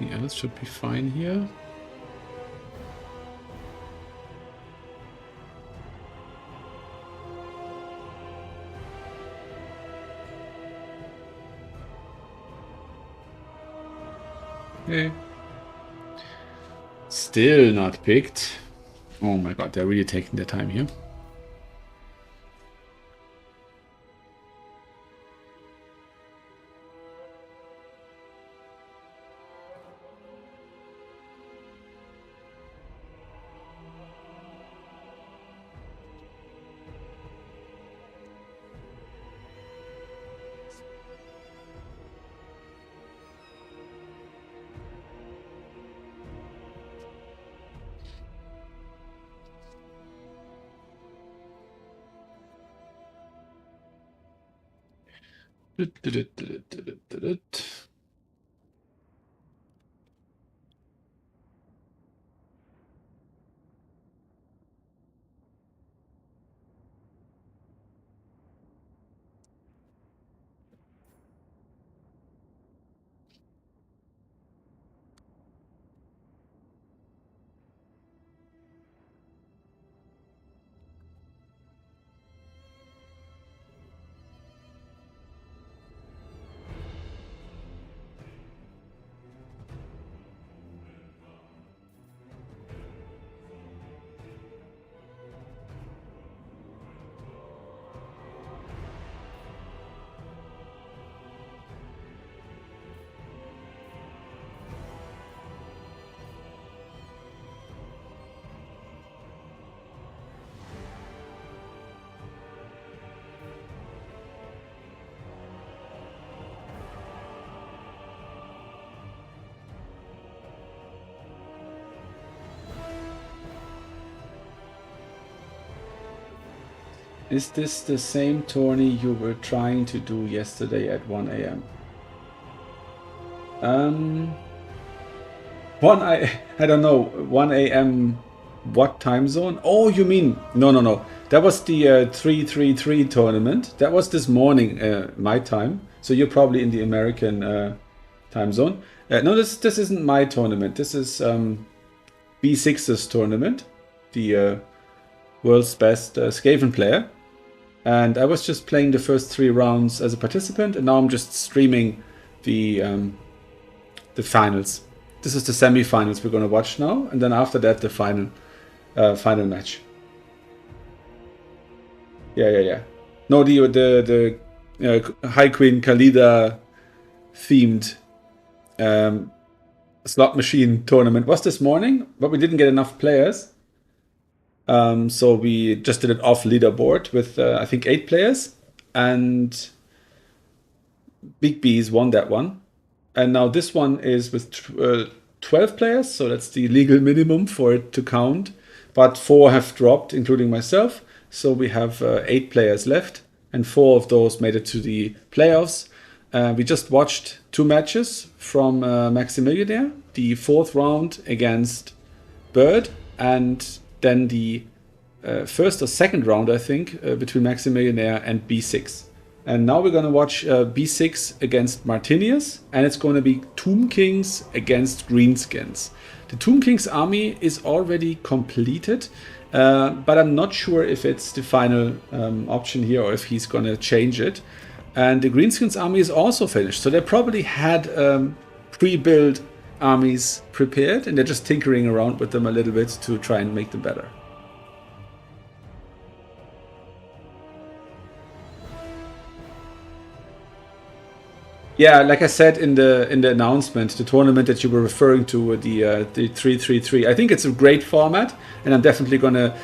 Everything else should be fine here. Okay. Still not picked. Oh my god, they're really taking their time here. Is this the same tourney you were trying to do yesterday at 1 a.m.? I don't know, 1 a.m. what time zone? Oh, you mean, no. That was the 333 tournament. That was this morning, my time. So you're probably in the American time zone. No, this isn't my tournament. This is B6's tournament, the world's best Skaven player. And I was just playing the first 3 rounds as a participant, and now I'm just streaming the finals. This is the semi-finals we're going to watch now, and then after that the final match. Yeah. No, the High Queen Khalida themed slot machine tournament was this morning, but we didn't get enough players. So we just did it off leaderboard with, I think, 8 players. And Big B's won that one. And now this one is with 12 players. So that's the legal minimum for it to count. But 4 have dropped, including myself. So we have 8 players left. And 4 of those made it to the playoffs. We just watched 2 matches from Maximilianaire. The 4th round against Bird, and then the first or second round, I think, between Maximilianaire and B6. And now we're going to watch B6 against Martinius, and it's going to be Tomb Kings against Greenskins. The Tomb Kings army is already completed, but I'm not sure if it's the final option here or if he's going to change it. And the Greenskins army is also finished, so they probably had pre-built armies prepared, and they're just tinkering around with them a little bit to try and make them better. Yeah, like I said in the announcement, the tournament that you were referring to, the 333, I think it's a great format, and I'm definitely gonna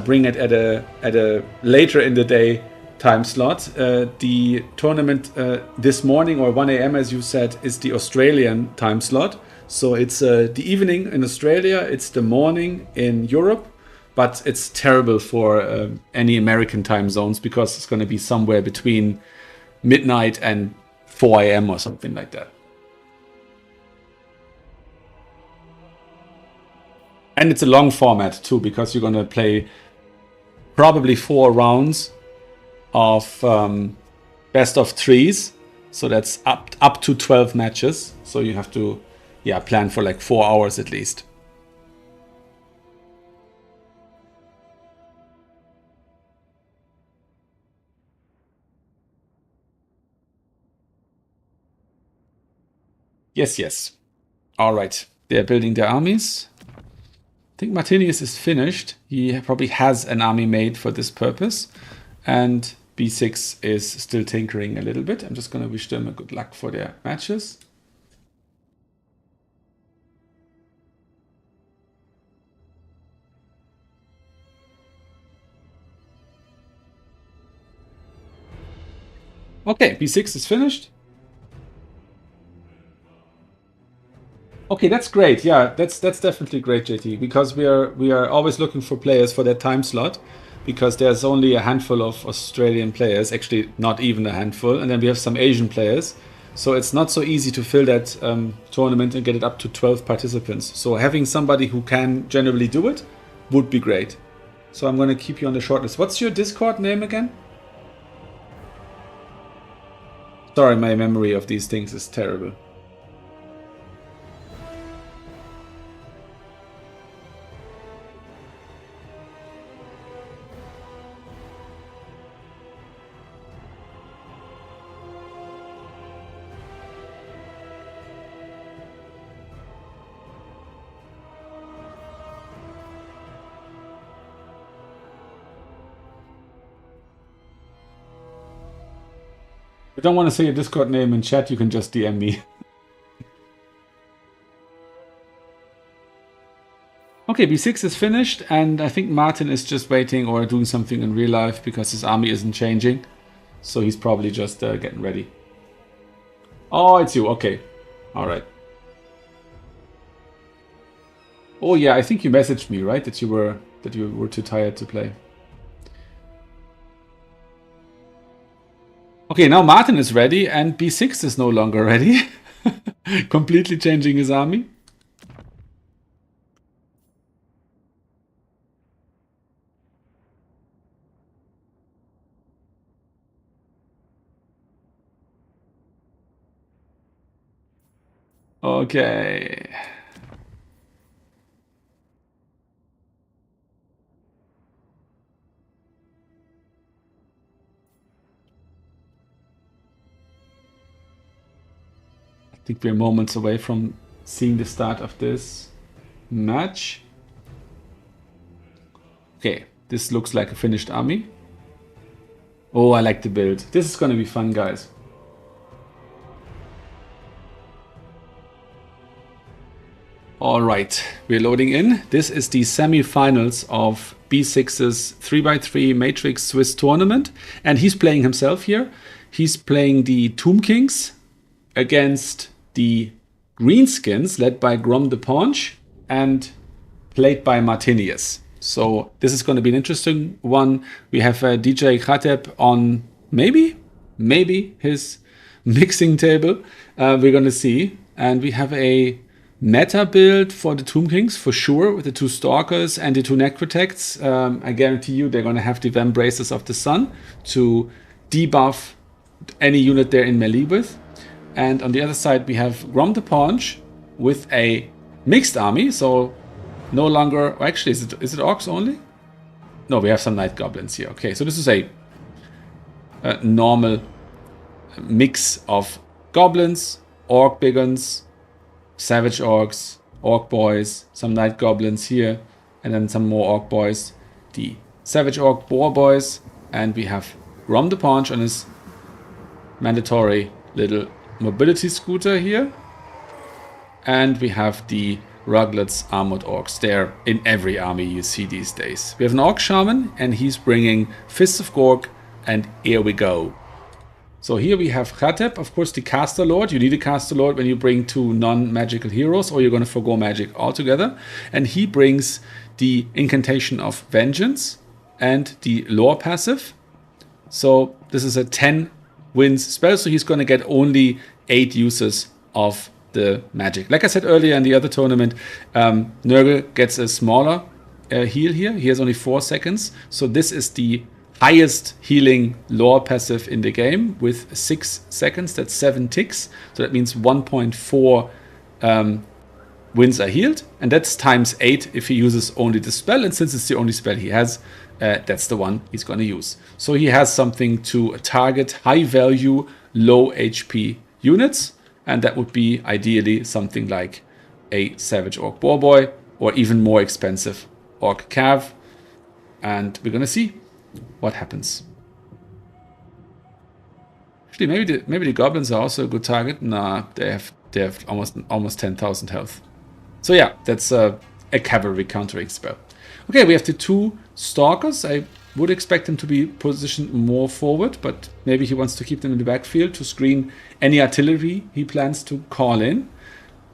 bring it at a later in the day time slot. The tournament this morning, or 1 a.m. as you said, is the Australian time slot. So it's the evening in Australia, it's the morning in Europe, but it's terrible for any American time zones because it's going to be somewhere between midnight and 4 a.m. or something like that. And it's a long format too, because you're going to play probably 4 rounds of best of 3s. So that's up to 12 matches. So you have to yeah, plan for like 4 hours at least. Yes, yes. All right. They're building their armies. I think Martinius is finished. He probably has an army made for this purpose. And B6 is still tinkering a little bit. I'm just going to wish them a good luck for their matches. Okay, B6 is finished. Okay, that's great. Yeah, that's definitely great, JT, because we are always looking for players for that time slot, because there's only a handful of Australian players, actually not even a handful, and then we have some Asian players. So it's not so easy to fill that tournament and get it up to 12 participants. So having somebody who can generally do it would be great. So I'm going to keep you on the shortlist. What's your Discord name again? Sorry, my memory of these things is terrible. If you don't want to say your Discord name in chat, you can just DM me. Okay, B6 is finished, and I think Martin is just waiting or doing something in real life because his army isn't changing. So he's probably just getting ready. Oh, it's you. Okay. All right. Oh yeah, I think you messaged me, right? That you were too tired to play. Okay, now Martin is ready and B6 is no longer ready. Completely changing his army. Okay. I think we're moments away from seeing the start of this match. Okay, this looks like a finished army. Oh, I like the build. This is gonna be fun, guys. All right, we're loading in. This is the semi-finals of B6's 3x3 Matrix Swiss tournament. And he's playing himself here. He's playing the Tomb Kings against the Greenskins, led by Grom the Paunch and played by Martinius. So this is going to be an interesting one. We have DJ Khateb on maybe his mixing table. We're going to see. And we have a meta build for the Tomb Kings for sure, with the 2 Stalkers and the 2 Necrotects. I guarantee you they're going to have the Vambraces of the Sun to debuff any unit they're in melee with. And on the other side, we have Grom the Paunch with a mixed army. So no longer, actually, is it orcs only? No, we have some Night Goblins here. Okay, so this is a normal mix of goblins, orc biguns, savage orcs, orc boys, some Night Goblins here, and then some more orc boys, the savage orc boar boys, and we have Grom the Paunch on his mandatory little mobility scooter here. And we have the Ruglets armored orcs. They're in every army you see these days. We have an orc shaman and he's bringing Fists of Gork, and here we go. So here we have Khateb, of course the caster lord. You need a caster lord when you bring 2 non-magical heroes, or you're going to forgo magic altogether. And he brings the incantation of vengeance and the lore passive. So this is a 10 wins spell, so he's going to get only 8 uses of the magic. Like I said earlier in the other tournament, Nurgle gets a smaller heal here. He has only 4 seconds. So this is the highest healing lore passive in the game with 6 seconds. That's 7 ticks. So that means 1.4 winds are healed, and that's times 8 if he uses only the spell, and since it's the only spell he has, that's the one he's going to use. So he has something to target high value, low HP units, and that would be ideally something like a Savage Orc Boarboy, or even more expensive Orc Cav, and we're going to see what happens. Actually, maybe the goblins are also a good target. Nah, they have almost 10,000 health. So yeah, that's a cavalry countering spell. Okay, we have the 2 stalkers. I would expect him to be positioned more forward, but maybe he wants to keep them in the backfield to screen any artillery he plans to call in.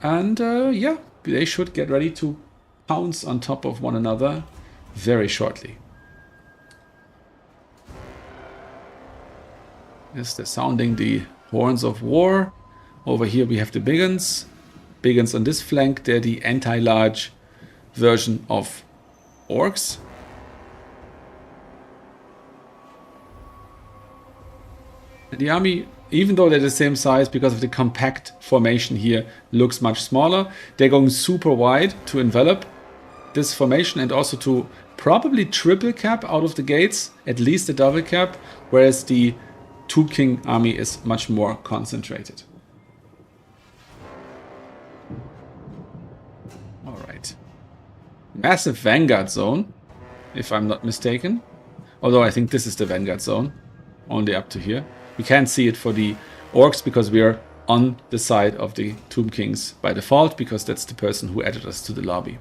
And yeah, they should get ready to pounce on top of one another very shortly. Yes, they're sounding the horns of war. Over here we have the big uns. Big uns on this flank. They're the anti-large version of orcs. And the army, even though they're the same size, because of the compact formation here, looks much smaller. They're going super wide to envelop this formation and also to probably triple cap out of the gates, at least a double cap, whereas the Tomb King army is much more concentrated. Alright. Massive Vanguard zone, if I'm not mistaken. Although I think this is the Vanguard zone, only up to here. We can't see it for the orcs because we are on the side of the Tomb Kings by default, because that's the person who added us to the lobby.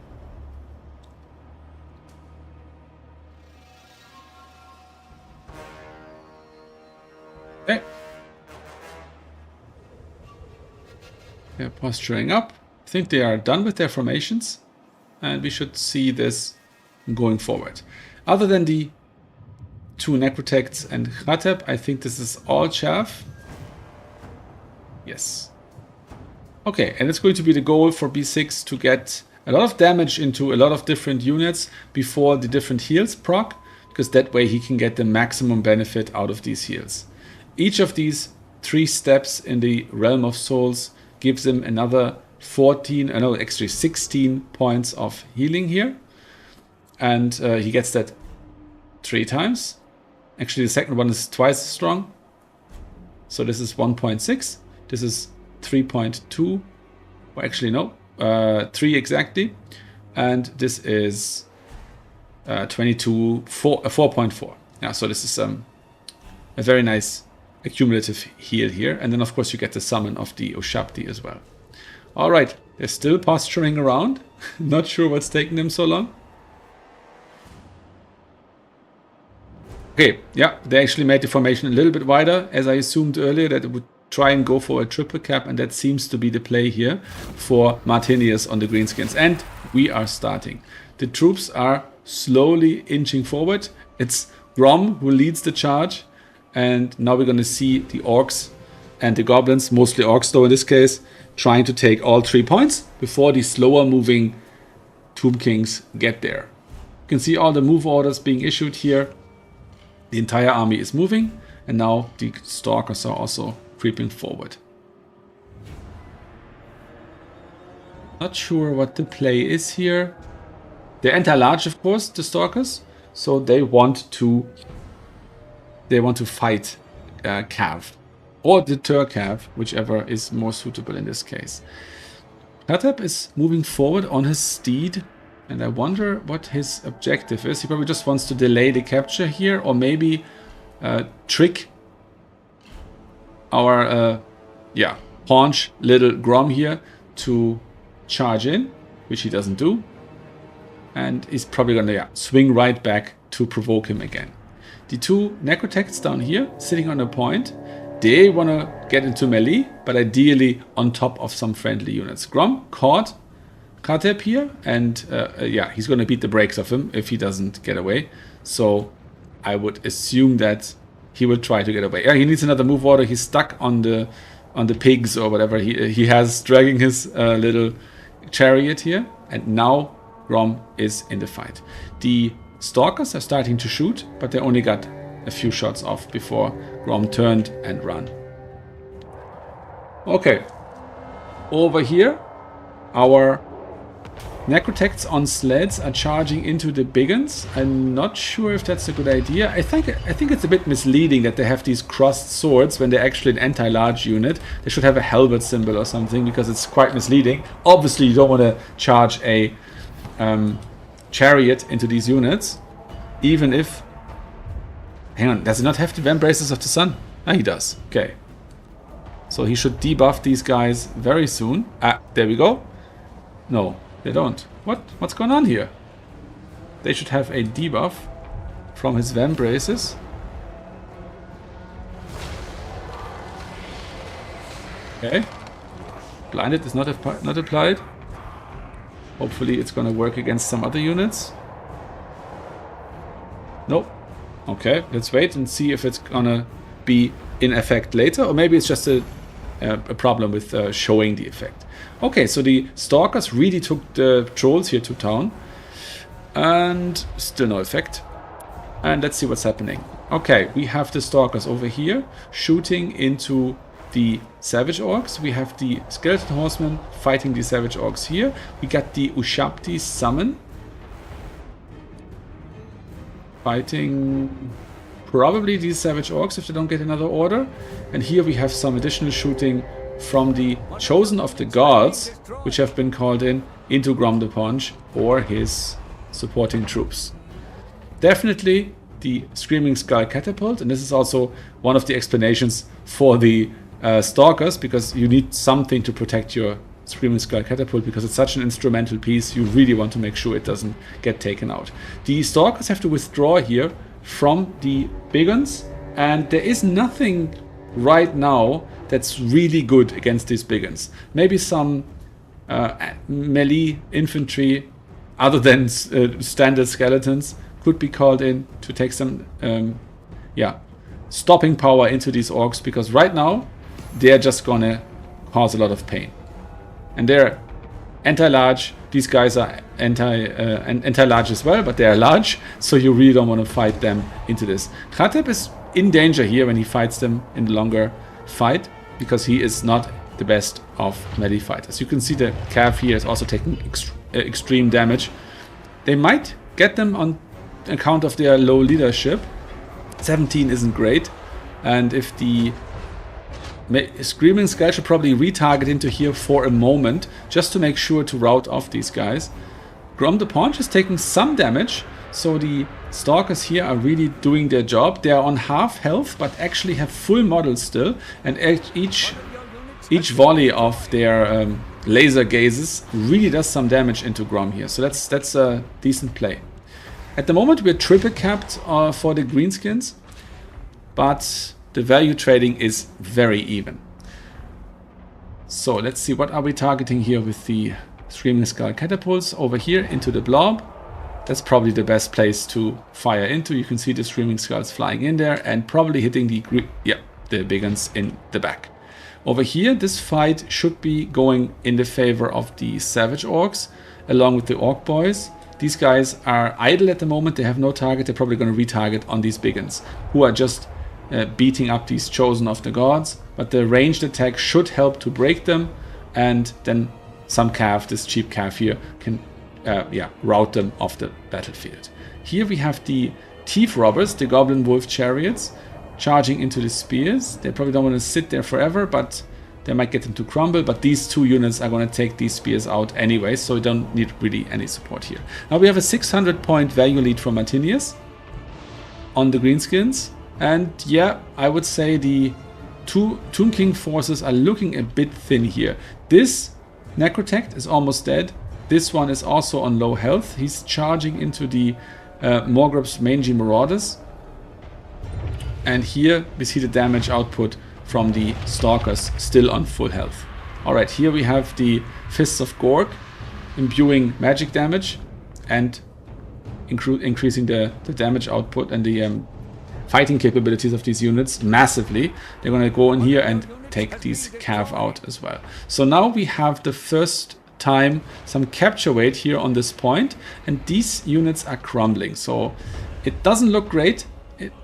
Okay. They're posturing up. I think they are done with their formations, and we should see this going forward. Other than the 2 Necrotects and Khatep, I think this is all chaff. Yes. Okay, and it's going to be the goal for B6 to get a lot of damage into a lot of different units before the different heals proc, because that way he can get the maximum benefit out of these heals. Each of these 3 steps in the Realm of Souls gives him another 16 points of healing here. And he gets that 3 times. Actually, the second one is twice as strong. So this is 1.6. This is 3.2. Or actually, no. 3 exactly. And this is 4.4. Yeah, so this is a very nice accumulative heal here. And then, of course, you get the summon of the Ushabti as well. All right. They're still posturing around. Not sure what's taking them so long. Okay, yeah, they actually made the formation a little bit wider, as I assumed earlier that it would try and go for a triple cap, and that seems to be the play here for Martinius on the Greenskins. And we are starting. The troops are slowly inching forward. It's Grom who leads the charge, and now we're going to see the orcs and the goblins, mostly orcs though in this case, trying to take all 3 points before the slower moving Tomb Kings get there. You can see all the move orders being issued here. The entire army is moving, and now the stalkers are also creeping forward. Not sure what the play is here. They enter large, of course, the stalkers, so they want to fight Cav or deter Cav, whichever is more suitable in this case. Khatep is moving forward on his steed. And I wonder what his objective is. He probably just wants to delay the capture here, or maybe trick our paunch little Grom here to charge in, which he doesn't do. And he's probably gonna swing right back to provoke him again. The 2 Necrotects down here, sitting on a point, they wanna get into melee, but ideally on top of some friendly units. Grom caught Khatep here, and he's going to beat the brakes off him if he doesn't get away. So I would assume that he will try to get away. Yeah, he needs another move order. He's stuck on the pigs or whatever he has, dragging his little chariot here. And now Grom is in the fight. The stalkers are starting to shoot, but they only got a few shots off before Grom turned and ran. Okay, over here our Necrotects on sleds are charging into the big uns. I'm not sure if that's a good idea. I think it's a bit misleading that they have these crossed swords when they're actually an anti-large unit. They should have a halberd symbol or something, because it's quite misleading. Obviously, you don't want to charge a chariot into these units, even if... Hang on, does he not have the Vambraces of the Sun? Ah, he does. Okay. So he should debuff these guys very soon. Ah, there we go. No. They don't. What's going on here? They should have a debuff from his Vambraces. Okay. Blinded is not applied. Hopefully it's gonna work against some other units. Nope. Okay, let's wait and see if it's gonna be in effect later, or maybe it's just a problem with showing the effect. Okay, so the Stalkers really took the Trolls here to town. And still no effect. And let's see what's happening. Okay, we have the Stalkers over here shooting into the Savage Orcs. We have the Skeleton Horsemen fighting the Savage Orcs here. We got the Ushabti summon fighting probably these Savage Orcs if they don't get another order. And here we have some additional shooting from the Chosen of the Gods, which have been called in into Grom the Paunch or his supporting troops. Definitely the Screaming Skull Catapult, and this is also one of the explanations for the Stalkers, because you need something to protect your Screaming Skull Catapult, because it's such an instrumental piece. You really want to make sure it doesn't get taken out. The Stalkers have to withdraw here from the big ones, and there is nothing right now that's really good against these big ones. Maybe some melee infantry other than standard skeletons could be called in to take some stopping power into these orcs, because right now they're just gonna cause a lot of pain. And they're anti-large. These guys are anti-large as well, but they are large, so you really don't want to fight them into this. Khateb is in danger here when he fights them in the longer fight, because he is not the best of melee fighters. You can see the Cav here is also taking extreme damage. They might get them on account of their low leadership. 17 isn't great, and if the Screaming Skull should probably retarget into here for a moment, just to make sure to rout off these guys. Grom the Paunch is taking some damage, so the Stalkers here are really doing their job. They are on half health, but actually have full models still, and each volley of their laser gazes really does some damage into Grom here. So that's a decent play. At the moment we're triple capped for the greenskins, but the value trading is very even. So let's see, what are we targeting here with the Screaming Skull Catapults? Over here into the blob. That's probably the best place to fire into. You can see the Screaming Skulls flying in there and probably hitting the big ones in the back. Over here, this fight should be going in the favor of the Savage Orcs along with the Orc Boys. These guys are idle at the moment. They have no target. They're probably going to retarget on these big ones, who are just beating up these Chosen of the Gods. But the ranged attack should help to break them, and then some Cav, this cheap Cav here, can rout them off the battlefield. Here we have the Thief Robbers, the Goblin Wolf Chariots, charging into the spears. They probably don't want to sit there forever, but they might get them to crumble. But these two units are going to take these spears out anyway, so we don't need really any support here. Now we have a 600 point value lead from Martinius on the greenskins. And yeah, I would say the two Tomb King forces are looking a bit thin here. This Necrotect is almost dead. This one is also on low health. He's charging into the Morgrub's Mangy Marauders. And here we see the damage output from the Stalkers still on full health. Alright, here we have the Fists of Gorg imbuing magic damage and increasing the damage output and the fighting capabilities of these units massively. They're going to go in here and take these Cav out as well. So now we have the first time some capture weight here on this point, and these units are crumbling. So it doesn't look great.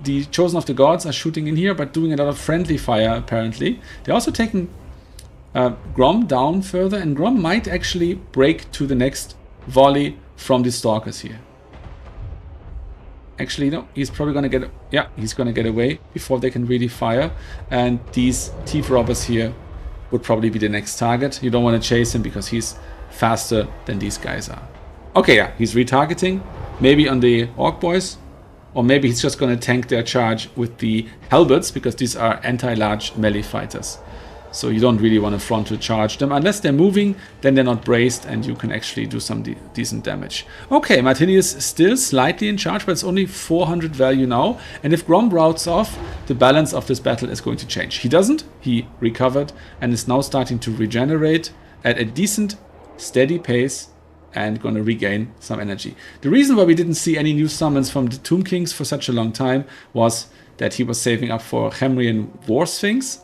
The Chosen of the Gods are shooting in here, but doing a lot of friendly fire apparently. They're also taking Grom down further, and Grom might actually break to the next volley from the stalkers here. Actually, no, he's probably going to get... Yeah, he's going to get away before they can really fire. And these thief robbers here would probably be the next target. You don't want to chase him because he's faster than these guys are. Okay, yeah, he's retargeting. Maybe on the Orc Boys. Or maybe he's just going to tank their charge with the Halberds, because these are anti-large melee fighters. So you don't really want to frontal charge them. Unless they're moving, then they're not braced and you can actually do some decent damage. Okay, Martinius still slightly in charge, but it's only 400 value now. And if Grom routes off, the balance of this battle is going to change. He doesn't. He recovered and is now starting to regenerate at a decent, steady pace. And going to regain some energy. The reason why we didn't see any new summons from the Tomb Kings for such a long time was that he was saving up for Khemrian War Sphinx,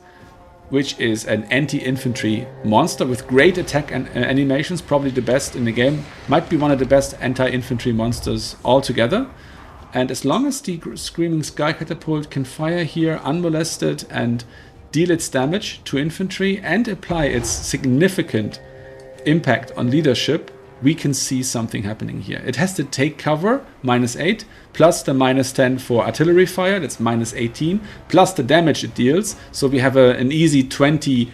which is an anti-infantry monster with great attack and animations, probably the best in the game. Might be one of the best anti-infantry monsters altogether. And as long as the Screaming Sky Catapult can fire here unmolested and deal its damage to infantry and apply its significant impact on leadership, we can see something happening here. It has to take cover, -8, plus the -10 for artillery fire, that's -18, plus the damage it deals. So we have an easy 20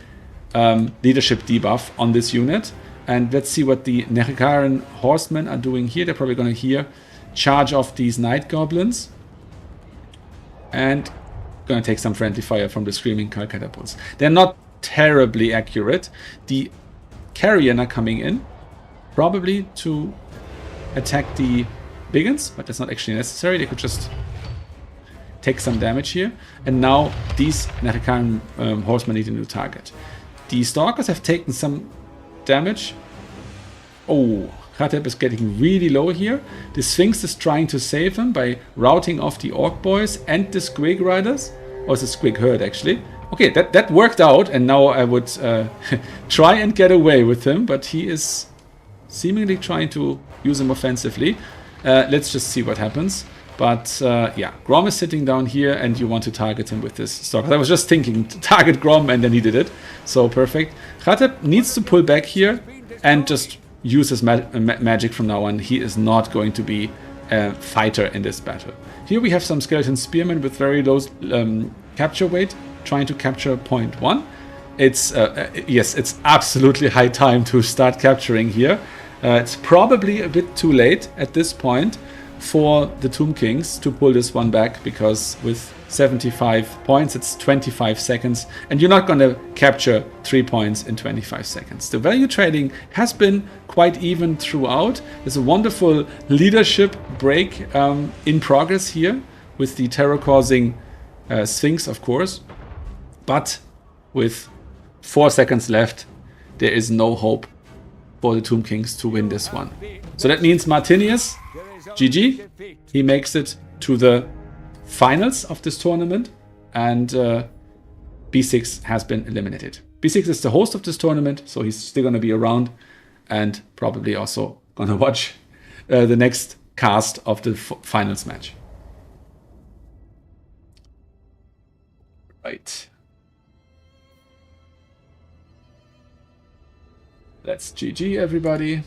leadership debuff on this unit. And let's see what the Nehekaren horsemen are doing here. They're probably going to here charge off these night goblins. And going to take some friendly fire from the Screaming Skull Catapults. They're not terribly accurate. The Carrion are coming in, probably to attack the Biggins, but that's not actually necessary. They could just take some damage here. And now these Nehekaren horsemen need a new target. The Stalkers have taken some damage. Oh, Khatep is getting really low here. The Sphinx is trying to save him by routing off the Orc Boys and the Squig Riders. Or it's a Squig Herd, actually. Okay, that worked out, and now I would try and get away with him, but he is seemingly trying to use him offensively. Let's just see what happens. But yeah, Grom is sitting down here and you want to target him with this Stalker. I was just thinking to target Grom and then he did it. So perfect. Khatep needs to pull back here and just use his magic from now on. He is not going to be a fighter in this battle. Here we have some Skeleton Spearmen with very low capture weight trying to capture point 1. It's yes, it's absolutely high time to start capturing here. It's probably a bit too late at this point for the Tomb Kings to pull this one back, because with 75 points it's 25 seconds and you're not going to capture 3 points in 25 seconds. The value trading has been quite even throughout. There's a wonderful leadership break in progress here with the terror-causing Sphinx, of course, but with 4 seconds left there is no hope for the Tomb Kings to win this one. So that means Martinius, GG, he makes it to the finals of this tournament, and B6 has been eliminated. B6 is the host of this tournament, so he's still going to be around and probably also going to watch the next cast of the finals match. Right. Let's GG everybody.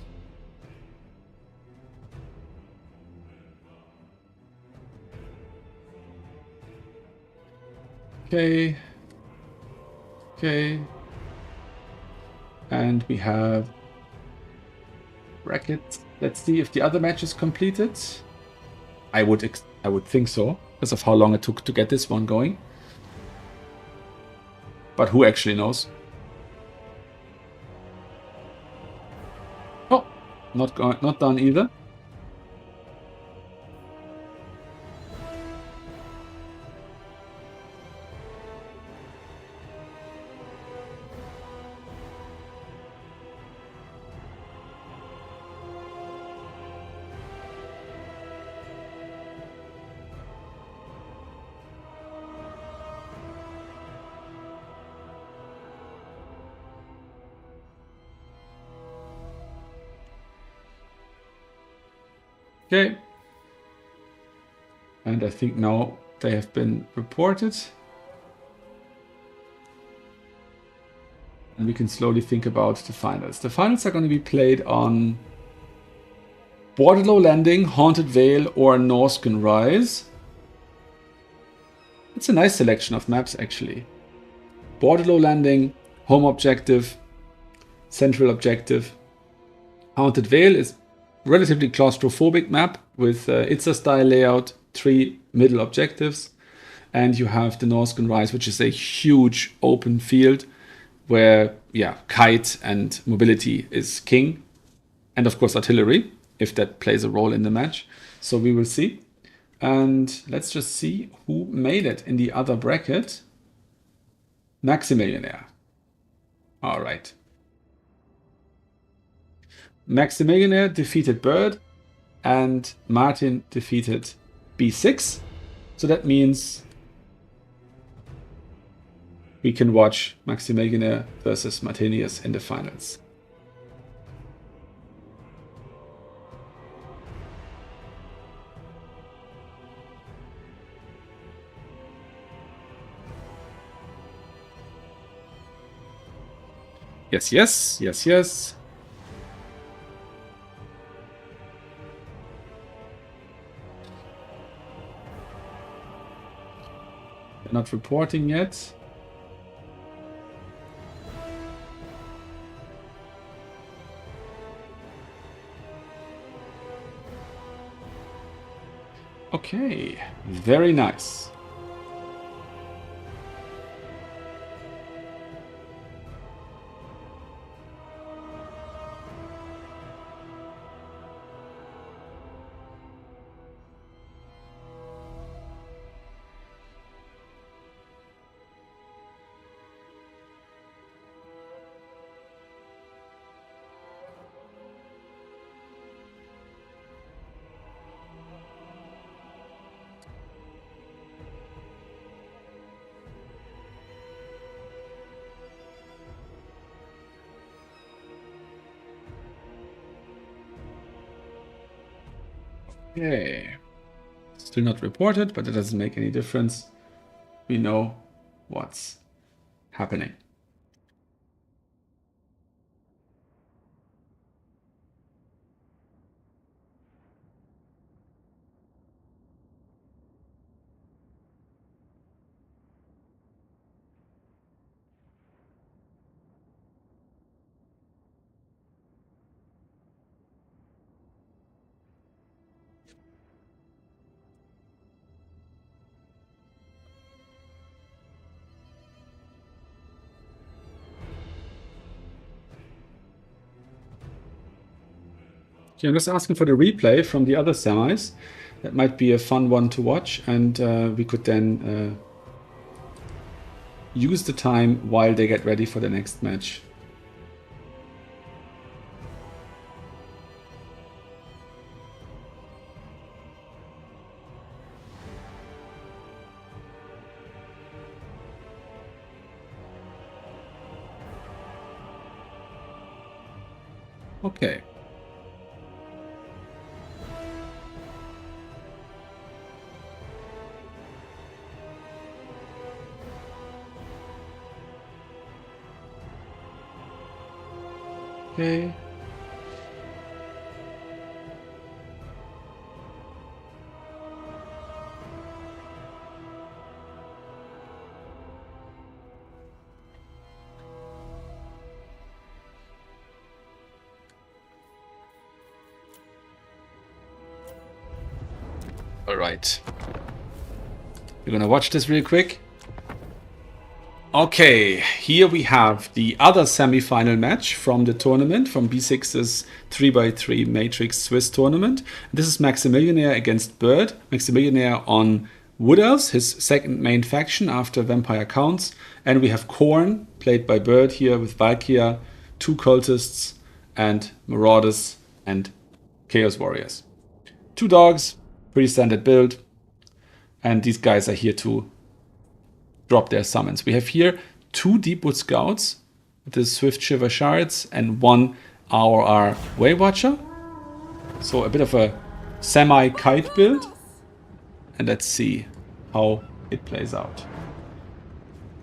Okay. Okay. And we have bracket. Let's see if the other match is completed. I would think so, because of how long it took to get this one going. But who actually knows? Oh, not done either. Okay, and I think now they have been reported, and we can slowly think about the finals. The finals are going to be played on Waterloo Landing, Haunted Vale, or Norscan Rise. It's a nice selection of maps, actually. Waterloo Landing, home objective, central objective. Haunted Vale is relatively claustrophobic map with Itza style layout, 3 middle objectives. And you have the Norscan Rise, which is a huge open field where, yeah, kite and mobility is king. And of course artillery, if that plays a role in the match. So we will see. And let's just see who made it in the other bracket. Maximillionaire. All right. Maximillionaire defeated Bird and Martin defeated B6. So that means we can watch Maximillionaire versus Martinius in the finals. Yes, yes, yes, yes. They're not reporting yet. Okay, very nice. Okay, still not reported, but it doesn't make any difference. We know what's happening. Okay, I'm just asking for the replay from the other semis. That might be a fun one to watch, and we could then use the time while they get ready for the next match. Okay. Okay. All right. We're gonna watch this real quick. Okay, here we have the other semi-final match from the tournament, from B6's 3x3 Matrix Swiss tournament. This is Maximillionaire against Bird. Maximillionaire on Wood Elves, his second main faction after Vampire Counts. And we have Korn, played by Bird here with Valkyria, 2 cultists, and Marauders and Chaos Warriors. 2 dogs, pretty standard build. And these guys are here to drop their summons. We have here 2 Deepwood Scouts with the Swift Shiver Shards and 1 RR Waywatcher. So a bit of a semi-kite build. And let's see how it plays out.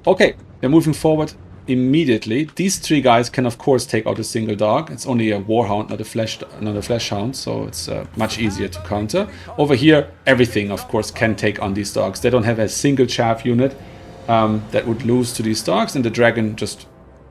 Okay, we're moving forward immediately. These 3 guys can of course take out a single dog. It's only a warhound, not a flesh hound, so it's much easier to counter. Over here, everything of course can take on these dogs. They don't have a single chaff unit that would lose to these dogs, and the dragon just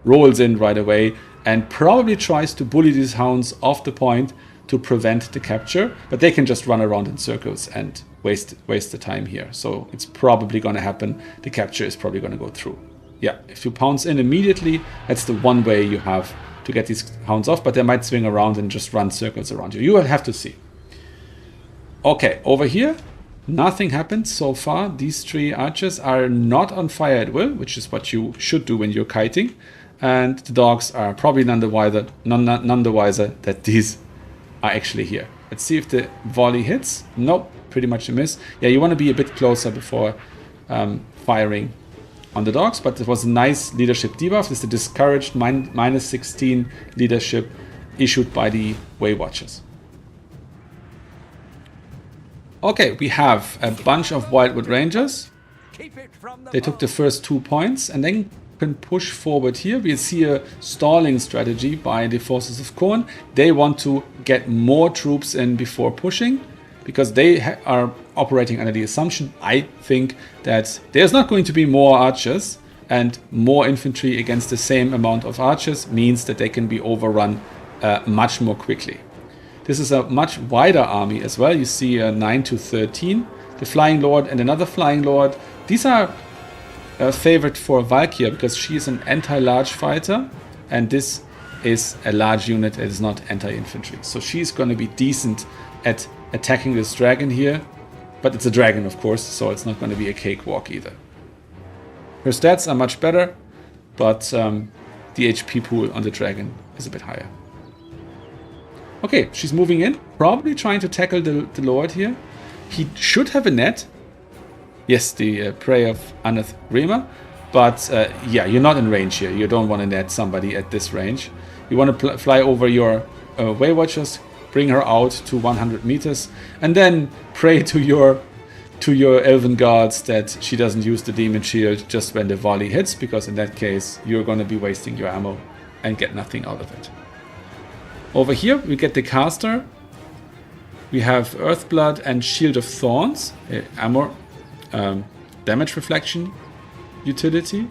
rolls in right away and probably tries to bully these hounds off the point to prevent the capture, but they can just run around in circles and waste the time here. So it's probably going to happen. The capture is probably going to go through. Yeah, if you pounce in immediately, that's the one way you have to get these hounds off, but they might swing around and just run circles around you. You will have to see. Okay, over here, nothing happened so far. These 3 archers are not on fire at will, which is what you should do when you're kiting. And the dogs are probably none the wiser that these are actually here. Let's see if the volley hits. Nope, pretty much a miss. Yeah, you want to be a bit closer before firing on the dogs, but it was a nice leadership debuff. This is the discouraged minus 16 leadership issued by the Way Watchers. Okay, we have a bunch of Wildwood Rangers. They took the first 2 points and then can push forward here. We see a stalling strategy by the Forces of Khorne. They want to get more troops in before pushing, because they are operating under the assumption, I think, that there's not going to be more archers, and more infantry against the same amount of archers means that they can be overrun much more quickly. This is a much wider army as well. You see 9 to 13, the Flying Lord and another Flying Lord. These are favored for Valkyria because she is an anti-large fighter, and this is a large unit that is not anti-infantry. So she's going to be decent at attacking this dragon here, but it's a dragon of course, so it's not going to be a cakewalk either. Her stats are much better, but the HP pool on the dragon is a bit higher. Okay, she's moving in, probably trying to tackle the Lord here. He should have a net. Yes, the prey of Aneth Rema, but yeah, you're not in range here. You don't want to net somebody at this range. You want to fly over your Way Watchers, bring her out to 100 meters, and then pray to your elven guards that she doesn't use the demon shield just when the volley hits, because in that case you're going to be wasting your ammo and get nothing out of it. Over here we get the caster. We have Earthblood and Shield of Thorns, armor, damage reflection utility,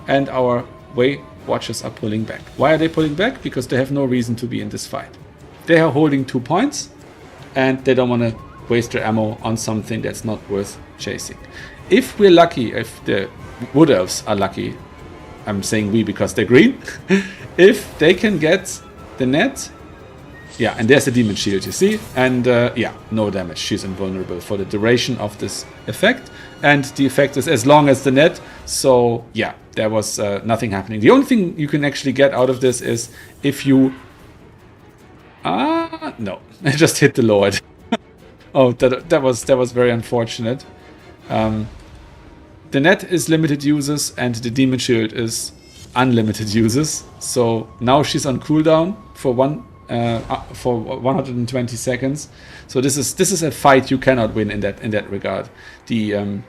and our Way Watchers are pulling back. Why are they pulling back? Because they have no reason to be in this fight. They are holding 2 points and they don't want to waste their ammo on something that's not worth chasing. If we're lucky, if the Wood Elves are lucky, I'm saying we because they're green, if they can get the net, yeah, and there's the demon shield, you see, and yeah, no damage. She's invulnerable for the duration of this effect, and the effect is as long as the net, so yeah, there was nothing happening. The only thing you can actually get out of this is if you no, I just hit the Lord. Oh, that was very unfortunate. The net is limited uses and the demon shield is unlimited uses. So now she's on cooldown for 120 seconds. So this is a fight you cannot win in that regard. The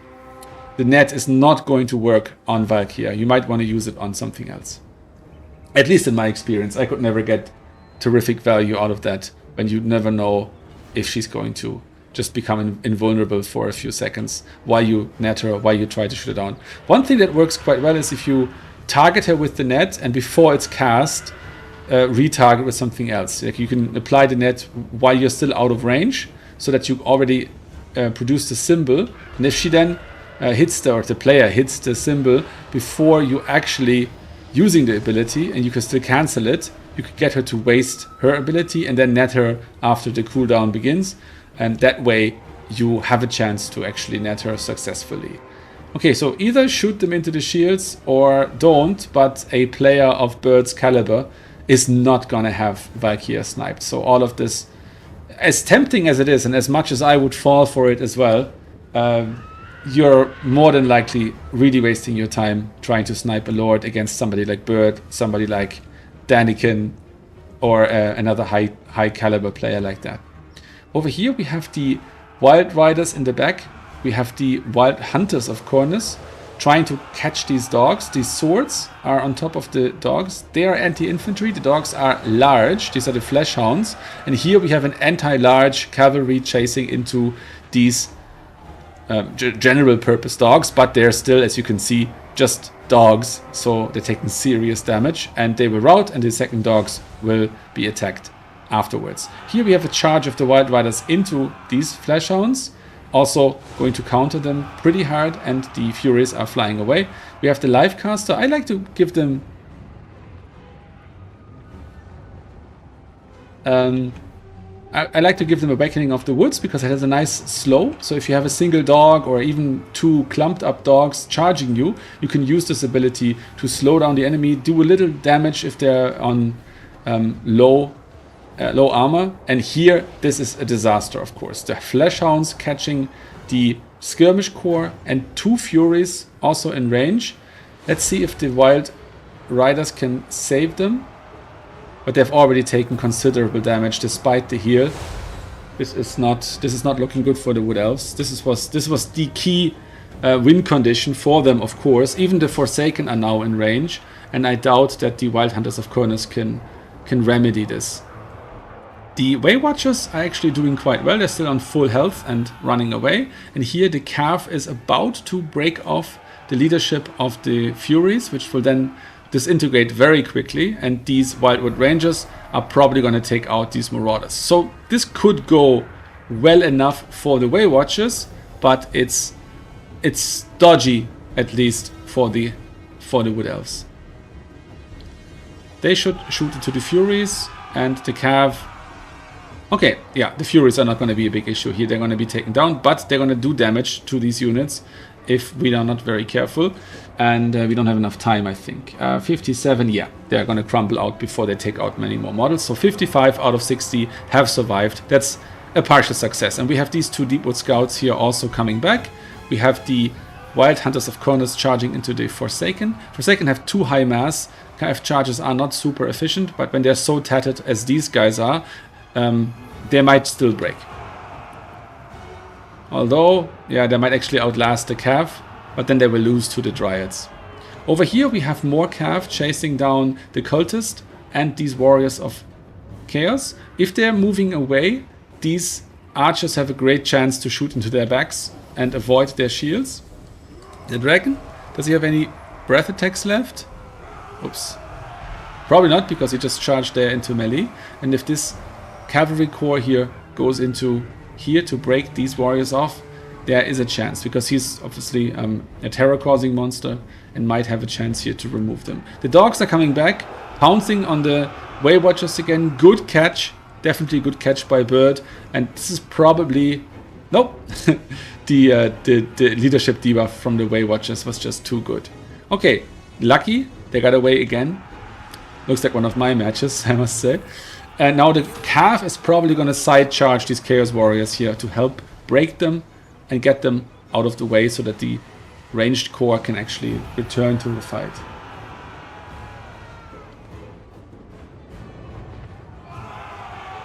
net is not going to work on Valkyria. You might want to use it on something else. At least in my experience, I could never get terrific value out of that when you never know if she's going to just become invulnerable for a few seconds while you net her, while you try to shoot her down. One thing that works quite well is if you target her with the net and before it's cast, retarget with something else. Like you can apply the net while you're still out of range so that you already produce the symbol, and if she then the player hits the symbol before you actually using the ability and you can still cancel it, you could get her to waste her ability and then net her after the cooldown begins, and that way you have a chance to actually net her successfully. Okay, so either shoot them into the shields or don't, but a player of Bird's caliber is not gonna have Valkyria sniped. So all of this, as tempting as it is and as much as I would fall for it as well, you're more than likely really wasting your time trying to snipe a Lord against somebody like Bird, somebody like Daniken, or another high caliber player like that. Over here we have the Wild Riders in the back. We have the Wild Hunters of Cornus. trying to catch these dogs. These swords are on top of the dogs. They are anti-infantry. The dogs are large. These are the flesh hounds. And here we have an anti-large cavalry chasing into these general purpose dogs. But they're still, as you can see, just dogs. So they're taking serious damage. And they will rout, and the second dogs will be attacked afterwards. Here we have a charge of the Wild Riders into these flesh hounds. Also going to counter them pretty hard, and the Furies are flying away. We have the Life Caster. I like to give them I like to give them Awakening of the Woods because it has a nice slow. So if you have a single dog or even two clumped up dogs charging you, you can use this ability to slow down the enemy, do a little damage if they're on low armor. And here, this is a disaster, of course. The Flesh Hounds catching the Skirmish Corps and two Furies also in range. Let's see if the Wild Riders can save them. But they've already taken considerable damage despite the heal. This is not looking good for the Wood Elves. This was the key win condition for them, of course. Even the Forsaken are now in range, and I doubt that the Wild Hunters of Khorne can remedy this. The Way Watchers are actually doing quite well. They're still on full health and running away. And here the Cav is about to break off the leadership of the Furies, which will then disintegrate very quickly. And these Wildwood Rangers are probably going to take out these Marauders. So this could go well enough for the Way Watchers, but it's dodgy, at least for the Wood Elves. They should shoot into the Furies, and the Cav. Okay, yeah, the Furies are not going to be a big issue here. They're going to be taken down, but they're going to do damage to these units if we are not very careful. And we don't have enough time, I think. 57, yeah, they're going to crumble out before they take out many more models. So 55 out of 60 have survived. That's a partial success. And we have these two Deepwood Scouts here also coming back. We have the Wild Hunters of Khorne charging into the Forsaken. Forsaken have too high mass. KF charges are not super efficient, but when they're so tattered as these guys are, they might still break. Although, yeah, they might actually outlast the Cav, but then they will lose to the Dryads. Over here we have more Cav chasing down the Cultist and these Warriors of Chaos. If they're moving away, these archers have a great chance to shoot into their backs and avoid their shields. The Dragon, does he have any breath attacks left? Oops. Probably not, because he just charged there into melee. And if this Cavalry Corps here goes into here to break these warriors off, there is a chance, because he's obviously a terror-causing monster and might have a chance here to remove them. The dogs are coming back, pouncing on the Way Watchers again. Good catch, definitely good catch by Bird, and this is probably nope. the leadership debuff from the Way Watchers was just too good. Okay, lucky they got away again. Looks like one of my matches, I must say. And now the Cav is probably going to side charge these Chaos Warriors here to help break them and get them out of the way so that the ranged core can actually return to the fight.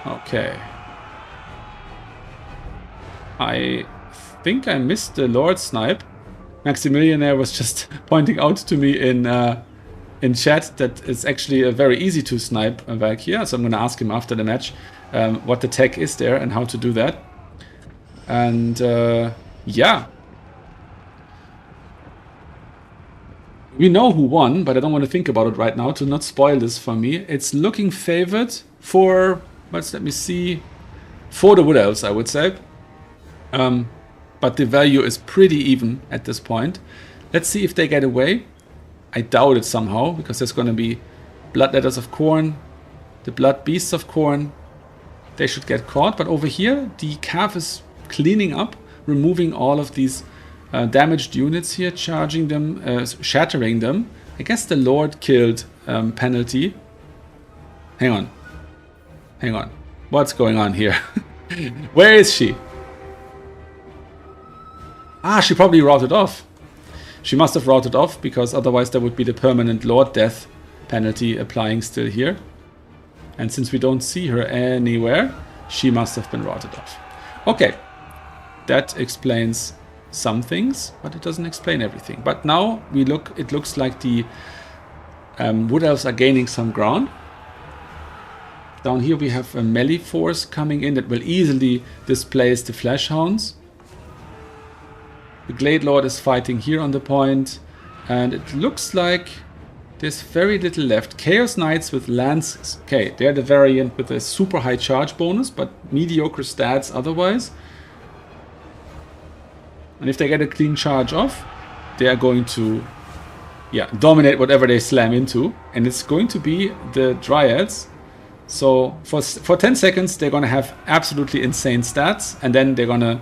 Okay. I think I missed the Lord Snipe. Maximilianaire was just pointing out to me in chat that it's actually very easy to snipe back here. So I'm going to ask him after the match what the tech is there and how to do that. And yeah. We know who won, but I don't want to think about it right now to not spoil this for me. It's looking favored for, let me see, for the Wood Elves, I would say. But the value is pretty even at this point. Let's see if they get away. I doubt it somehow, because there's going to be Bloodletters of Khorne, the Blood Beasts of Khorne. They should get caught. But over here, the Cav is cleaning up, removing all of these damaged units here, charging them, shattering them. I guess the Lord killed penalty. Hang on. What's going on here? Where is she? Ah, she probably routed off. She must have routed off, because otherwise there would be the permanent Lord death penalty applying still here. And since we don't see her anywhere, she must have been routed off. Okay, that explains some things, but it doesn't explain everything. But now it looks like the Wood Elves are gaining some ground. Down here we have a melee force coming in that will easily displace the Flesh Hounds. The Glade Lord is fighting here on the point, and it looks like there's very little left. Chaos Knights with Lances. Okay, they're the variant with a super high charge bonus, but mediocre stats otherwise. And if they get a clean charge off, they are going to dominate whatever they slam into. And it's going to be the Dryads. So for 10 seconds, they're going to have absolutely insane stats. And then they're going to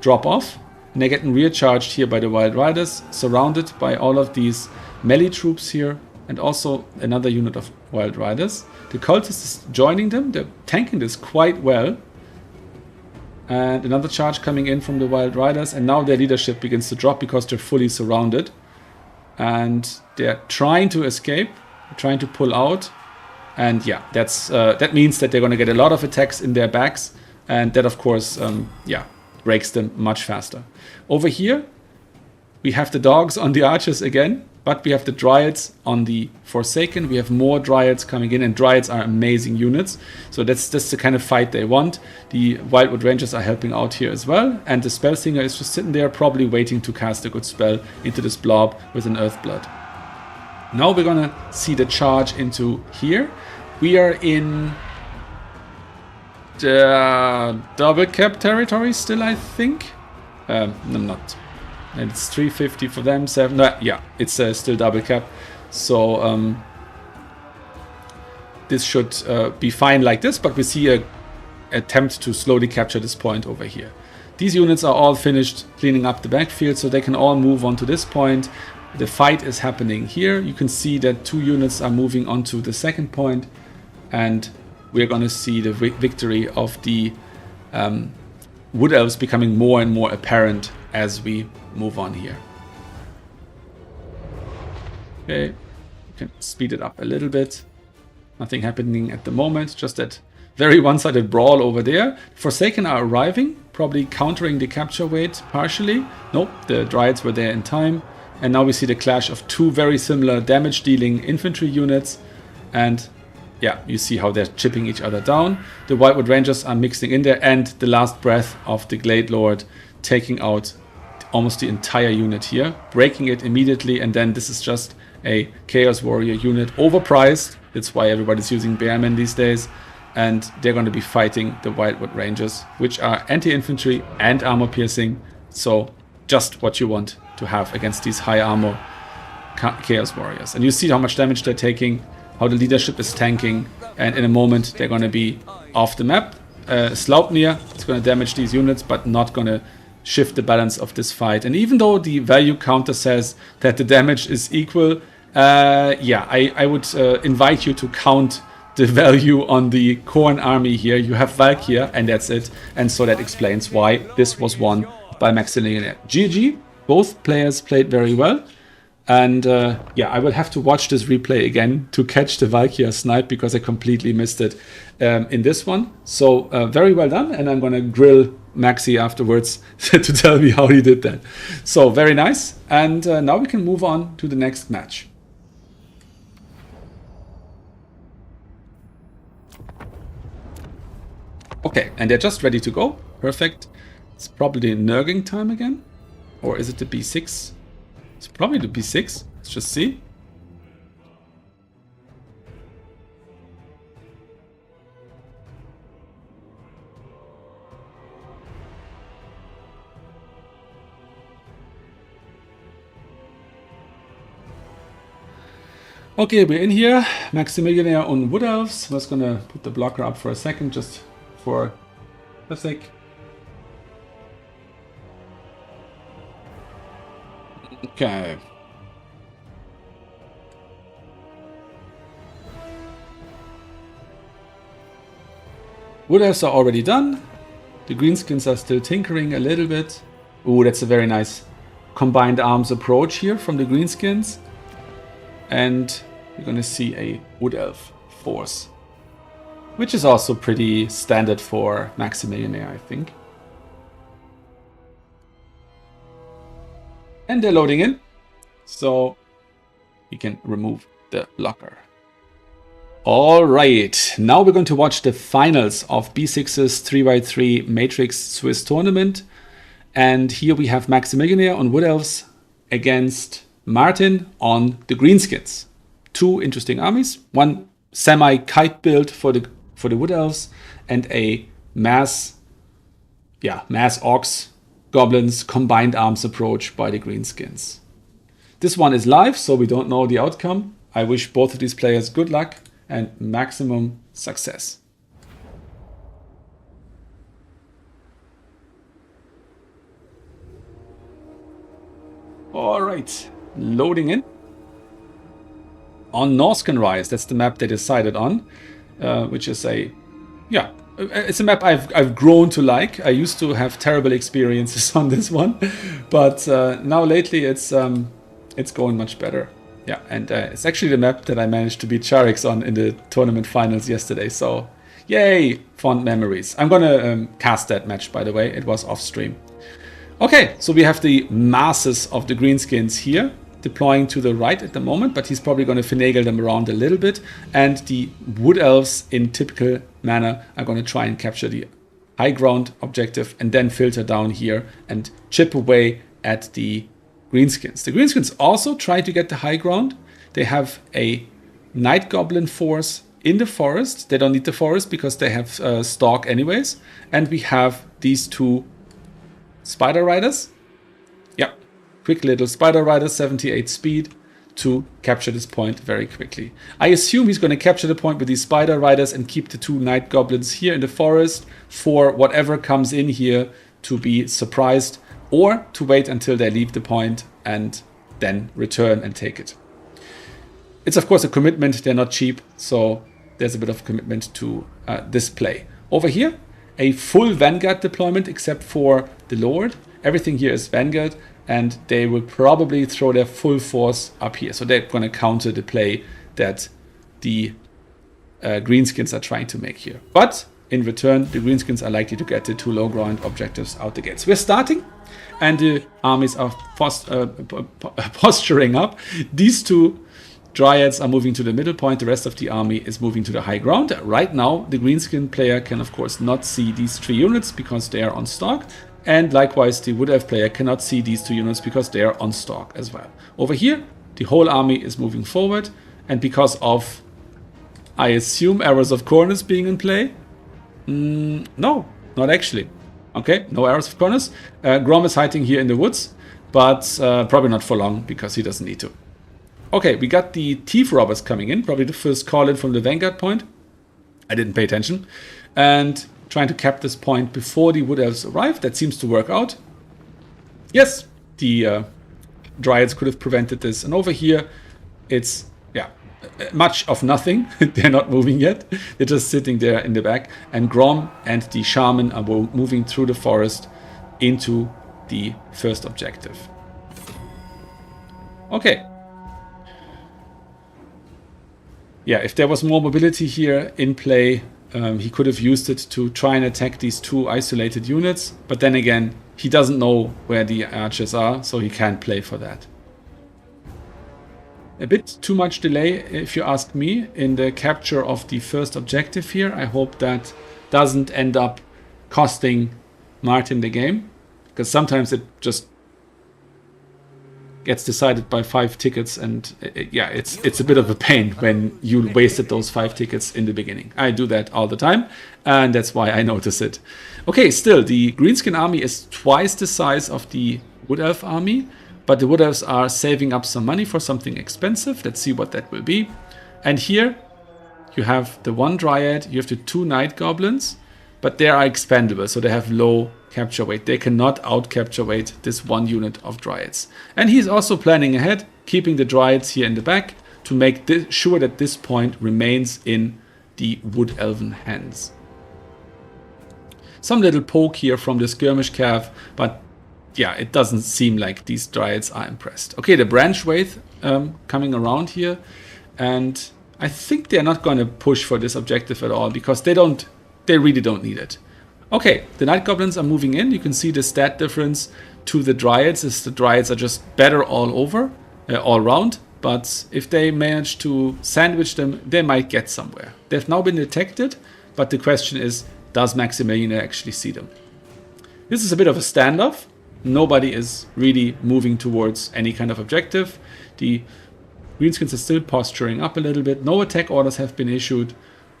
drop off. And they're getting recharged here by the Wild Riders, surrounded by all of these melee troops here. And also another unit of Wild Riders. The Cultist is joining them. They're tanking this quite well. And another charge coming in from the Wild Riders. And now their leadership begins to drop because they're fully surrounded. And they're trying to escape. Trying to pull out. And yeah, that means that they're going to get a lot of attacks in their backs. And that, of course, breaks them much faster. Over here, we have the dogs on the archers again. But we have the Dryads on the Forsaken. We have more Dryads coming in, and Dryads are amazing units. So that's the kind of fight they want. The Wildwood Rangers are helping out here as well. And the Spellsinger is just sitting there, probably waiting to cast a good spell into this blob with an Earthblood. Now we're going to see the charge into here. We are in the double cap territory still, I think. I'm not. And it's 350 for them, 7. No, yeah, it's still double cap. So this should be fine like this, but we see a attempt to slowly capture this point over here. These units are all finished cleaning up the backfield, so they can all move on to this point. The fight is happening here. You can see that 2 units are moving on to the second point, and we're going to see the victory of the Wood Elves becoming more and more apparent as we move on here. Okay, we can speed it up a little bit. Nothing happening at the moment, just that very one-sided brawl over there. Forsaken are arriving, probably countering the capture wait partially. Nope, the Dryads were there in time. And now we see the clash of 2 very similar damage-dealing infantry units. And yeah, you see how they're chipping each other down. The Wildwood Rangers are mixing in there, and the last breath of the Glade Lord taking out almost the entire unit here, breaking it immediately, and then this is just a Chaos Warrior unit, overpriced. That's why everybody's using Bearmen these days, and they're going to be fighting the Wildwood Rangers, which are anti-infantry and armor-piercing, so just what you want to have against these high armor Chaos Warriors. And you see how much damage they're taking, how the leadership is tanking, and in a moment they're going to be off the map. Sleipnir is going to damage these units, but not going to shift the balance of this fight. And even though the value counter says that the damage is equal, I would invite you to count the value on the Khorne army here. You have Valkyr, and that's it. And so that explains why this was won by Maximilian. GG, both players played very well. And I will have to watch this replay again to catch the Valkyr snipe, because I completely missed it in this one. So very well done, and I'm going to grill Maxi afterwards to tell me how he did that. So very nice, and now we can move on to the next match. Okay, and they're just ready to go. Perfect. It's probably Nurgling time again. Or is it the B6? It's probably the B6. Let's just see. Okay, we're in here. Maximilian on Wood Elves. I'm just gonna put the blocker up for a second, just for a sec. Okay. Wood Elves are already done. The Greenskins are still tinkering a little bit. Ooh, that's a very nice combined arms approach here from the Greenskins. And you're gonna see a Wood Elf force, which is also pretty standard for Maximilian, I think. And they're loading in. So we can remove the blocker. All right, now we're going to watch the finals of B6's 3x3 Matrix Swiss tournament. And here we have Maximilianaire on Wood Elves against Martin on the Greenskins. Two interesting armies, one semi-kite build for the Wood Elves and a mass orcs, goblins, combined arms approach by the Greenskins. This one is live, so we don't know the outcome. I wish both of these players good luck and maximum success. All right, loading in. On Norscan Rise, that's the map they decided on, which is it's a map I've grown to like. I used to have terrible experiences on this one, but now lately it's going much better. Yeah, and it's actually the map that I managed to beat Charix on in the tournament finals yesterday. So, yay, fond memories. I'm gonna cast that match, by the way. It was off stream. Okay, so we have the masses of the Greenskins here, deploying to the right at the moment, but he's probably going to finagle them around a little bit. And the Wood Elves, in typical manner, are going to try and capture the high ground objective and then filter down here and chip away at the Greenskins. The Greenskins also try to get the high ground. They have a Night Goblin force in the forest. They don't need the forest because they have Stalk anyways. And we have these two Spider Riders. Yeah, quick little Spider Riders, 78 speed to capture this point very quickly. I assume he's going to capture the point with these Spider Riders and keep the two Night Goblins here in the forest for whatever comes in here to be surprised, or to wait until they leave the point and then return and take it. It's of course a commitment, they're not cheap, so there's a bit of commitment to this play. Over here, a full Vanguard deployment except for the Lord. Everything here is Vanguard, and they will probably throw their full force up here. So they're going to counter the play that the Greenskins are trying to make here. But in return, the Greenskins are likely to get the two low ground objectives out the gates. We're starting, and the armies are posturing up. These two Dryads are moving to the middle point. The rest of the army is moving to the high ground. Right now, the Greenskin player can, of course, not see these three units because they are on stalk. And likewise, the Wood Elf player cannot see these two units because they are on stalk as well. Over here, the whole army is moving forward. And because of, I assume, errors of corners being in play. No, not actually. Okay, no errors of corners. Grom is hiding here in the woods, but probably not for long because he doesn't need to. Okay, we got the Thief Robbers coming in, probably the first call in from the Vanguard point. I didn't pay attention. And trying to cap this point before the Wood Elves arrive. That seems to work out. Yes, the Dryads could have prevented this. And over here, it's, much of nothing. They're not moving yet. They're just sitting there in the back. And Grom and the Shaman are moving through the forest into the first objective. Okay. Yeah, if there was more mobility here in play, he could have used it to try and attack these two isolated units. But then again, he doesn't know where the archers are, so he can't play for that. A bit too much delay, if you ask me, in the capture of the first objective here. I hope that doesn't end up costing Martin the game, because sometimes it just gets decided by 5 tickets, and it's a bit of a pain when you wasted those 5 tickets in the beginning. I do that all the time, and that's why I notice it. Okay, still, the Greenskin army is twice the size of the Wood Elf army, but the Wood Elves are saving up some money for something expensive. Let's see what that will be. And here you have the 1 Dryad, you have the 2 Night Goblins, but they are expendable, so they have low capture weight. They cannot out capture weight this 1 unit of Dryads. And he's also planning ahead, keeping the Dryads here in the back to make sure that this point remains in the Wood Elven hands. Some little poke here from the skirmish cav, but yeah, it doesn't seem like these Dryads are impressed. Okay, the Branch Wraith coming around here, and I think they're not going to push for this objective at all because they really don't need it. Okay, the Night Goblins are moving in. You can see the stat difference to the Dryads is the Dryads are just better all over, all round. But if they manage to sandwich them, they might get somewhere. They've now been detected, but the question is, does Maximilian actually see them? This is a bit of a standoff. Nobody is really moving towards any kind of objective. The Greenskins are still posturing up a little bit. No attack orders have been issued,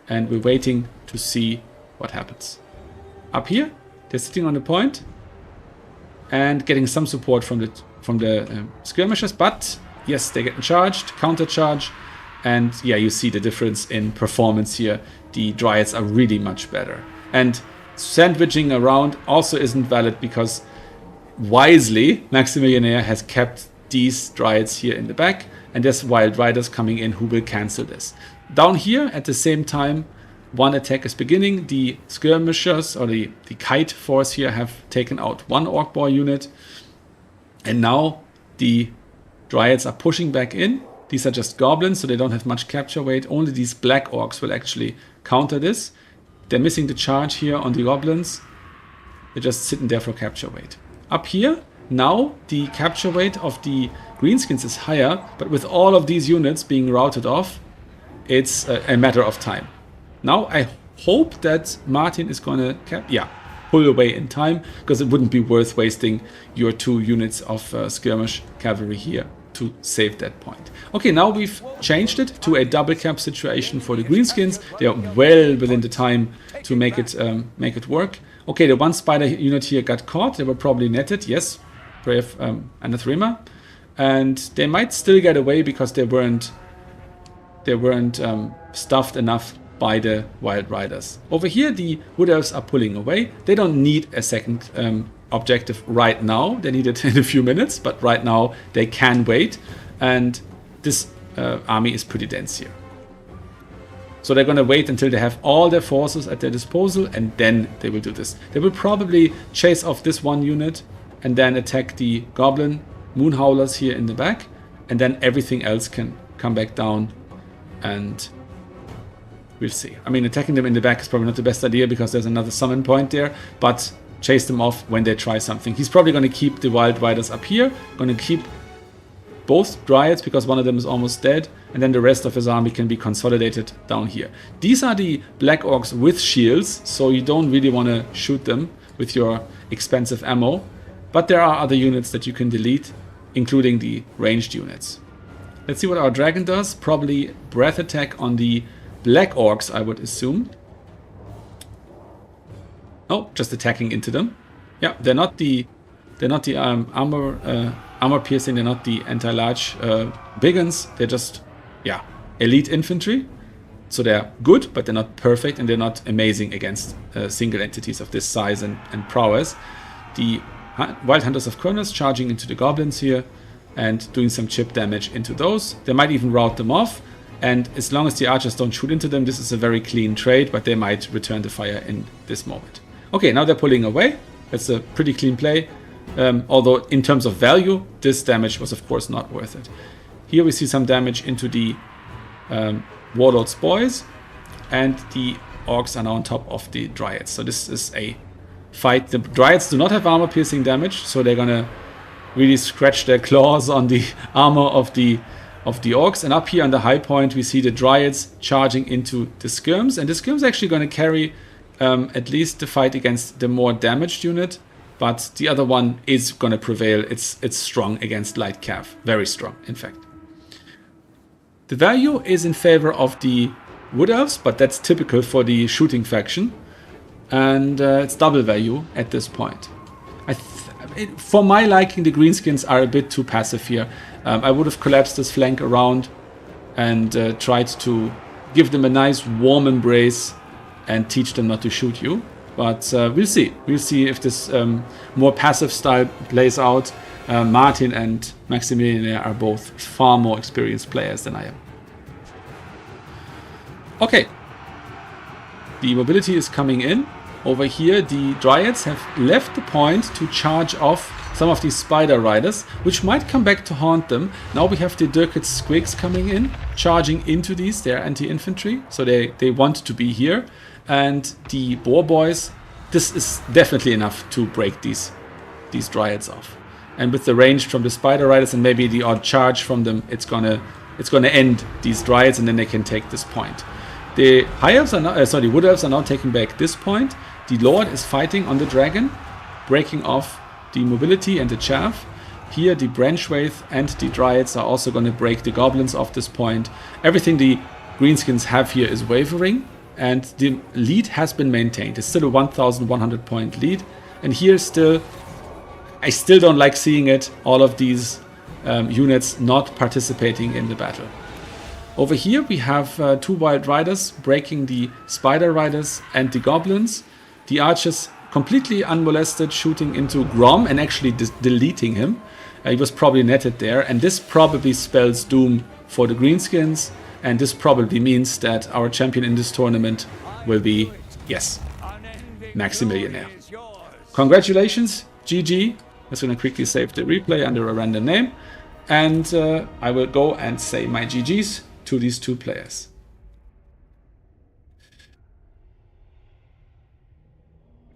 and we're waiting to see what happens. Up here, they're sitting on the point and getting some support from the skirmishers, but yes, they're getting charged, counter charge, and yeah, you see the difference in performance here. The Dryads are really much better. And sandwiching around also isn't valid because wisely Maximilianaire has kept these Dryads here in the back, and there's Wild Riders coming in who will cancel this. Down here at the same time, one attack is beginning. The skirmishers or the kite force here have taken out one Orc Boar unit, and now the Dryads are pushing back in. These are just goblins, so they don't have much capture weight. Only these black orcs will actually counter this. They're missing the charge here on the goblins. They're just sitting there for capture weight. Up here, now the capture weight of the Greenskins is higher, but with all of these units being routed off, it's a matter of time. Now I hope that Martin is gonna pull away in time, because it wouldn't be worth wasting your 2 units of skirmish cavalry here to save that point. Okay, now we've changed it to a double cap situation for the Greenskins. They are well within the time to make it work. Okay, the 1 spider unit here got caught. They were probably netted. Yes, brave Anathema, and they might still get away because they weren't stuffed enough by the Wild Riders. Over here, the Wood Elves are pulling away. They don't need a second objective right now. They need it in a few minutes, but right now they can wait. And this army is pretty dense here. So they're going to wait until they have all their forces at their disposal, and then they will do this. They will probably chase off this one unit and then attack the Goblin Moonhowlers here in the back, and then everything else can come back down, and we'll see. I mean, attacking them in the back is probably not the best idea because there's another summon point there, but chase them off when they try something. He's probably going to keep the Wild Riders up here, going to keep both Dryads because one of them is almost dead, and then the rest of his army can be consolidated down here. These are the Black Orcs with shields, so you don't really want to shoot them with your expensive ammo, but there are other units that you can delete, including the ranged units. Let's see what our dragon does. Probably breath attack on the Black Orcs, I would assume. Oh, just attacking into them. Yeah, they're not the armor piercing. They're not the anti-large big uns. They're just elite infantry. So they're good, but they're not perfect, and they're not amazing against single entities of this size and prowess. The Wild Hunters of Kurnus charging into the goblins here and doing some chip damage into those. They might even rout them off. And as long as the archers don't shoot into them, this is a very clean trade, but they might return the fire in this moment. Okay, now they're pulling away. That's a pretty clean play. Although in terms of value, this damage was of course not worth it. Here we see some damage into the Warlord's Boys, and the Orcs are now on top of the Dryads. So this is a fight. The Dryads do not have armor piercing damage, so they're gonna really scratch their claws on the armor of the Orcs. And up here on the high point, we see the Dryads charging into the Skirms, and the Skirms actually going to carry at least the fight against the more damaged unit, but the other one is going to prevail. It's strong against Light Cav, very strong, in fact. The value is in favor of the Wood Elves, but that's typical for the shooting faction, and it's double value at this point. For my liking, the Greenskins are a bit too passive here. I would have collapsed this flank around and tried to give them a nice warm embrace and teach them not to shoot you. But we'll see. We'll see if this more passive style plays out. Martin and Maximilian are both far more experienced players than I am. Okay. The mobility is coming in. Over here, the Dryads have left the point to charge off some of these Spider Riders, which might come back to haunt them. Now we have the Dirkit Squigs coming in, charging into these. They're anti-infantry, so they want to be here. And the Boar Boys this is definitely enough to break these Dryads off. And with the range from the Spider Riders and maybe the odd charge from them, it's gonna end these Dryads, and then they can take this point. The High Elves are now, the Wood Elves are now taking back this point. The Lord is fighting on the Dragon, breaking off the mobility and the chaff. Here the Branch Wraith and the Dryads are also going to break the Goblins off this point. Everything the Greenskins have here is wavering, and the lead has been maintained. It's still a 1,100 point lead, and here I still don't like seeing it, all of these units not participating in the battle. Over here we have 2 Wild Riders breaking the Spider Riders and the Goblins. The Archers completely unmolested, shooting into Grom and actually deleting him. He was probably netted there, and this probably spells doom for the Greenskins, and this probably means that our champion in this tournament will be, yes, Maximillionaire. Congratulations, GG. I'm just going to quickly save the replay under a random name, and I will go and say my GGs to these 2 players.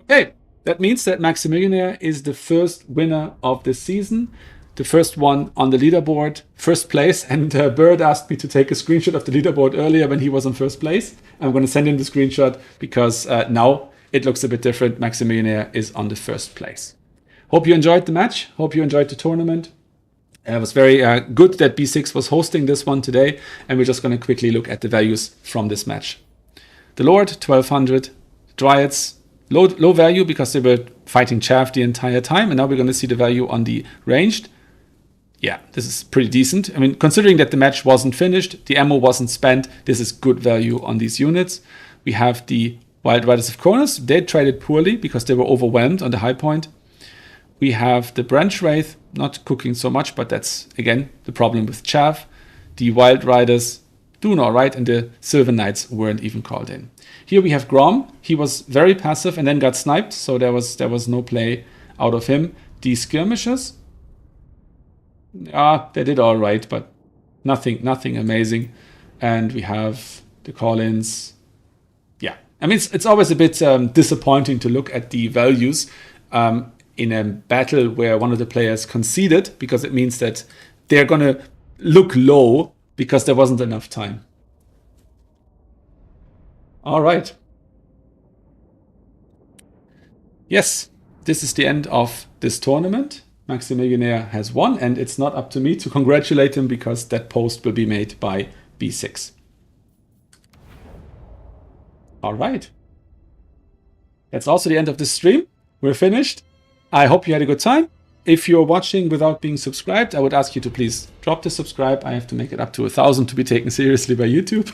Okay, that means that Maximillionaire is the first winner of the season, the first one on the leaderboard, first place. And Bird asked me to take a screenshot of the leaderboard earlier when he was on first place. I'm going to send him the screenshot because now it looks a bit different. Maximillionaire is on the first place. Hope you enjoyed the match. Hope you enjoyed the tournament. It was very good that B6 was hosting this one today, and we're just going to quickly look at the values from this match. The Lord, 1200. Dryads, low value because they were fighting chaff the entire time, and now we're going to see the value on the ranged. Yeah, this is pretty decent. I mean, considering that the match wasn't finished, the ammo wasn't spent, this is good value on these units. We have the Wild Riders of Corners. They tried it poorly because they were overwhelmed on the high point. We have the Branch Wraith, not cooking so much, but that's, again, the problem with chaff. The Wild Riders doing all right, and the Silver Knights weren't even called in. Here we have Grom. He was very passive and then got sniped, so there was no play out of him. The Skirmishers, they did all right, but nothing amazing. And we have the call-ins. Yeah, I mean, it's always a bit disappointing to look at the values in a battle where one of the players conceded, because it means that they're going to look low because there wasn't enough time. All right. Yes, this is the end of this tournament. Maximillionaire has won, and it's not up to me to congratulate him because that post will be made by B6. All right. That's also the end of this stream. We're finished. I hope you had a good time. If you're watching without being subscribed, I would ask you to please drop the subscribe. I have to make it up to 1,000 to be taken seriously by YouTube.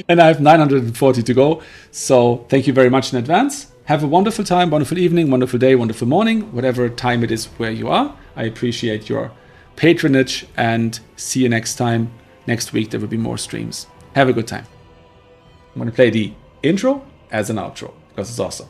And I have 940 to go. So thank you very much in advance. Have a wonderful time, wonderful evening, wonderful day, wonderful morning, whatever time it is where you are. I appreciate your patronage, and see you next time. Next week there will be more streams. Have a good time. I'm going to play the intro as an outro because it's awesome.